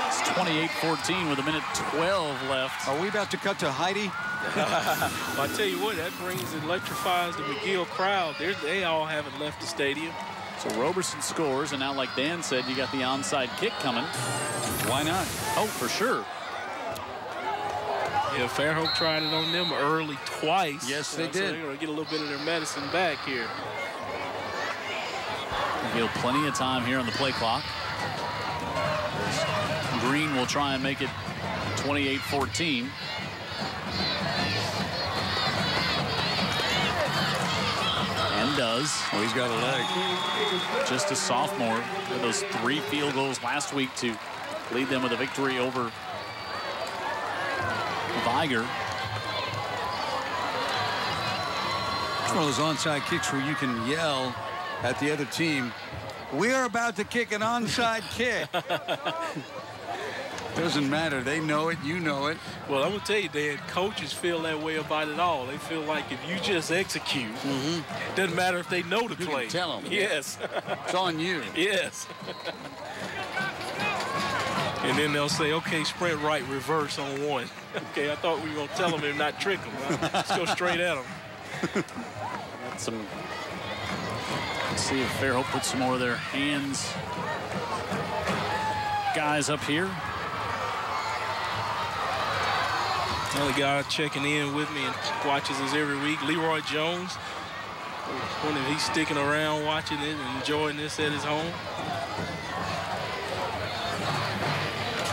It's 28-14 with 1:12 left. Are we about to cut to Heidi? Well, I tell you what, that electrifies the McGill crowd. They all haven't left the stadium. So Roberson scores, and now, like Dan said, you got the onside kick coming. Why not? Oh, for sure. Yeah, Fairhope tried it on them early twice. Yes, they did. So they're going to get a little bit of their medicine back here. McGill plenty of time here on the play clock. Green will try and make it 28-14. And does. Well, he's got a leg. Just a sophomore. Those 3 field goals last week to lead them with a victory over Viger. It's one of those onside kicks where you can yell at the other team, "We are about to kick an onside kick." Doesn't matter. They know it. You know it. Well, I'm going to tell you, Dan, coaches feel that way about it all. They feel like if you just execute, doesn't matter if they know the play. Tell them. Yes. It's on you. Yes. And then they'll say, okay, sprint right, reverse on 1. Okay, I thought we were going to tell them and not trick them. Let's go straight at them. Let's see if Fairhope puts some more of their hands guys up here. Another guy checking in with me and watches us every week, Leroy Jones. I wonder if he's sticking around watching it and enjoying this at his home.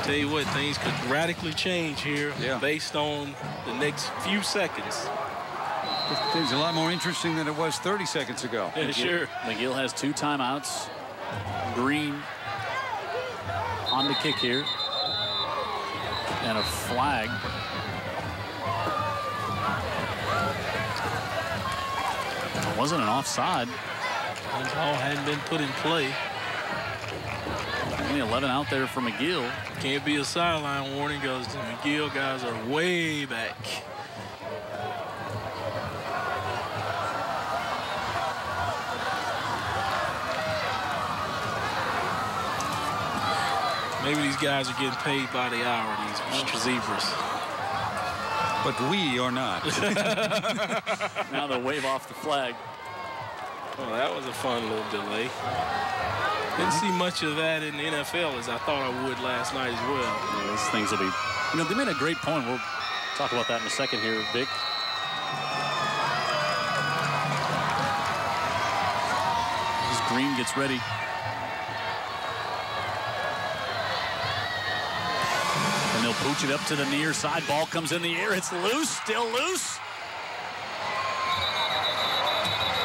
Tell you what, things could radically change here based on the next few seconds. Things a lot more interesting than it was 30 seconds ago. Yeah, sure. McGill has 2 timeouts. Green on the kick here. And a flag. It wasn't an offside. The ball hadn't been put in play. Only 11 out there for McGill. Can't be a sideline warning because the McGill guys are way back. Maybe these guys are getting paid by the hour, these Zebras. But we are not. Now they'll wave off the flag. Well, that was a fun little delay. Didn't see much of that in the NFL as I thought I would last night as well. Yeah, these things will be, you know, they made a great point. We'll talk about that in a second here, Vic. As Green gets ready. And they'll pooch it up to the near side. Ball comes in the air. It's loose, still loose.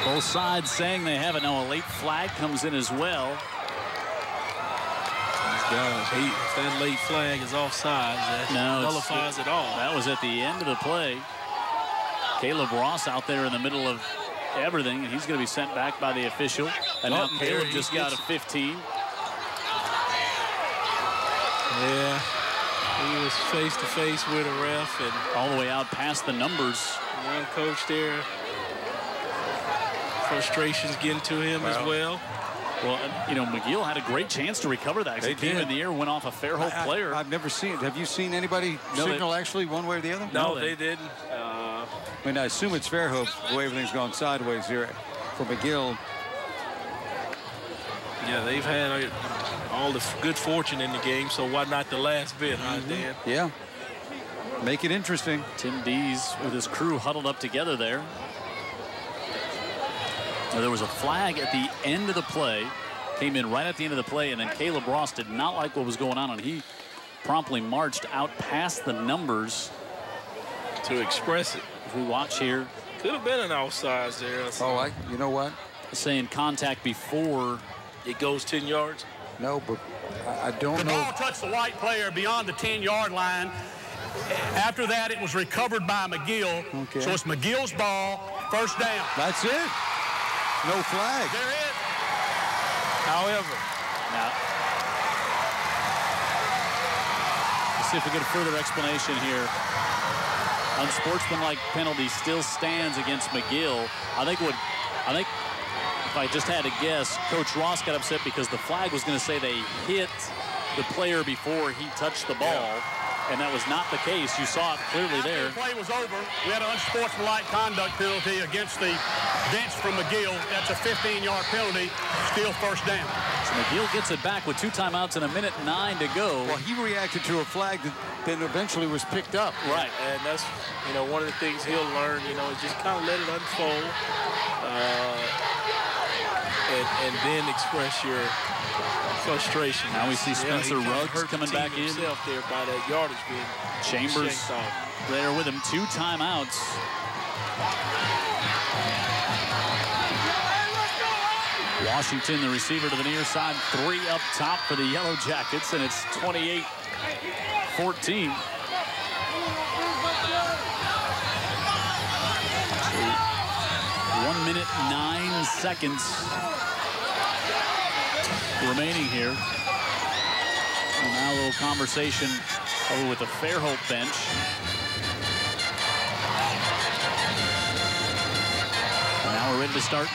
Both sides saying they have it. Now a late flag comes in as well. Gosh, if that late flag is offside, that nullifies it all. That was at the end of the play. Caleb Ross out there in the middle of everything, and he's going to be sent back by the official. And now Caleb just got a 15. Yeah, he was face-to-face with a ref. And all the way out past the numbers. One coach there. Frustrations getting to him as well. Well, you know, McGill had a great chance to recover that. He came in the air, went off a Fairhope player. I've never seen. Have you seen anybody signal actually one way or the other? No, they didn't. I mean, I assume it's Fairhope the way everything's gone sideways here for McGill. Yeah, they've had all the good fortune in the game, so why not the last bit, huh, Dan? Yeah. Make it interesting. Tim Dees with his crew huddled up together there. Now, there was a flag at the end of the play, came in right at the end of the play, and then Caleb Ross did not like what was going on, and he promptly marched out past the numbers to express it. If we watch here. Could have been an offsides there. Oh, you know what? Saying contact before it goes 10 yards? No, but I don't know. The ball touched the white player beyond the 10-yard line. After that, it was recovered by McGill. Okay. So it's McGill's ball, first down. That's it. No flag. There is. However, now, let's see if we get a further explanation here. Unsportsmanlike penalty still stands against McGill. I think if I just had to guess, Coach Ross got upset because the flag was going to say they hit the player before he touched the ball. And that was not the case. You saw it clearly there. After the play was over, we had an unsportsmanlike conduct penalty against the bench from McGill. That's a 15-yard penalty, still first down. So McGill gets it back with 2 timeouts and 1:09 to go. Well, he reacted to a flag that then eventually was picked up. Right. And that's, you know, one of the things he'll learn, you know, is just kind of let it unfold and then express your frustration. Now we see Spencer Ruggs coming back in. There by that yardage being Chambers there with him. 2 timeouts. Washington, the receiver, to the near side. 3 up top for the Yellow Jackets, and it's 28-14. 1 minute 9 seconds remaining here. And now a little conversation over with the Fairhope bench. And now we're ready to start.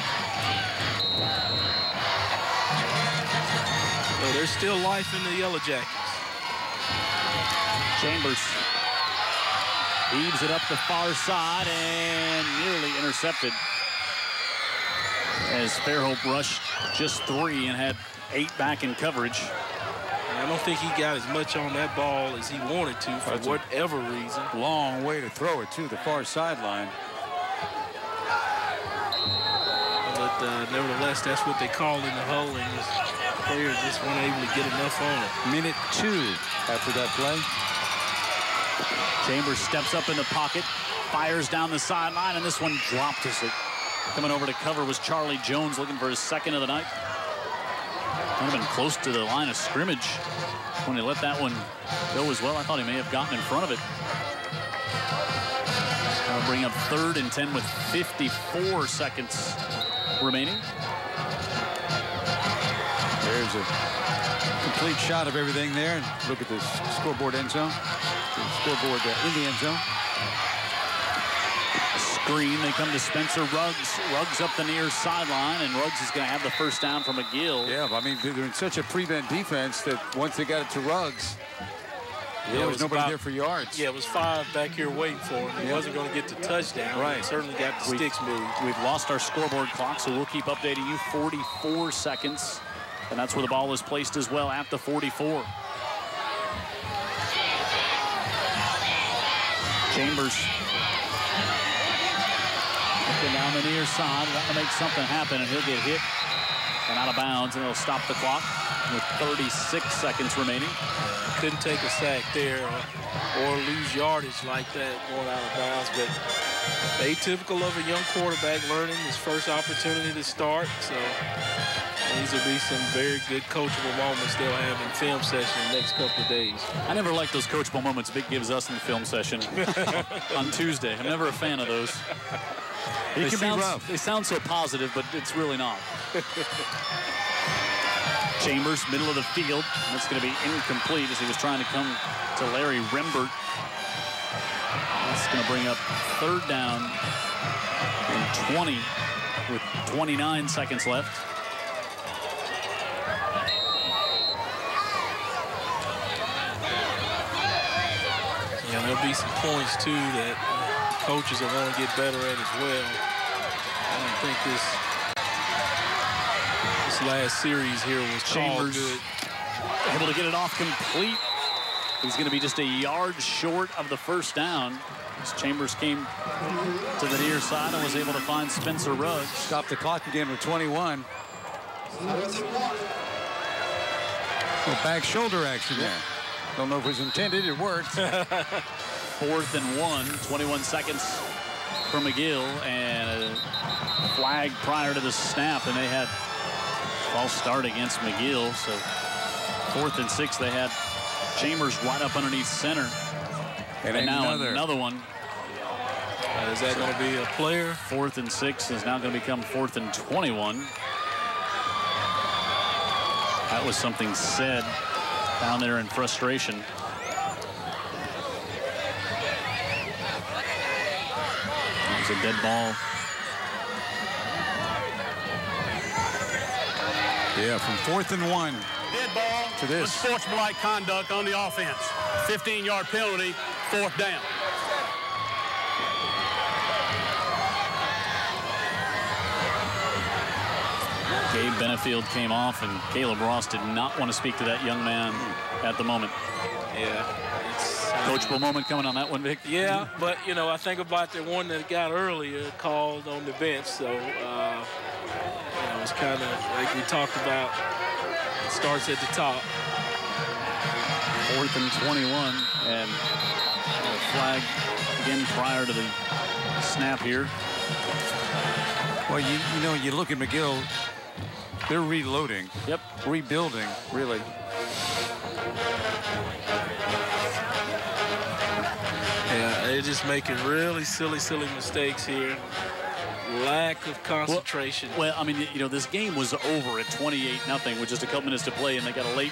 Well, there's still life in the Yellow Jackets. Chambers heaves it up the far side and nearly intercepted as Fairhope rushed just 3 and had 8 back in coverage. I don't think he got as much on that ball as he wanted to for whatever reason. Long way to throw it to the far sideline. But nevertheless, that's what they call in the huddle, and the players just weren't able to get enough on it. Minute 2 after that play. Chambers steps up in the pocket, fires down the sideline, and this one dropped as it. Coming over to cover was Charlie Jones, looking for his 2nd of the night. Might have been close to the line of scrimmage when he let that one go as well. I thought he may have gotten in front of it. That'll bring up 3rd and 10 with 54 seconds remaining. There's a complete shot of everything there. Look at this scoreboard end zone. The scoreboard in the end zone. Screen, they come to Spencer Ruggs. Ruggs up the near sideline, and Ruggs is going to have the first down from McGill. Yeah, I mean, they're in such a prevent defense that once they got it to Ruggs, Yeah, there was nobody there for yards. Yeah, it was 5 back here waiting for him. He wasn't going to get the touchdown. Right. He certainly got the sticks moved. We've lost our scoreboard clock, so we'll keep updating you. 44 seconds, and that's where the ball is placed as well, at the 44. Chambers looking down the near side, want to make something happen, and he'll get hit and out of bounds, and it'll stop the clock with 36 seconds remaining. Couldn't take a sack there or lose yardage like that going out of bounds, but atypical of a young quarterback learning his first opportunity to start. So these will be some very good coachable moments they'll have in film session the next couple of days. I never like those coachable moments Vic gives us in the film session on Tuesday. I'm never a fan of those. They sound so positive, but it's really not. Chambers, middle of the field. That's going to be incomplete as he was trying to come to Larry Rembert. That's going to bring up 3rd down and 20 with 29 seconds left. Yeah, there'll be some points, too, that coaches will want to get better at as well. I don't think this last series here was Chambers good. Able to get it off complete. He's going to be just a yard short of the 1st down. As Chambers came to the near side and was able to find Spencer Ruggs. Stop the clock again with 21. Well, back shoulder action there. Don't know if it was intended. It worked. 4th and 1, 21 seconds for McGill, and a flag prior to the snap, and they had false start against McGill. So 4th and 6, they had Chambers right up underneath center. And now another one. Is that going to be a player? 4th and 6 is now going to become 4th and 21. That was something said down there in frustration. It was a dead ball. Yeah, from 4th and 1. Dead ball to this. Unsportsmanlike conduct on the offense. 15-yard penalty, 4th down. Gabe Benefield came off, and Caleb Ross did not want to speak to that young man at the moment. Yeah. Coachable moment coming on that one, Vic. Yeah, but, you know, I think about the one that got earlier called on the bench. So, you know, it's kind of like we talked about, it starts at the top. 4th and 21, and a flag again prior to the snap here. Well, you know, you look at McGill, they're reloading. Yep. Rebuilding, really. Yeah, they're just making really silly mistakes here. Lack of concentration. Well, I mean, you know, this game was over at 28-0 with just a couple minutes to play, and they got a late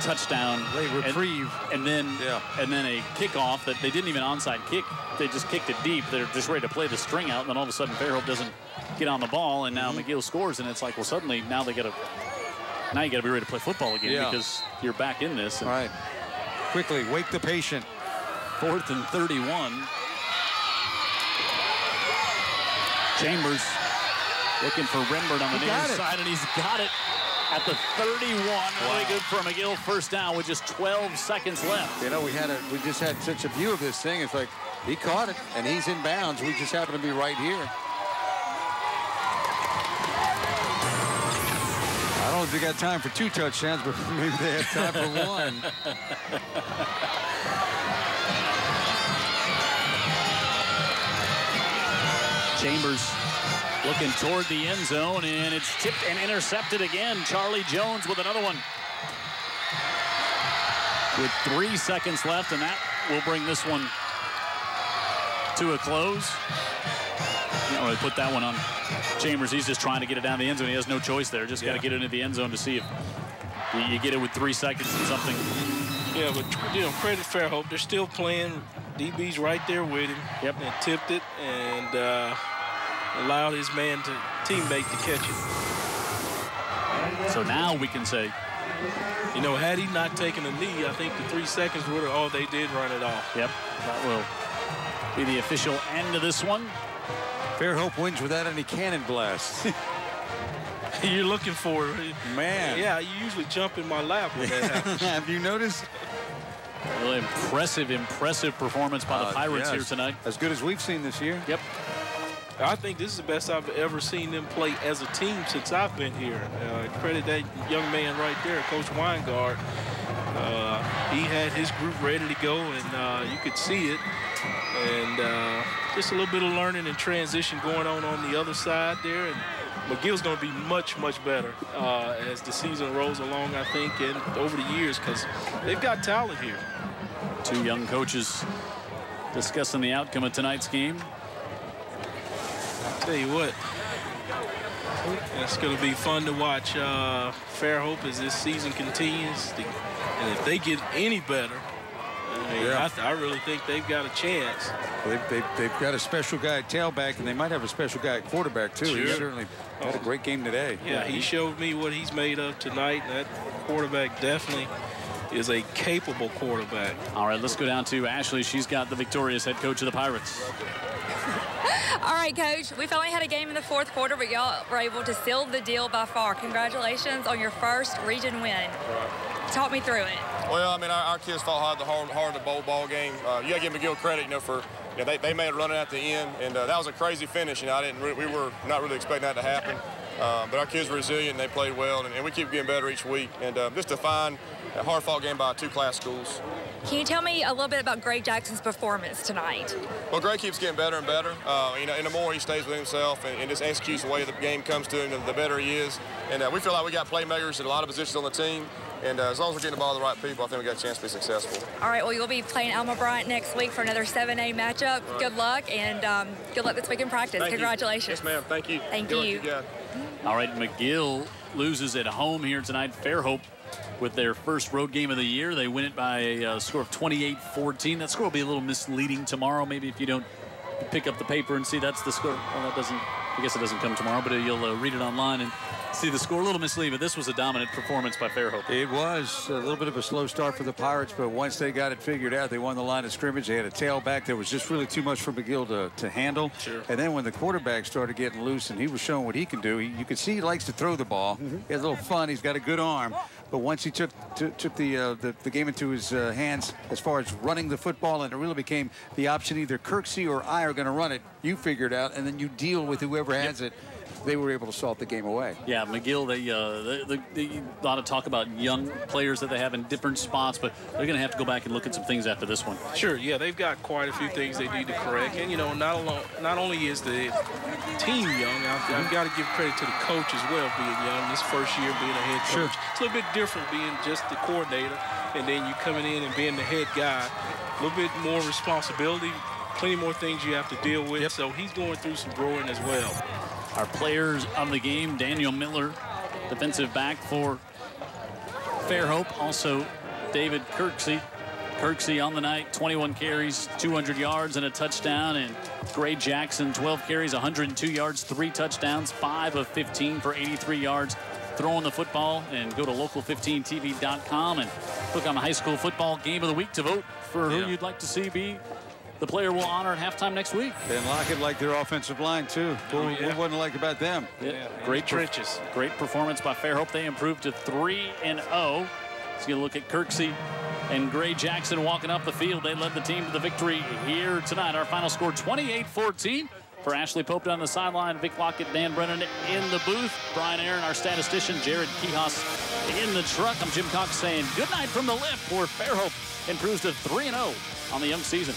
touchdown, late reprieve, and then a kickoff that they didn't even onside kick. They just kicked it deep. They're just ready to play the string out, and then all of a sudden Fairhope doesn't get on the ball, and now McGill scores, and it's like, well, suddenly now you got to be ready to play football again because you're back in this. All right, quickly wake the patient. 4th and 31. Chambers looking for Rembert on the near side, and he's got it at the 31. Wow. Really good for McGill. 1st down with just 12 seconds left. You know, we just had such a view of this thing. It's like he caught it, and he's in bounds. We just happen to be right here. I don't know if they got time for 2 touchdowns, but maybe they have time for 1. Chambers looking toward the end zone, and it's tipped and intercepted again. Charlie Jones with another one. With 3 seconds left, and that will bring this one to a close. You know, they put that one on Chambers. He's just trying to get it down the end zone. He has no choice there. Just got to get it into the end zone to see if you get it with 3 seconds and something. Yeah, but, you know, credit Fairhope. They're still playing. DB's right there with him. Yep. And tipped it and allowed his teammate to catch it. So now we can say You know, had he not taken a knee, I think the 3 seconds would have, oh, they did run it off. Yep, that will be the official end of this one. Fairhope wins without any cannon blasts. You're looking for it. Man. Yeah, you usually jump in my lap when that happens. Have you noticed? Really impressive performance by the Pirates here tonight. As good as we've seen this year. Yep. I think this is the best I've ever seen them play as a team since I've been here. Credit that young man right there, Coach Weingart. He had his group ready to go, and you could see it. And just a little bit of learning and transition going on the other side there. And McGill's going to be much, much better as the season rolls along, I think, and over the years, because they've got talent here. Two young coaches discussing the outcome of tonight's game. Tell you what, it's going to be fun to watch Fairhope as this season continues. And if they get any better, I really think they've got a chance. They've got a special guy at tailback, and they might have a special guy at quarterback, too. Sure. He certainly had a great game today. Yeah, he showed me what he's made of tonight. That quarterback definitely is a capable quarterback. All right, let's go down to Ashley. She's got the victorious head coach of the Pirates. All right, Coach, we've only had a game in the fourth quarter, but y'all were able to seal the deal by far. Congratulations on your first region win. Talk me through it. Well, I mean, our kids fought hard the bowl ball game. You got to give McGill credit, for they made a run at the end, and that was a crazy finish. We were not really expecting that to happen. But our kids were resilient, and they played well, and we keep getting better each week. And just to find a hard-fought game by two class schools. Can you tell me a little bit about Greg Jackson's performance tonight? Well, Greg keeps getting better and better. And the more he stays with himself and just executes the way the game comes to him, the better he is. And we feel like we got playmakers at a lot of positions on the team. And as long as we're getting the ball to the right people, I think we got a chance to be successful. All right, well, you'll be playing Alma Bryant next week for another 7A matchup. Right. Good luck, and good luck this week in practice. Thank Congratulations. You. Yes, ma'am. Thank you. Thank you. All right, McGill loses at home here tonight. Fairhope with their first road game of the year. They win it by a score of 28-14. That score will be a little misleading tomorrow. Maybe if you don't pick up the paper and see that's the score. Well, I guess it doesn't come tomorrow, but you'll read it online and see the score. A little misleading, but this was a dominant performance by Fairhope. It was a little bit of a slow start for the Pirates, but once they got it figured out, they won the line of scrimmage. They had a tailback that was just really too much for McGill to handle. Sure. And then when the quarterback started getting loose and he was showing what he can do, you could see he likes to throw the ball. He has a little fun. He's got a good arm. But once he took the game into his hands as far as running the football, and it really became the option either Kirksey or I are going to run it, you figure it out, and then you deal with whoever has it. They were able to salt the game away. Yeah, McGill, they a lot of talk about young players that they have in different spots, but they're going to have to go back and look at some things after this one. Sure, yeah, they've got quite a few things they need to correct. And, not only is the team young, I've got to give credit to the coach as well, being young, this first year being a head coach. Sure. It's a little bit different being just the coordinator, and then you coming in and being the head guy. A little bit more responsibility, plenty more things you have to deal with. Yep. So he's going through some growing as well. Our players of the game, Daniel Miller, defensive back for Fairhope. Also, David Kirksey. Kirksey on the night, 21 carries, 200 yards, and a touchdown. And Gray Jackson, 12 carries, 102 yards, 3 touchdowns, 5 of 15 for 83 yards. Throwing the football, and go to local15tv.com and click on the high school football game of the week to vote for who you'd like to see be the player we'll honor at halftime next week. And Lockett liked their offensive line, too. What wasn't like about them? Yeah. Great trenches. Great performance by Fairhope. They improved to 3-0. Let's get a look at Kirksey and Gray Jackson walking up the field. They led the team to the victory here tonight. Our final score, 28-14. For Ashley Pope down the sideline, Vic Lockett, Dan Brennan in the booth, Brian Aaron, our statistician, Jared Kihos in the truck. I'm Jim Cox saying good night from the lift, where Fairhope improves to 3-0 on the young season.